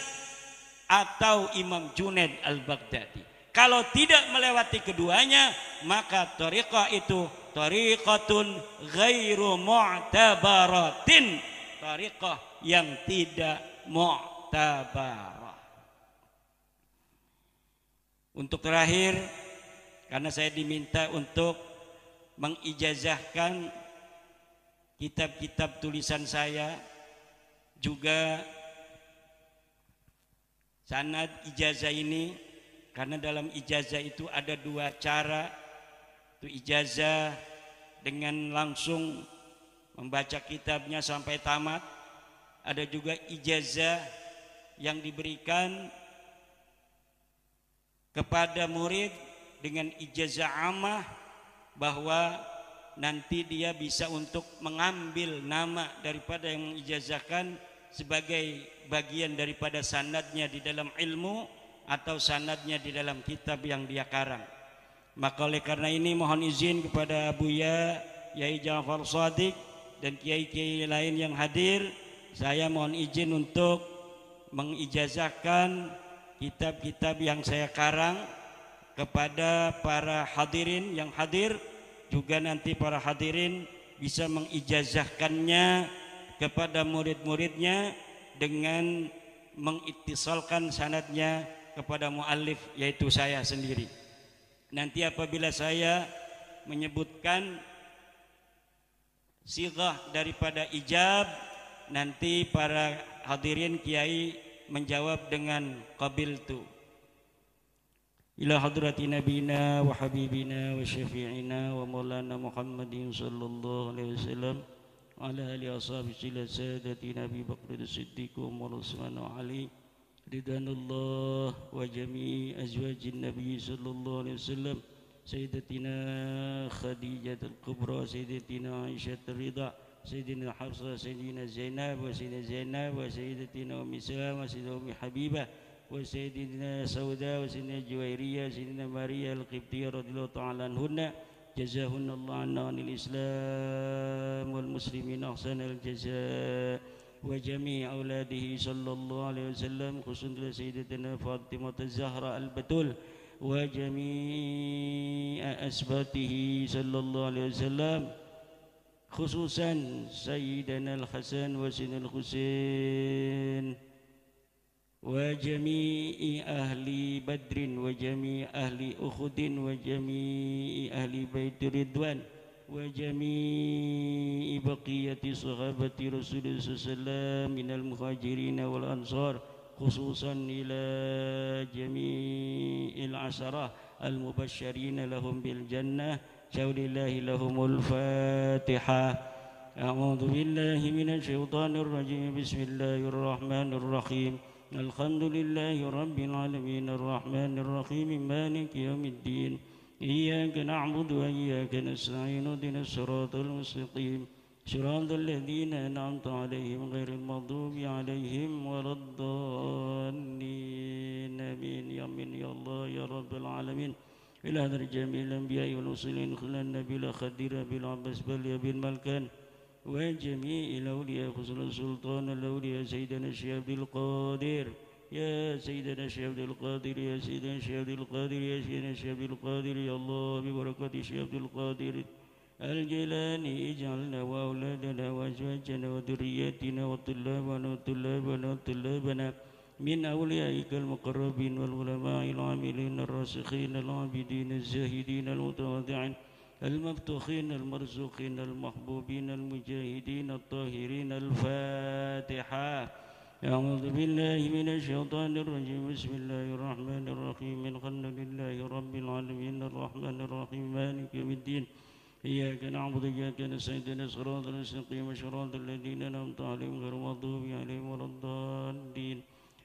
atau Imam Junaid Al-Baghdadi. Kalau tidak melewati keduanya, maka thariqah itu thariqatun ghairu mu'tabaratin, thariqah yang tidak mu'tabarah. Untuk terakhir, karena saya diminta untuk mengijazahkan kitab-kitab tulisan saya, juga sanad ijazah ini, karena dalam ijazah itu ada dua cara. Itu ijazah dengan langsung membaca kitabnya sampai tamat. Ada juga ijazah yang diberikan kepada murid dengan ijazah amah, bahwa nanti dia bisa untuk mengambil nama daripada yang mengijazahkan sebagai bagian daripada sanadnya di dalam ilmu atau sanadnya di dalam kitab yang dia karang. Maka oleh karena ini mohon izin kepada Buya Yai Ja'far Shadiq dan kiai-kiai lain yang hadir, saya mohon izin untuk mengijazahkan kitab-kitab yang saya karang kepada para hadirin yang hadir. Juga nanti para hadirin bisa mengijazahkannya kepada murid-muridnya dengan mengittisalkan sanadnya kepada muallif, yaitu saya sendiri. Nanti apabila saya menyebutkan sighah daripada ijab, nanti para hadirin kiai menjawab dengan qabiltu. Ila hadrati nabina wa habibina wa syafi'ina wa maulana Muhammadin sallallahu alaihi wasallam wa ala alihi ashabihi sadati Nabi Bakr as-Siddiq wa Utsman wa Ali ridwanullah wa jami'i azwajin Nabi sallallahu alaihi wasallam sayyidatina Khadijah al-Kubra, sayyidatina Aisyah ar-Ridha, sayyidina Hafsah, sayyidina Zainab wa sayyidina Zainab wa sayyidatina Ummi Salamah wa sayyidatina Ummi Habibah wa sayyidina Sauda wa sayyidina Juwairiyah, sayyidina Maria al-Qibtiyah radhiyallahu ta'ala anhunna, jazahunallahu anna anil Islam wal muslimin ahsanal jazaa wa jami' auladihi sallallahu alaihi wasallam, khususnya sayyidatina Fatimah az-Zahra al-Batul wa jami' asbatihi sallallahu alaihi wasallam, khususan sayyidina al-Hasan wa sayyidina al-Husain wa jami'i ahli Badrin wa jami'i ahli Uhudin wa jami'i ahli Baitur Ridwan wa jami'i baqiyati sahabati Rasulullah sallallahu minal muhajirin wal ansar, khususan ila jami'il asharah al-mubasysyirin lahum bil jannah. Syaulillahi lahumul Fatihah. A'udzu billahi minasy syaithanir rajim. Bismillahirrahmanirrahim. Alhamdulillahi rabbil alamin arrahmanir rahim maliki yaumiddin. Iyyaka na'budu wa iyyaka nasta'in ihdinas siratal mustaqim. Siratal ladzina an'amta 'alaihim ghairil maghdubi 'alaihim waladdallin. Amin ya amin ya Allah ya rabbal alamin. إلى هذا الجميع الأنبياء والمرسلين خلال النبي الخدير بالعباس بل بالملكان وجميع الأولياء خصوصا السلطان الأولياء سيدنا الشيخ عبد القادر يا سيدنا الشيخ عبد القادر يا سيدنا الشيخ عبد القادر يا سيدنا الشيخ عبد القادر يا الله ببركة الشيخ عبد القادر الجيلاني اجعلنا وأولادنا وأزواجنا وذرياتنا وطلابنا وطلابنا من أوليائك المقربين والعلماء العاملين الراسخين العابدين الزاهدين المتواضعين المفتوحين المرزوقين المحبوبين المجاهدين الطاهرين. الفاتحة. أعوذ بالله من الشيطان الرجيم. بسم الله الرحمن الرحيم. الحمد لله رب العالمين الرحمن الرحيم مالك يوم الدين. إياك نعبد وإياك نستعين اهدنا الصراط المستقيم صراط الذين أنعمت عليهم غير المغضوب عليهم ولا الضالين.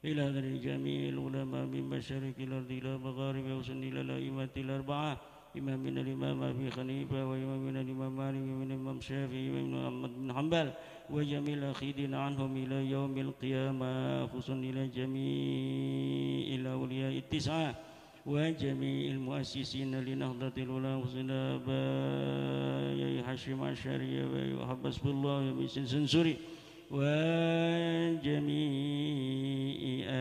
إلى جميع العلماء من مشارق الأرض إلى مغاربها وسن إلى الأئمة الأربعة إمامنا الإمام أبي حنيفة وإمامنا الإمام مالك وإمامنا الإمام الشافعي وإمامنا أحمد بن حنبل وجميع الأخيرين عنهم إلى يوم القيامة خصوصا إلى جميع الأولياء التسعة وجميع المؤسسين لنهضة العلماء وسنا أبي هاشم العشري وحب حسب الله ومسن سنسوري وجميع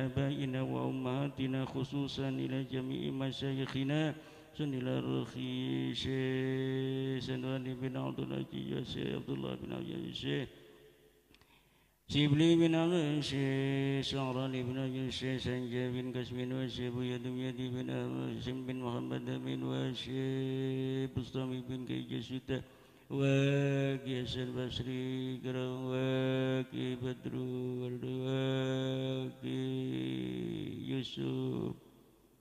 آبائنا وأمهاتنا خصوصا إلى جميع مشايخنا سنيل الرخي شيخ سنواني بن عبد العزيز شيخ عبد الله بن عبد العزيز شبلي بن عبد الشيخ شعراني بن عبد الشيخ سنجا بن قاسم وشيخ بيدم يدي بن هاشم بن محمد بن وشيخ بسطامي بن كيجسوتا وكيس البصري وكي بدرو وكي يوسف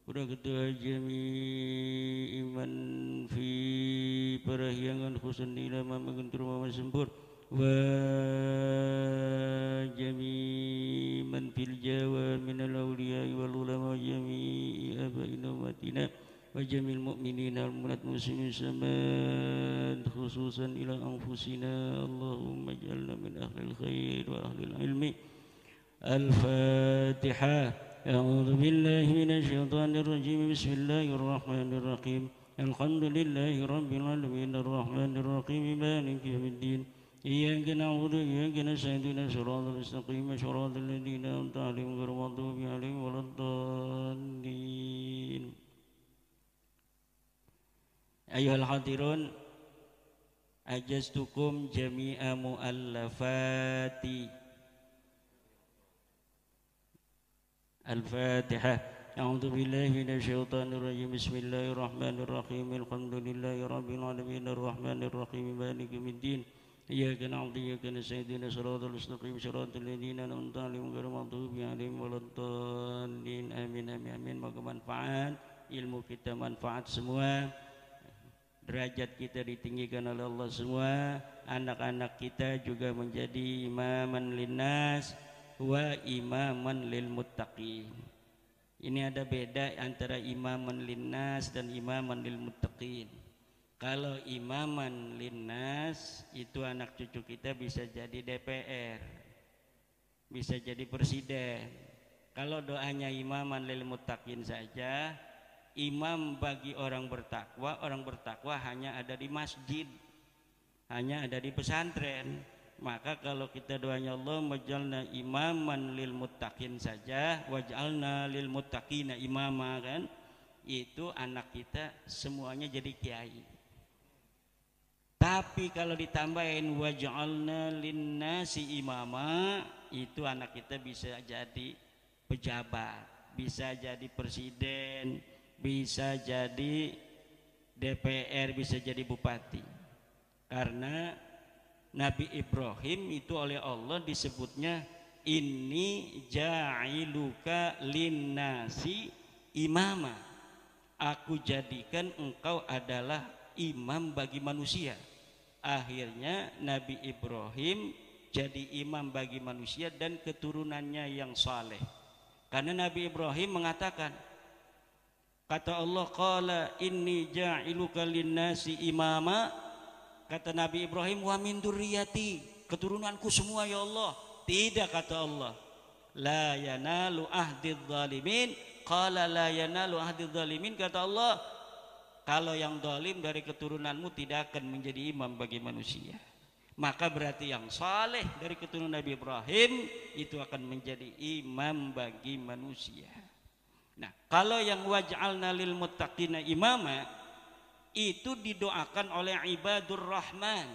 Ketua jami iman fi perahyangan khusus nila mengentur mama sempur wa jami man fil jawa minal awliya wal ulama jami abaina umatina wa jamil mu'minina wal mu'minat muslimin samad khususan ila anfusina Allahumma ij'alna min ahlil khair wa ahlil ilmi. Al-Fatihah. أعوذ بالله من الشيطان الرجيم. بسم الله الرحمن الرحيم. الحمد لله رب العالمين الرحمن الرحيم مالك يوم الدين. إياك نعبد وإياك نستعين اهدنا الصراط المستقيم صراط الذين أنعمت عليهم غير المغضوب عليهم ولا الضالين. أيها الحاضرون أجزتكم جميع مؤلفاتي. الفاتحة. أعوذ بالله من الشيطان الرجيم. بسم الله الرحمن الرحيم. الحمد لله رب العالمين الرحمن الرحيم مالك يوم الدين. إياك نعبد وإياك نستعين اهدنا الصراط المستقيم صراط الذين أنعمت عليهم غير المغضوب عليهم ولا الضالين. Amin amin amin. Moga manfaat, ilmu kita manfaat semua, derajat kita ditinggikan oleh Allah semua, anak-anak kita juga menjadi imaman linnas wa imaman lil muttaqin. Ini ada beda antara imaman linnas dan imaman lil muttaqin. Kalau imaman linnas itu anak cucu kita bisa jadi DPR, bisa jadi presiden. Kalau doanya imaman lil muttaqin saja, imam bagi orang bertakwa hanya ada di masjid, hanya ada di pesantren. Maka kalau kita doanya Allah waj'alna imaman lil muttaqin saja, waj'alna lil muttaqina imama, kan itu anak kita semuanya jadi kiai. Tapi kalau ditambahin waj'alna linnasi imama, itu anak kita bisa jadi pejabat, bisa jadi presiden, bisa jadi DPR, bisa jadi bupati. Karena Nabi Ibrahim itu oleh Allah disebutnya inni ja'iluka linnasi imama, aku jadikan engkau adalah imam bagi manusia. Akhirnya Nabi Ibrahim jadi imam bagi manusia dan keturunannya yang saleh. Karena Nabi Ibrahim mengatakan, kata Allah, qala inni ja'iluka linnasi imama. Kata Nabi Ibrahim, wa min dzurriyyati, keturunanku semua ya Allah. Tidak, kata Allah, la yanalu ahdidz zalimin. Qala la yanalu ahdidz zalimin, kata Allah, kalau yang zalim dari keturunanmu tidak akan menjadi imam bagi manusia. Maka berarti yang saleh dari keturunan Nabi Ibrahim itu akan menjadi imam bagi manusia. Nah, kalau yang waj'alna lil muttaqina imama itu didoakan oleh ibadur rahman.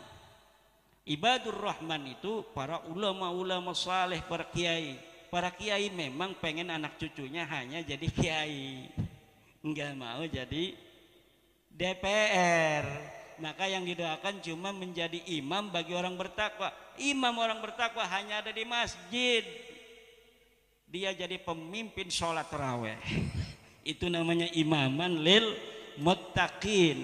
Ibadur rahman itu para ulama-ulama saleh, para kiai. Para kiai memang pengen anak cucunya hanya jadi kiai, enggak mau jadi DPR, Maka yang didoakan cuma menjadi imam bagi orang bertakwa. Imam orang bertakwa hanya ada di masjid. Dia jadi pemimpin sholat tarawih. Itu namanya imaman lil muttaqin.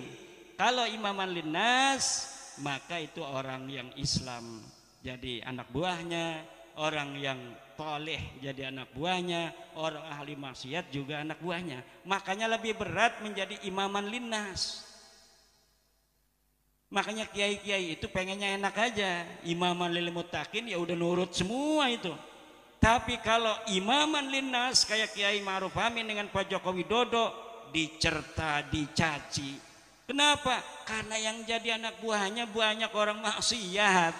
Kalau imaman lin nas, maka itu orang yang Islam jadi anak buahnya, orang yang toleh jadi anak buahnya, orang ahli maksiat juga anak buahnya. Makanya lebih berat menjadi imaman linnas. Makanya kiai-kiai itu pengennya enak aja, imaman lil muttaqin ya udah nurut semua itu. Tapi kalau imaman linnas kayak Kiai Ma'ruf Amin dengan Pak Joko Widodo dicerta, dicaci. Kenapa? Karena yang jadi anak buahnya banyak orang maksiat,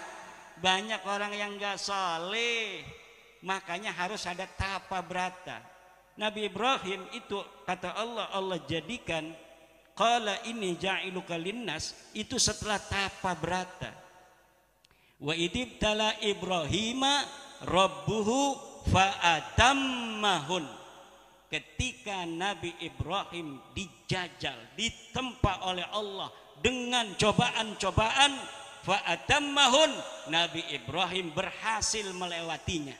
banyak orang yang gak saleh. Makanya harus ada tapa brata. Nabi Ibrahim itu kata Allah, Allah jadikan qala ini ja'iluka linnas, itu setelah tapa brata. Wa idibtala Ibrahima rabbuhu fa'atammahun. Ketika Nabi Ibrahim dijajal, ditempa oleh Allah dengan cobaan-cobaan, fa'atammahun, Nabi Ibrahim berhasil melewatinya.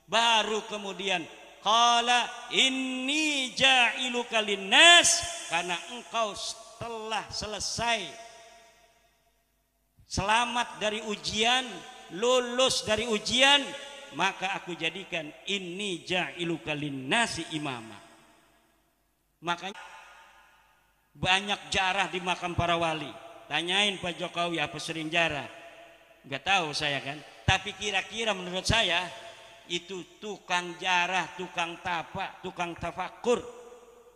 Baru kemudian qala inni ja'iluka linnas, karena engkau telah selesai selamat dari ujian, lulus dari ujian, maka aku jadikan inni ja'iluka linnasi imama. Makanya banyak jarah di makam para wali. Tanyain Pak Jokowi apa sering jarah, nggak tahu saya kan. Tapi kira-kira menurut saya itu tukang jarah, tukang tapa, tukang tafakur,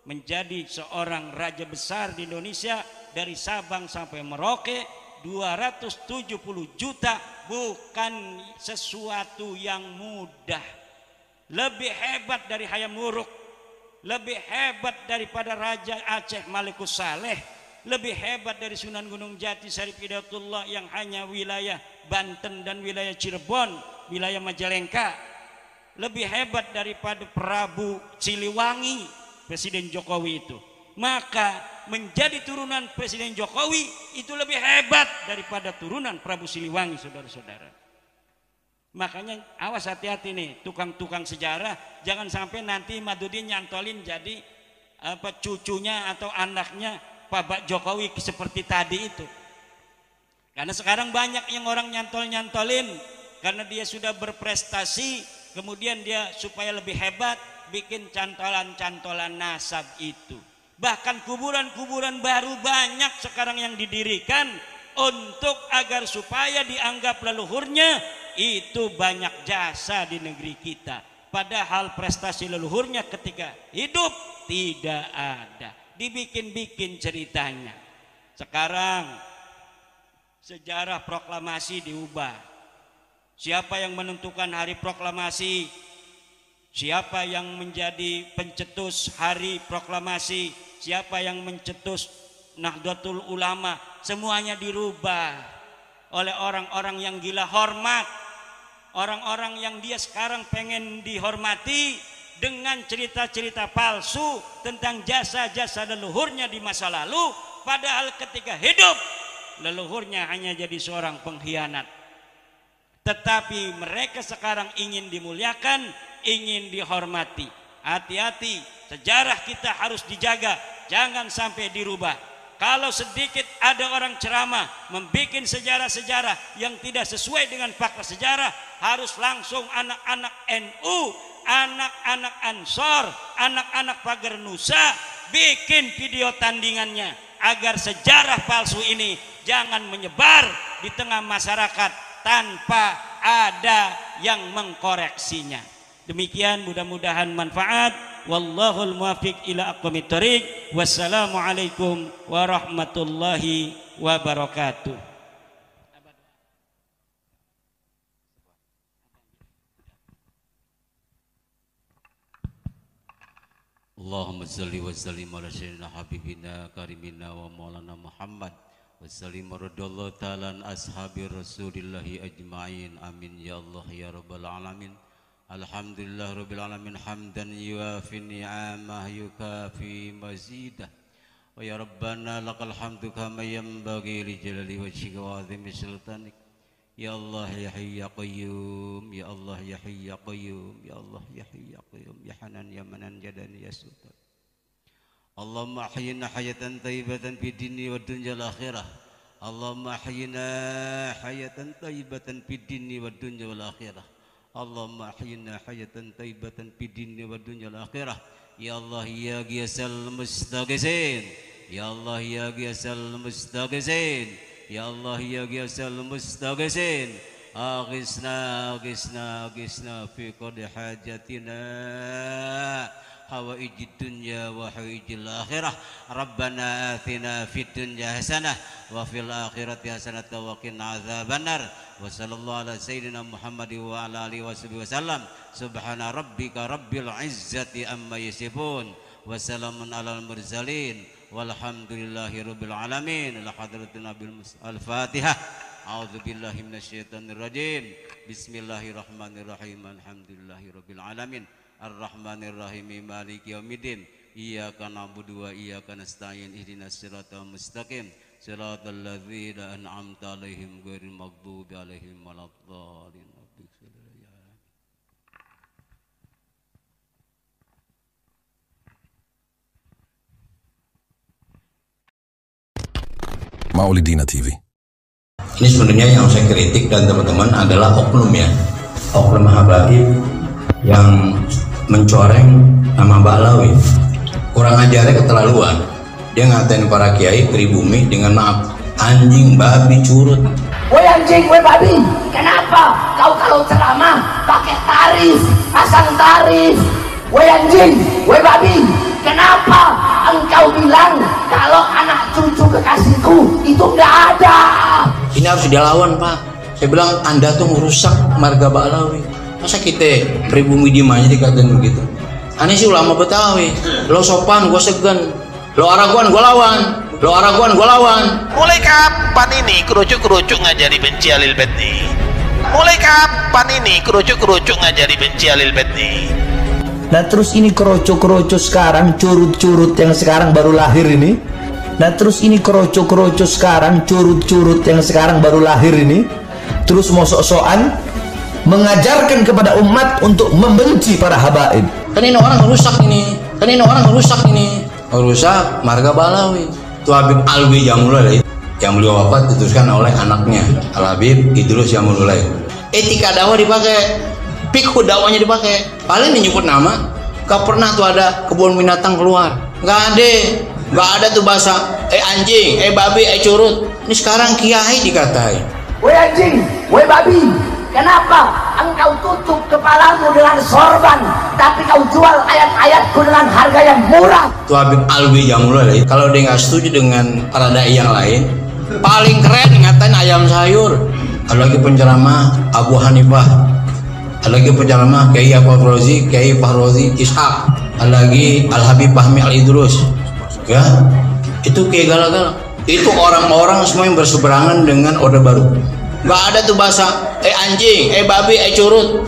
menjadi seorang raja besar di Indonesia dari Sabang sampai Merauke. 270 juta bukan sesuatu yang mudah. Lebih hebat dari Hayam Wuruk, lebih hebat daripada Raja Aceh Malikus Saleh, lebih hebat dari Sunan Gunung Jati Syarif Hidayatullah yang hanya wilayah Banten dan wilayah Cirebon, wilayah Majalengka. Lebih hebat daripada Prabu Siliwangi, Presiden Jokowi itu. Maka menjadi turunan Presiden Jokowi itu lebih hebat daripada turunan Prabu Siliwangi, saudara-saudara. Makanya awas, hati-hati nih tukang-tukang sejarah, jangan sampai nanti Madudin nyantolin jadi apa cucunya atau anaknya Pak Jokowi seperti tadi itu. Karena sekarang banyak yang orang nyantol-nyantolin karena dia sudah berprestasi, kemudian dia supaya lebih hebat bikin cantolan-cantolan nasab itu. Bahkan kuburan-kuburan baru banyak sekarang yang didirikan untuk agar supaya dianggap leluhurnya itu banyak jasa di negeri kita. Padahal prestasi leluhurnya ketika hidup tidak ada. Dibikin-bikin ceritanya. Sekarang sejarah proklamasi diubah. Siapa yang menentukan hari proklamasi? Siapa yang menjadi pencetus hari proklamasi? Siapa yang mencetus Nahdlatul Ulama? Semuanya dirubah oleh orang-orang yang gila hormat. Orang-orang yang dia sekarang pengen dihormati dengan cerita-cerita palsu tentang jasa-jasa leluhurnya di masa lalu. Padahal ketika hidup, leluhurnya hanya jadi seorang pengkhianat. Tetapi mereka sekarang ingin dimuliakan, ingin dihormati. Hati-hati, sejarah kita harus dijaga, jangan sampai dirubah. Kalau sedikit ada orang ceramah membuat sejarah-sejarah yang tidak sesuai dengan fakta sejarah, harus langsung anak-anak NU, anak-anak Ansor, anak-anak Pagar Nusa bikin video tandingannya agar sejarah palsu ini jangan menyebar di tengah masyarakat tanpa ada yang mengkoreksinya. Demikian, mudah-mudahan manfaat. Wallahul muwaffiq ila aqwamit thoriq. Wassalamualaikum warahmatullahi wabarakatuh. Allahumma salli wa sallim ala sayyidina habibina karimina wa maulana Muhammad wa sallim radallahu ta'ala an ashabi rasulillahi ajma'in. Amin ya Allah ya rabbal alamin. Alhamdulillah rabbil alamin hamdan yuafi ni'amah yukafi mazidah ويا ربنا لك الحمد كما ينبغي لجلال وجهك وعظيم سلطانك يا الله يا حي يا قيوم يا الله يا حي يا قيوم يا الله يا حي يا قيوم يا حنان يا منان جداني يا سلطان اللهم أحينا حياة طيبة في الدين والدنيا والآخرة اللهم أحينا حياة طيبة في الدين والدنيا والآخرة اللهم أحينا حياة طيبة في الدين والدنيا والآخرة يا الله يا غياث المستغيثين يا الله يا غياث المستغيثين يا الله يا غياث المستغيثين أغثنا أغثنا أغثنا في كل حاجتنا حوائج الدنيا وحوائج الآخرة ربنا آتنا في الدنيا حسنة وفي الآخرة حسنة وقنا عذاب النار وصلى الله على سيدنا محمد وعلى آله وصحبه وسلم سبحان ربك رب العزة عما يصفون وسلام على المرسلين والحمد لله رب العالمين لحضرة النبي الفاتحة أعوذ بالله من الشيطان الرجيم بسم الله الرحمن الرحيم الحمد لله رب العالمين الرحمن الرحيم مالك يوم الدين إياك نعبد وإياك نستعين اهدنا الصراط المستقيم صراط الذين أنعمت عليهم غير المغضوب عليهم ولا الضالين. Maulidina TV. Ini sebenarnya yang saya kritik dan teman-teman adalah oknum ya, oknum habaib yang mencoreng nama Ba'lawi. Kurang ajarnya keterlaluan. Dia ngatain para kiai pribumi dengan maaf anjing, babi, curut. Woi anjing, woi babi, kenapa kau kalau ceramah pakai taris, pasang taris? Woi anjing, woi babi, kenapa engkau bilang kalau anak cucu kekasihku itu nggak ada? Ini harus dilawan Pak. Saya bilang Anda tuh merusak marga Ba'lawi. Masa kita pribumi diem aja dikatain begitu? Aneh sih ulama Betawi. Lo sopan, gua segan. Lo araguan, gua lawan. Lo araguan, gua lawan. Mulai kapan ini kerucuk-kerucuk ngajari benci Alil Bait nih? Mulai kapan ini kerucuk-kerucuk ngajari benci Alil Bait nih? Nah terus ini keroco-keroco sekarang, curut-curut yang sekarang baru lahir ini. Nah terus ini keroco-keroco sekarang, curut-curut yang sekarang baru lahir ini. Terus mau sok-sokan mengajarkan kepada umat untuk membenci para habaib. Kan ini orang rusak ini. Kan ini orang rusak ini. Rusak marga Ba'lawi. Itu Habib Alwi Jamulullah yang beliau wafat diteruskan oleh anaknya Al Habib Idrus Jamulullah. Etika dakwah dipakai, fikih dakwahnya dipakai. Paling nyebut nama, gak pernah tuh ada kebun binatang keluar. Gak ada tuh bahasa anjing, babi, curut. Ini sekarang kiai dikatain. Woi anjing, woi babi, kenapa engkau tutup kepalamu dengan sorban, tapi kau jual ayat-ayatku dengan harga yang murah? Tuh Habib Alwi Jamulullah, kalau dia nggak setuju dengan para dai yang lain, paling keren ngatain ayam sayur. Ada lagi penceramah Abu Hanifah, ada lagi penceramah Kiai Fahrozi, Kiai Fahrozi Ishaq, ada lagi Al Habib Fahmi Al Idrus. Ya, itu kayak galak-galak. Itu orang-orang semua yang berseberangan dengan Orde Baru. Gak ada tuh bahasa anjing, babi, curut.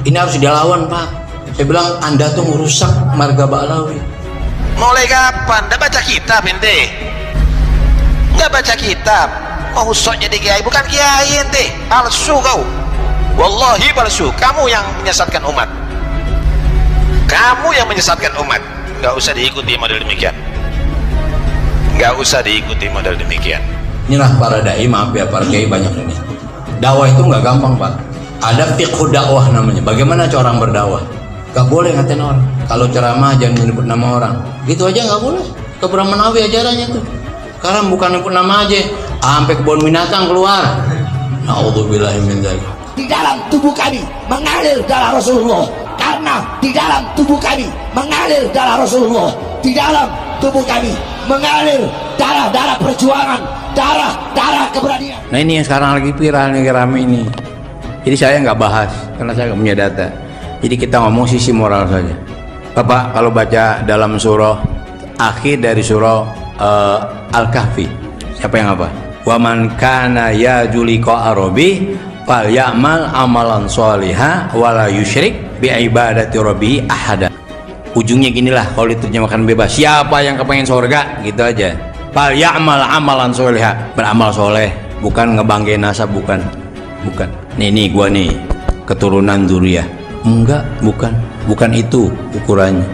Ini harus dilawan Pak. Saya bilang Anda tuh merusak marga Ba'lawi. Mulai kapan? Nggak baca kitab ente? Nggak baca kitab? Mau sok jadi kiai? Bukan kiai ente, palsu kau. Wallahi palsu. Kamu yang menyesatkan umat. Kamu yang menyesatkan umat. Nggak usah diikuti model demikian. Nggak usah diikuti model demikian. Inilah para dai, maaf ya para kiai banyak ini. Dakwah itu nggak gampang Pak. Ada fiqh dakwah namanya. Bagaimana cara orang berdakwah? Gak boleh ngatain orang. Kalau ceramah jangan menyebut nama orang. Gitu aja nggak boleh. Kebrahmanawi ajarannya tuh. Sekarang bukan menyebut nama aja, sampai kebun binatang keluar. Na'udzubillahi min dzalik. Di dalam tubuh kami mengalir darah Rasulullah. Karena di dalam tubuh kami mengalir darah Rasulullah. Di dalam tubuh kami mengalir darah-darah perjuangan, darah-darah keberanian. Nah ini yang sekarang lagi viral nih, rame ini. Jadi saya nggak bahas karena saya nggak punya data. Jadi kita ngomong sisi moral saja. Bapak kalau baca dalam surah akhir dari surah Al-Kahfi, siapa yang apa? Wa man kana yarju liqa'a rabbih falyamal amalan sholiha wala yusyrik bi ibadati rabbih ahada. ujungnya ginilah, kalau diterjemahkan bebas, siapa yang kepengen surga, gitu aja. Fal ya'mal amalan solehah, beramal soleh, bukan ngebanggain nasab, bukan. Nih gua nih keturunan Dzurriyyah, enggak, bukan itu ukurannya,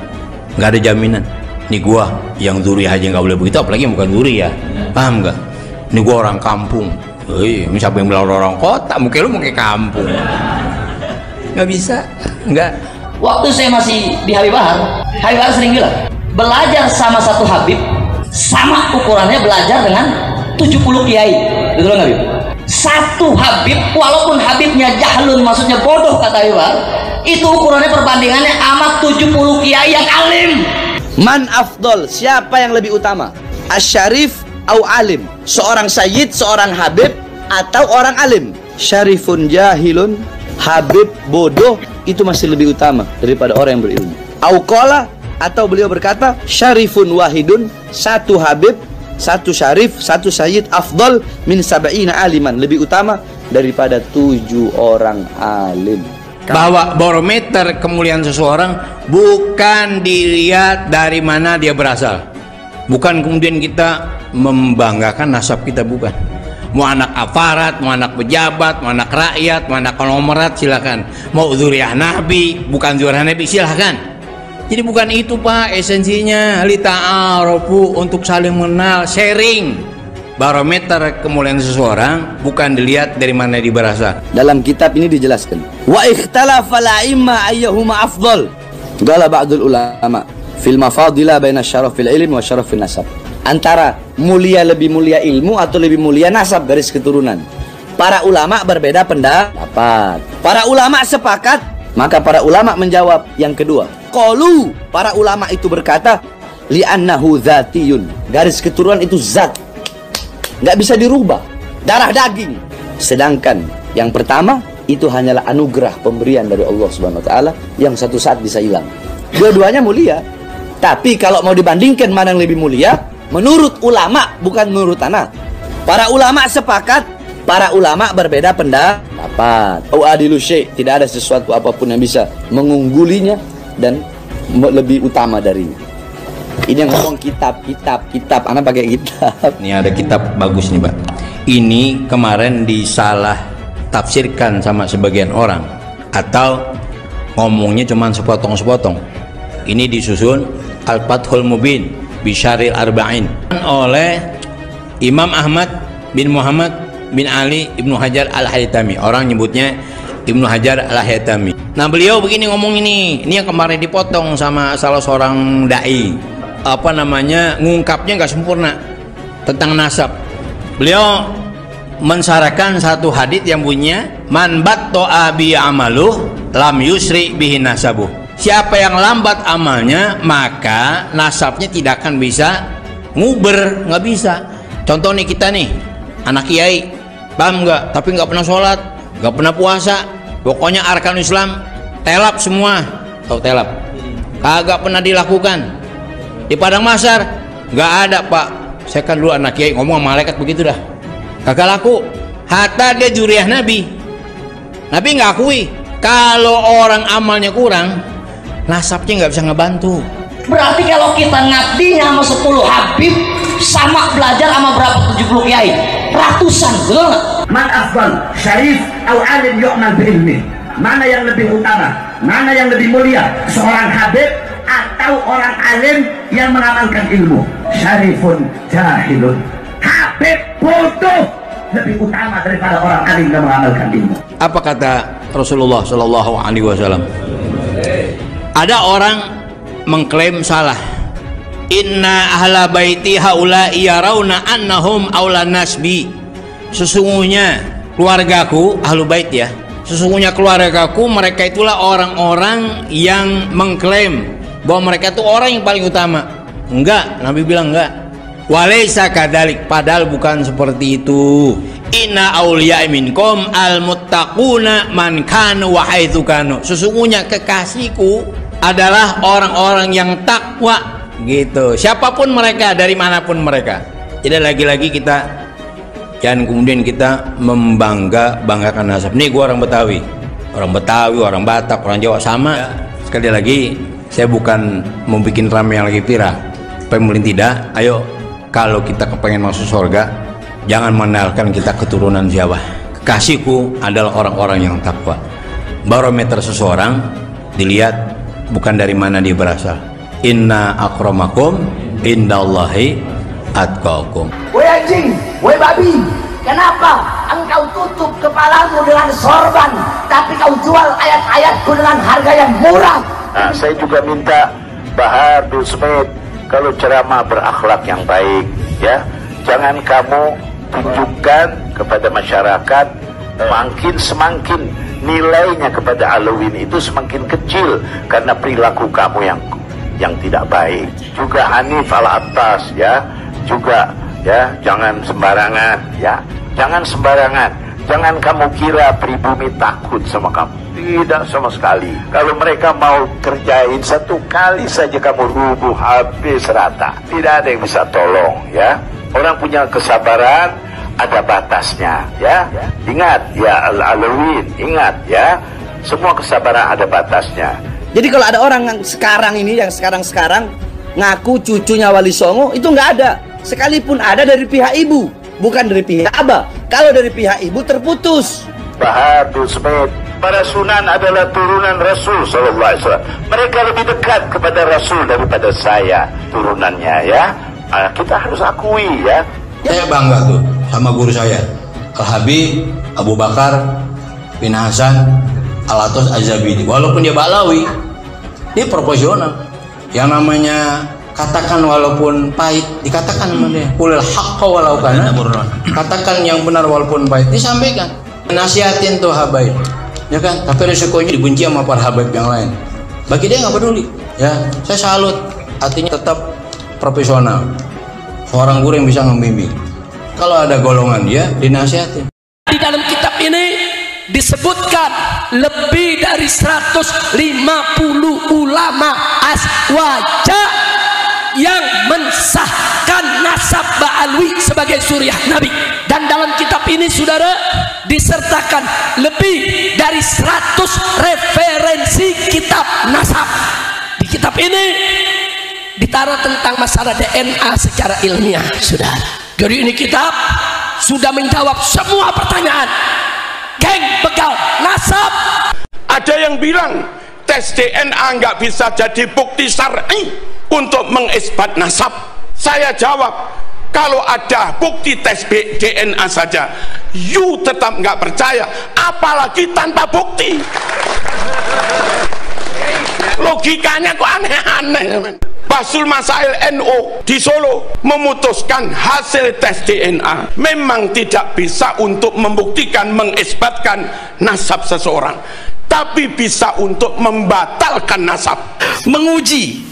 nggak ada jaminan. Nih gua yang Dzurriyyah aja nggak boleh begitu, apalagi yang bukan Dzurriyyah, paham nggak? Nih gua orang kampung, siapa yang bilang orang kota, mungkin lu mau ke kampung, nggak bisa, nggak. Waktu saya masih di Habib Bahar sering bilang, belajar sama satu Habib sama ukurannya belajar dengan 70 kiai, betul nggak Habib? Satu Habib, walaupun Habibnya jahlun, maksudnya bodoh kata Habib Bahar, itu ukurannya perbandingannya amat 70 kiai yang alim. Man afdol, siapa yang lebih utama? Asyarif au alim, seorang sayyid, seorang habib, atau orang alim? Syarifun jahilun, habib bodoh, itu masih lebih utama daripada orang yang berilmu. Au qala, atau beliau berkata, syarifun wahidun, satu habib, satu syarif, satu sayyid, afdal min sab'ina aliman, lebih utama daripada 7 orang alim. Bahwa barometer kemuliaan seseorang bukan dilihat dari mana dia berasal, bukan kemudian kita membanggakan nasab kita, bukan. Mau anak aparat, mau anak pejabat, mau anak rakyat, mau anak konglomerat, silakan. Mau dzurriyyah Nabi, bukan dzurriyyah Nabi, silakan. Jadi bukan itu Pak esensinya, li ta'arufu, untuk saling mengenal, sharing. Barometer kemuliaan seseorang bukan dilihat dari mana dia berasal. Dalam kitab ini dijelaskan, wa ikhtalafa al-a'imma ayyuhuma afdal. Qala ba'dul ulama fil mafadila baina syarafil ilmi wa syarafil nasab. Antara mulia, lebih mulia ilmu atau lebih mulia nasab, garis keturunan. Para ulama berbeda pendapat. Para ulama sepakat, maka para ulama menjawab yang kedua. Qalu, para ulama itu berkata, li'annahu dzatiyun, garis keturunan itu zat, nggak bisa dirubah, darah daging. Sedangkan yang pertama itu hanyalah anugerah pemberian dari Allah Subhanahu wa taala yang satu saat bisa hilang. Dua-duanya mulia, tapi kalau mau dibandingkan mana yang lebih mulia, menurut ulama, bukan menurut anak. Para ulama sepakat, para ulama berbeda pendapat. Adilu syai', tidak ada sesuatu apapun yang bisa mengunggulinya dan lebih utama darinya. Ini yang ngomong kitab, anak pakai kitab. Ini ada kitab bagus nih Pak. Ini kemarin disalah tafsirkan sama sebagian orang, atau ngomongnya cuma sepotong-sepotong. Ini disusun Al-Fathul Mubin Bisyaril Arba'in oleh Imam Ahmad bin Muhammad bin Ali Ibnu Hajar Al-Haytami. Orang nyebutnya Ibnu Hajar Al-Haytami. Nah beliau begini ngomong ini yang kemarin dipotong sama salah seorang da'i, ngungkapnya nggak sempurna tentang nasab. Beliau mensyaratkan satu hadits yang bunyinya, man batta'a bi amaluh lam yusri bihi nasabuh. Siapa yang lambat amalnya, maka nasabnya tidak akan bisa nguber, nggak bisa. Contoh nih, kita nih anak kiai, paham nggak? Tapi nggak pernah sholat, nggak pernah puasa, pokoknya arkan Islam telap semua. Tahu telap? Kagak pernah dilakukan. Di padang mahsyar nggak ada Pak. Saya kan dulu anak kiai, ngomong sama malaikat begitu dah, kagak laku. Hatta dia dzurriyyah Nabi nggak akui. Kalau orang amalnya kurang, nasabnya nggak bisa ngebantu. Berarti kalau kita ngabdinya sama 10 habib, sama belajar sama berapa 70 kiai, ratusan, betul nggak? Man afdal, syarif atau alim yu'mal bi ilmi. Mana yang lebih utama? Mana yang lebih mulia? Seorang habib atau orang alim yang mengamalkan ilmu? Syarifun jahilun, habib bodoh lebih utama daripada orang alim yang mengamalkan ilmu. Apa kata Rasulullah Shallallahu Alaihi Wasallam? Ada orang mengklaim salah. Inna ahla baiti haula yarawna annahum aula nasbi. Sesungguhnya keluargaku, ahlu bait ya, sesungguhnya keluargaku, mereka itulah orang-orang yang mengklaim bahwa mereka itu orang yang paling utama. Enggak, Nabi bilang enggak. Walaysa kadzalik, padahal bukan seperti itu. Inna auliya minkum al-muttaquna man kanu wa haitsu kanu. Sesungguhnya kekasihku adalah orang-orang yang takwa, gitu. Siapapun mereka, dari manapun mereka. Jadi lagi-lagi kita jangan kemudian kita membanggakan nasab. Nih gua orang Betawi, orang Batak, orang Jawa sama. Sekali lagi Saya bukan mau bikin rame yang lagi viral, paling tidak, ayo kalau kita kepengen masuk surga, jangan mengenalkan kita keturunan siapa. Kekasihku adalah orang-orang yang takwa. Barometer seseorang dilihat bukan dari mana dia berasal. Inna akramakum indallahi atqakum. Woi anjing, woi babi, kenapa engkau tutup kepalamu dengan sorban, tapi kau jual ayat-ayatku dengan harga yang murah? Nah, saya juga minta Bahar Dusmit, kalau ceramah berakhlak yang baik, ya, jangan kamu tunjukkan kepada masyarakat makin semakin nilainya kepada Alawin itu semakin kecil karena perilaku kamu yang tidak baik. Juga Hanif Al-Attas, ya, juga ya, jangan sembarangan, ya, jangan sembarangan. Jangan kamu kira pribumi takut sama kamu. Tidak sama sekali. Kalau mereka mau kerjain satu kali saja kamu rubuh habis rata. Tidak ada yang bisa tolong, ya. Orang punya kesabaran ada batasnya, ya. Ingat, ya Alawin, ingat, ya. Semua kesabaran ada batasnya. Jadi kalau ada orang yang sekarang ini, yang sekarang ngaku cucunya Wali Songo, itu nggak ada. Sekalipun ada dari pihak ibu, bukan dari pihak abah. Kalau dari pihak ibu terputus. Bahar Dusmit, para sunan adalah turunan Rasul Sallallahu Alaihi Wasallam. Mereka lebih dekat kepada Rasul daripada saya turunannya, ya. Kita harus akui, ya. Saya bangga tuh sama guru saya, Al-Habib Abu Bakar bin Hasan Al-Atos Az-Zabidi. Walaupun dia Balawi, dia proporsional. Yang namanya katakan walaupun pahit, dikatakan sama dia. Qulil haqqa walau kana murran. Katakan yang benar walaupun pahit, disampaikan. Nasihatin tuh habaib, ya kan? Tapi resikonya dibenci sama para habaib yang lain. Bagi dia nggak peduli, ya. Saya salut, artinya tetap profesional. Seorang guru yang bisa membimbing. Kalau ada golongan dia, dinasihatin. Di dalam kitab ini disebutkan lebih dari 150 ulama aswaja yang mensahkan nasab Ba'alwi sebagai suriah Nabi. Dan dalam kitab ini, saudara, disertakan lebih dari 100 referensi kitab nasab. Di kitab ini ditaruh tentang masalah DNA secara ilmiah, saudara. Jadi ini kitab sudah menjawab semua pertanyaan. Geng begal nasab. Ada yang bilang tes DNA nggak bisa jadi bukti syar'i untuk mengisbat nasab. Saya jawab, kalau ada bukti tes DNA saja, you tetap nggak percaya, apalagi tanpa bukti. Logikanya kok aneh-aneh. Basul Masail NU di Solo memutuskan hasil tes DNA memang tidak bisa untuk membuktikan, mengisbatkan nasab seseorang, tapi bisa untuk membatalkan nasab. Menguji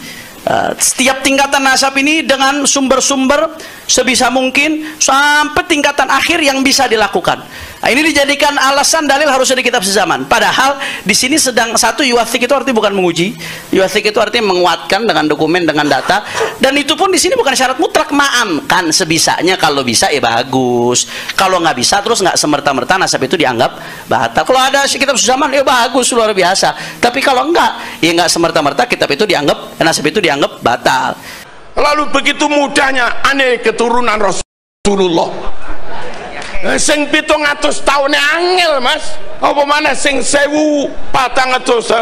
setiap tingkatan nasab ini dengan sumber-sumber sebisa mungkin sampai tingkatan akhir yang bisa dilakukan. Nah, ini dijadikan alasan dalil harus ada kitab sezaman. Padahal di sini sedang satu yuwathik itu artinya bukan menguji. Yuwathik itu artinya menguatkan dengan dokumen, dengan data. Dan itu pun di sini bukan syarat mutlak, ma'amkan sebisanya. Kalau bisa ya bagus. Kalau nggak bisa terus nggak semerta-merta nasab itu dianggap batal. Kalau ada kitab sezaman ya bagus, luar biasa. Tapi kalau enggak, ya nggak semerta-merta kitab itu dianggap, nasab itu dianggap batal. Lalu begitu mudahnya aneh keturunan Rasulullah. Sing 700 tahun angel, Mas. Apa mana sing 1400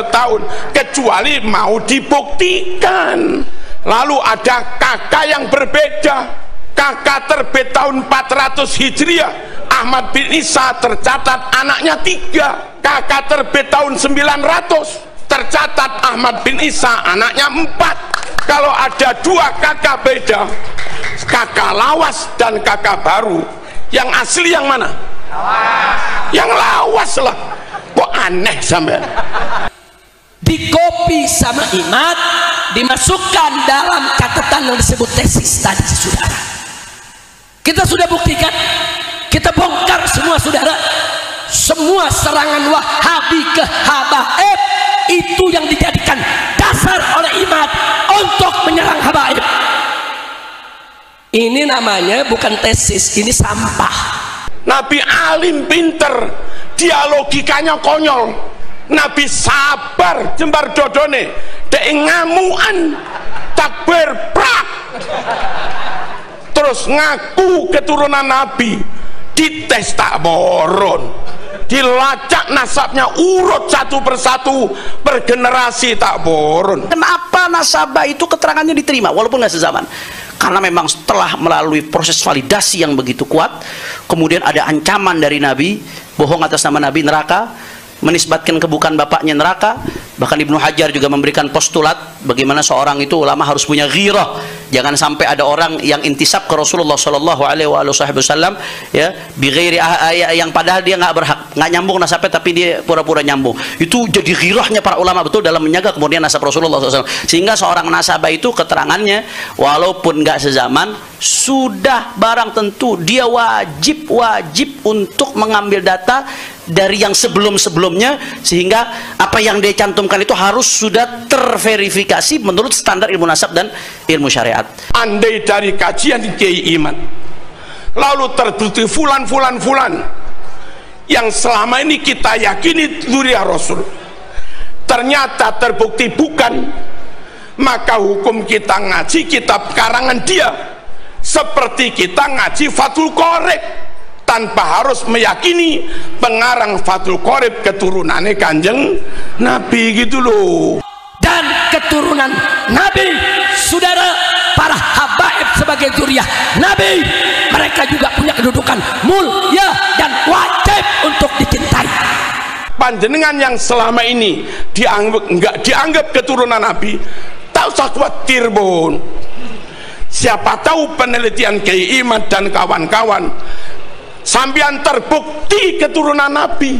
tahun, kecuali mau dibuktikan. Lalu ada kakak yang berbeda. Kakak terbit tahun 400 Hijriah, Ahmad bin Isa tercatat anaknya 3. Kakak terbit tahun 900, tercatat Ahmad bin Isa anaknya 4. Kalau ada 2 kakak beda, kakak lawas dan kakak baru, yang asli yang mana? Lawas. Yang lawas lah. Kok aneh sampai? Dikopi sama Imad, dimasukkan dalam catatan yang disebut tesis tadi, saudara. Kita sudah buktikan, kita bongkar semua, saudara. Semua serangan Wahabi ke habaib itu yang dijadikan dasar oleh Imad untuk menyerang habaib. Ini namanya bukan tesis, ini sampah. Nabi alim pinter, dia logikanya konyol. Nabi sabar jembar dodone, dek ngamuan takbir prak, terus ngaku keturunan Nabi, dites tak boron, dilacak nasabnya urut satu persatu per generasi tak boron. Kenapa nasabah itu keterangannya diterima walaupun nggak sezaman? Karena memang setelah melalui proses validasi yang begitu kuat, kemudian ada ancaman dari Nabi, bohong atas nama Nabi, neraka, menisbatkan kebukan bapaknya neraka. Bahkan Ibnu Hajar juga memberikan postulat bagaimana seorang itu ulama harus punya ghirah, jangan sampai ada orang yang intisab ke Rasulullah Shallallahu Alaihi Wasallam ya bighairi yang padahal dia nggak berhak, nggak nyambung nasabnya tapi dia pura-pura nyambung. Itu jadi ghirahnya para ulama betul dalam menjaga kemudian nasab Rasulullah SAW. Sehingga seorang nasabah itu keterangannya walaupun nggak sezaman sudah barang tentu dia wajib untuk mengambil data dari yang sebelum-sebelumnya, sehingga apa yang dia cantumkan itu harus sudah terverifikasi menurut standar ilmu nasab dan ilmu syariat. Andai dari kajian Kiai Iman lalu terbukti fulan yang selama ini kita yakini dzurriyyah Rasul ternyata terbukti bukan, maka hukum kita ngaji kitab karangan dia seperti kita ngaji Fathul Qorib tanpa harus meyakini pengarang Fathul Qorib keturunannya Kanjeng Nabi gitu loh. Dan keturunan Nabi, saudara, para habaib sebagai dzurriyyah Nabi, mereka juga punya kedudukan mulia dan wajib untuk dicintai. Panjenengan yang selama ini nggak dianggap keturunan Nabi, tak usah khawatir bon. Siapa tahu penelitian Kiai Iman dan kawan-kawan sampean terbukti keturunan Nabi,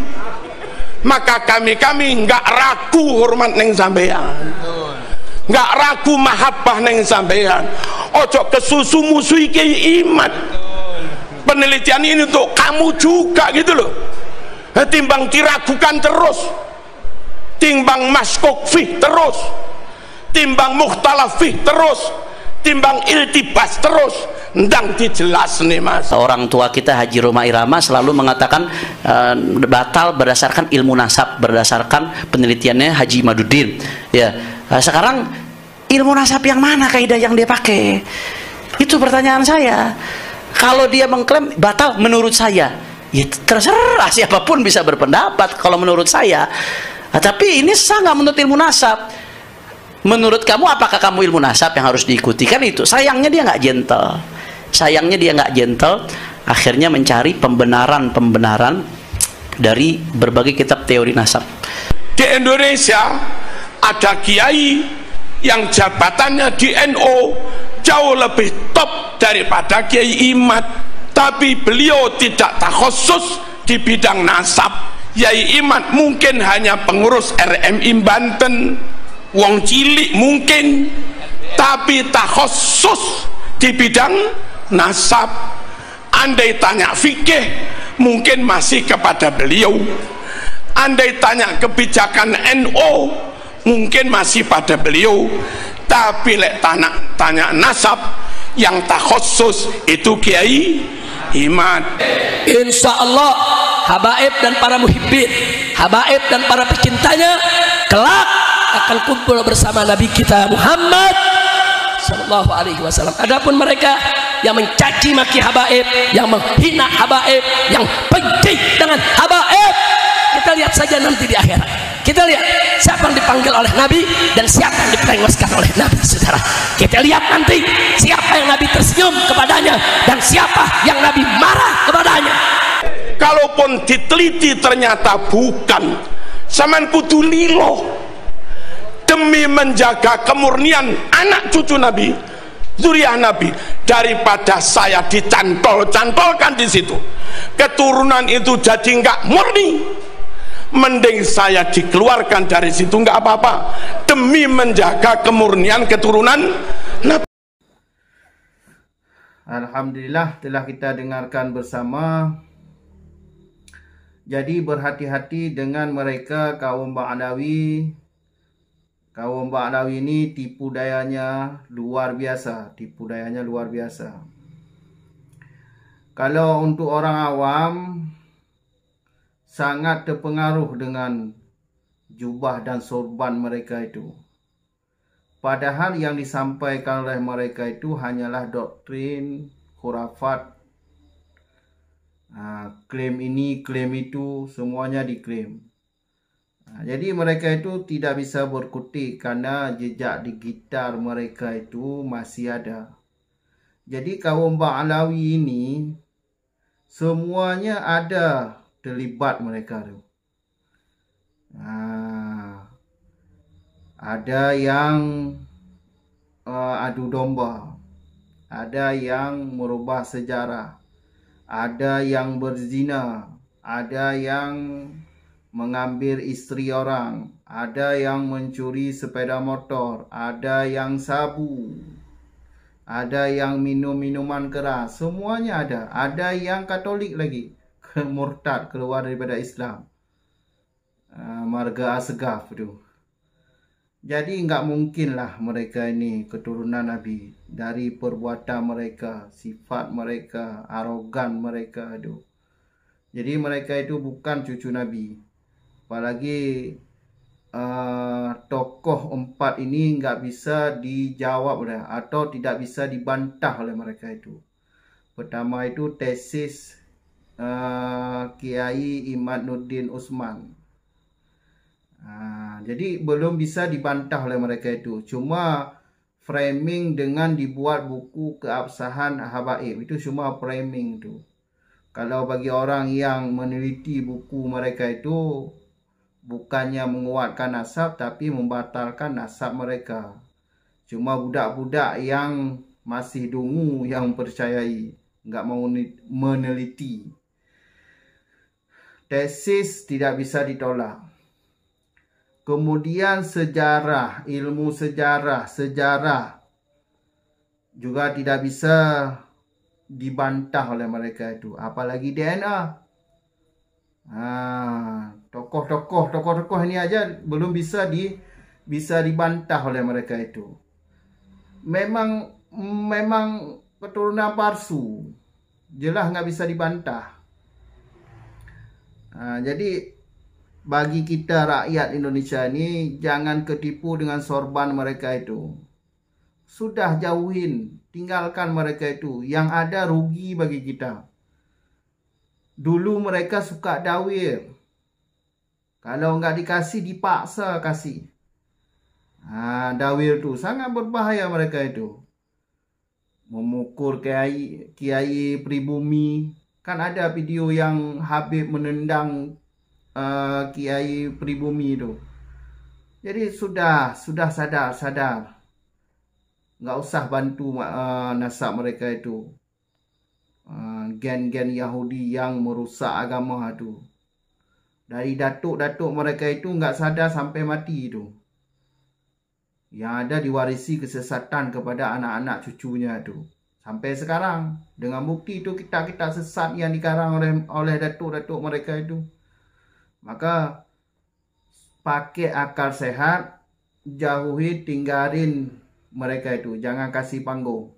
maka kami nggak ragu hormat neng sampean, nggak ragu mahabbah neng sampean. Ojo kesusu musuhi Kiai Iman. Penelitian ini untuk kamu juga gitu loh. Timbang diragukan terus, timbang maskok fih terus, timbang mukhtalaf fih terus, timbang iltibas terus, ndang dijelas nih mas. Orang tua kita Haji Roma Irama selalu mengatakan batal berdasarkan ilmu nasab, berdasarkan penelitiannya Haji Maduddin. Ya, sekarang ilmu nasab yang mana kaidah yang dia pakai? Itu pertanyaan saya. Kalau dia mengklaim batal menurut saya, ya terserah, siapapun bisa berpendapat kalau menurut saya. Tapi ini sangat menurut ilmu nasab. Menurut kamu apakah kamu ilmu nasab yang harus diikuti? Kan itu. Sayangnya dia nggak gentle. Akhirnya mencari pembenaran dari berbagai kitab teori nasab. Di Indonesia ada kiai yang jabatannya di NU jauh lebih top daripada Kiai Iman, tapi beliau tidak takhusus di bidang nasab. Kiai Iman mungkin hanya pengurus RMI Banten, wong cilik mungkin, tapi takhusus di bidang nasab. Andai tanya fikih mungkin masih kepada beliau, andai tanya kebijakan NU mungkin masih pada beliau, tapi lek tanya nasab yang takhusus itu Kiai Iman. Insya Allah habaib dan para muhibbin, habaib dan para pecintanya kelak akan kumpul bersama Nabi kita Muhammad Sallallahu Alaihi Wasallam. Adapun mereka yang mencaci maki habaib, yang menghina habaib, yang benci dengan habaib, kita lihat saja nanti di akhirat. Kita lihat siapa yang dipanggil oleh Nabi dan siapa yang dipengoskan oleh Nabi, saudara. Kita lihat nanti siapa yang Nabi tersenyum kepadanya dan siapa yang Nabi marah kepadanya. Kalaupun diteliti ternyata bukan, saman kudu lilo demi menjaga kemurnian anak cucu Nabi, dzurriyyah Nabi, daripada saya dicantol-cantolkan di situ, keturunan itu jadi nggak murni. Mending saya dikeluarkan dari situ nggak apa-apa demi menjaga kemurnian keturunan Nabi. Alhamdulillah telah kita dengarkan bersama. Jadi berhati-hati dengan mereka kaum Ba'alawi. Kaum Ba'alawi ini tipu dayanya luar biasa, Kalau untuk orang awam sangat terpengaruh dengan jubah dan sorban mereka itu. Padahal yang disampaikan oleh mereka itu hanyalah doktrin, khurafat, klaim ini, klaim itu, semuanya diklaim. Jadi mereka itu tidak bisa berkutik karena jejak digital mereka itu masih ada. Jadi kaum Ba'alawi ini semuanya ada terlibat mereka tu. Ada yang adu domba, ada yang merubah sejarah, ada yang berzina, ada yang mengambil isteri orang, ada yang mencuri sepeda motor, ada yang sabu, ada yang minum minuman keras, semuanya ada. Ada yang Katolik lagi, murtad, keluar daripada Islam, marga asgaf tu. Jadi enggak mungkinlah mereka ini keturunan Nabi. Dari perbuatan mereka, sifat mereka, arogan mereka tu. Jadi mereka itu bukan cucu Nabi. Apalagi tokoh 4 ini enggak bisa dijawab dah, atau tidak bisa dibantah oleh mereka itu. Pertama itu tesis Kiai Imaduddin Utsman. Jadi belum bisa dibantah oleh mereka itu. Cuma framing dengan dibuat buku keabsahan habaib, itu cuma framing tu. Kalau bagi orang yang meneliti buku mereka itu, bukannya menguatkan nasab tapi membatalkan nasab mereka. Cuma budak-budak yang masih dungu yang percayai, enggak mau meneliti. Tesis tidak bisa ditolak. Kemudian sejarah, ilmu sejarah juga tidak bisa dibantah oleh mereka itu. Apalagi DNA. Tokoh-tokoh ini aja belum bisa dibantah oleh mereka itu. Memang keturunan palsu. Jelas nggak bisa dibantah. Jadi bagi kita rakyat Indonesia ini, jangan ketipu dengan sorban mereka itu. Sudah jauhin, tinggalkan mereka itu. Yang ada rugi bagi kita. Dulu mereka suka dawir. Kalau enggak dikasih, dipaksa kasih. Dawir tu sangat berbahaya mereka itu. Memukul kiai pribumi. Kan ada video yang Habib menendang kiai pribumi itu. Jadi sudah sadar. Enggak usah bantu nasab mereka itu. Gen-gen Yahudi yang merusak agama itu. Dari datuk-datuk mereka itu enggak sadar sampai mati itu. Yang ada diwarisi kesesatan kepada anak-anak cucunya itu. Sampai sekarang dengan bukti itu kita sesat yang dikarang oleh datuk-datuk mereka itu. Maka pakai akal sehat, jauhi, tinggalin mereka itu. Jangan kasih panggung.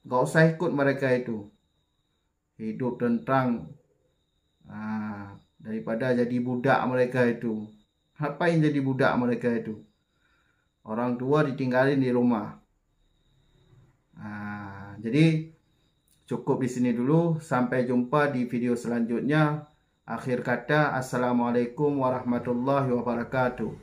Gak usah ikut mereka itu. Hidup tentang daripada jadi budak mereka itu. Ngapain jadi budak mereka itu? Orang tua ditinggalin di rumah. Jadi cukup di sini dulu. Sampai jumpa di video selanjutnya. Akhir kata, assalamualaikum warahmatullahi wabarakatuh.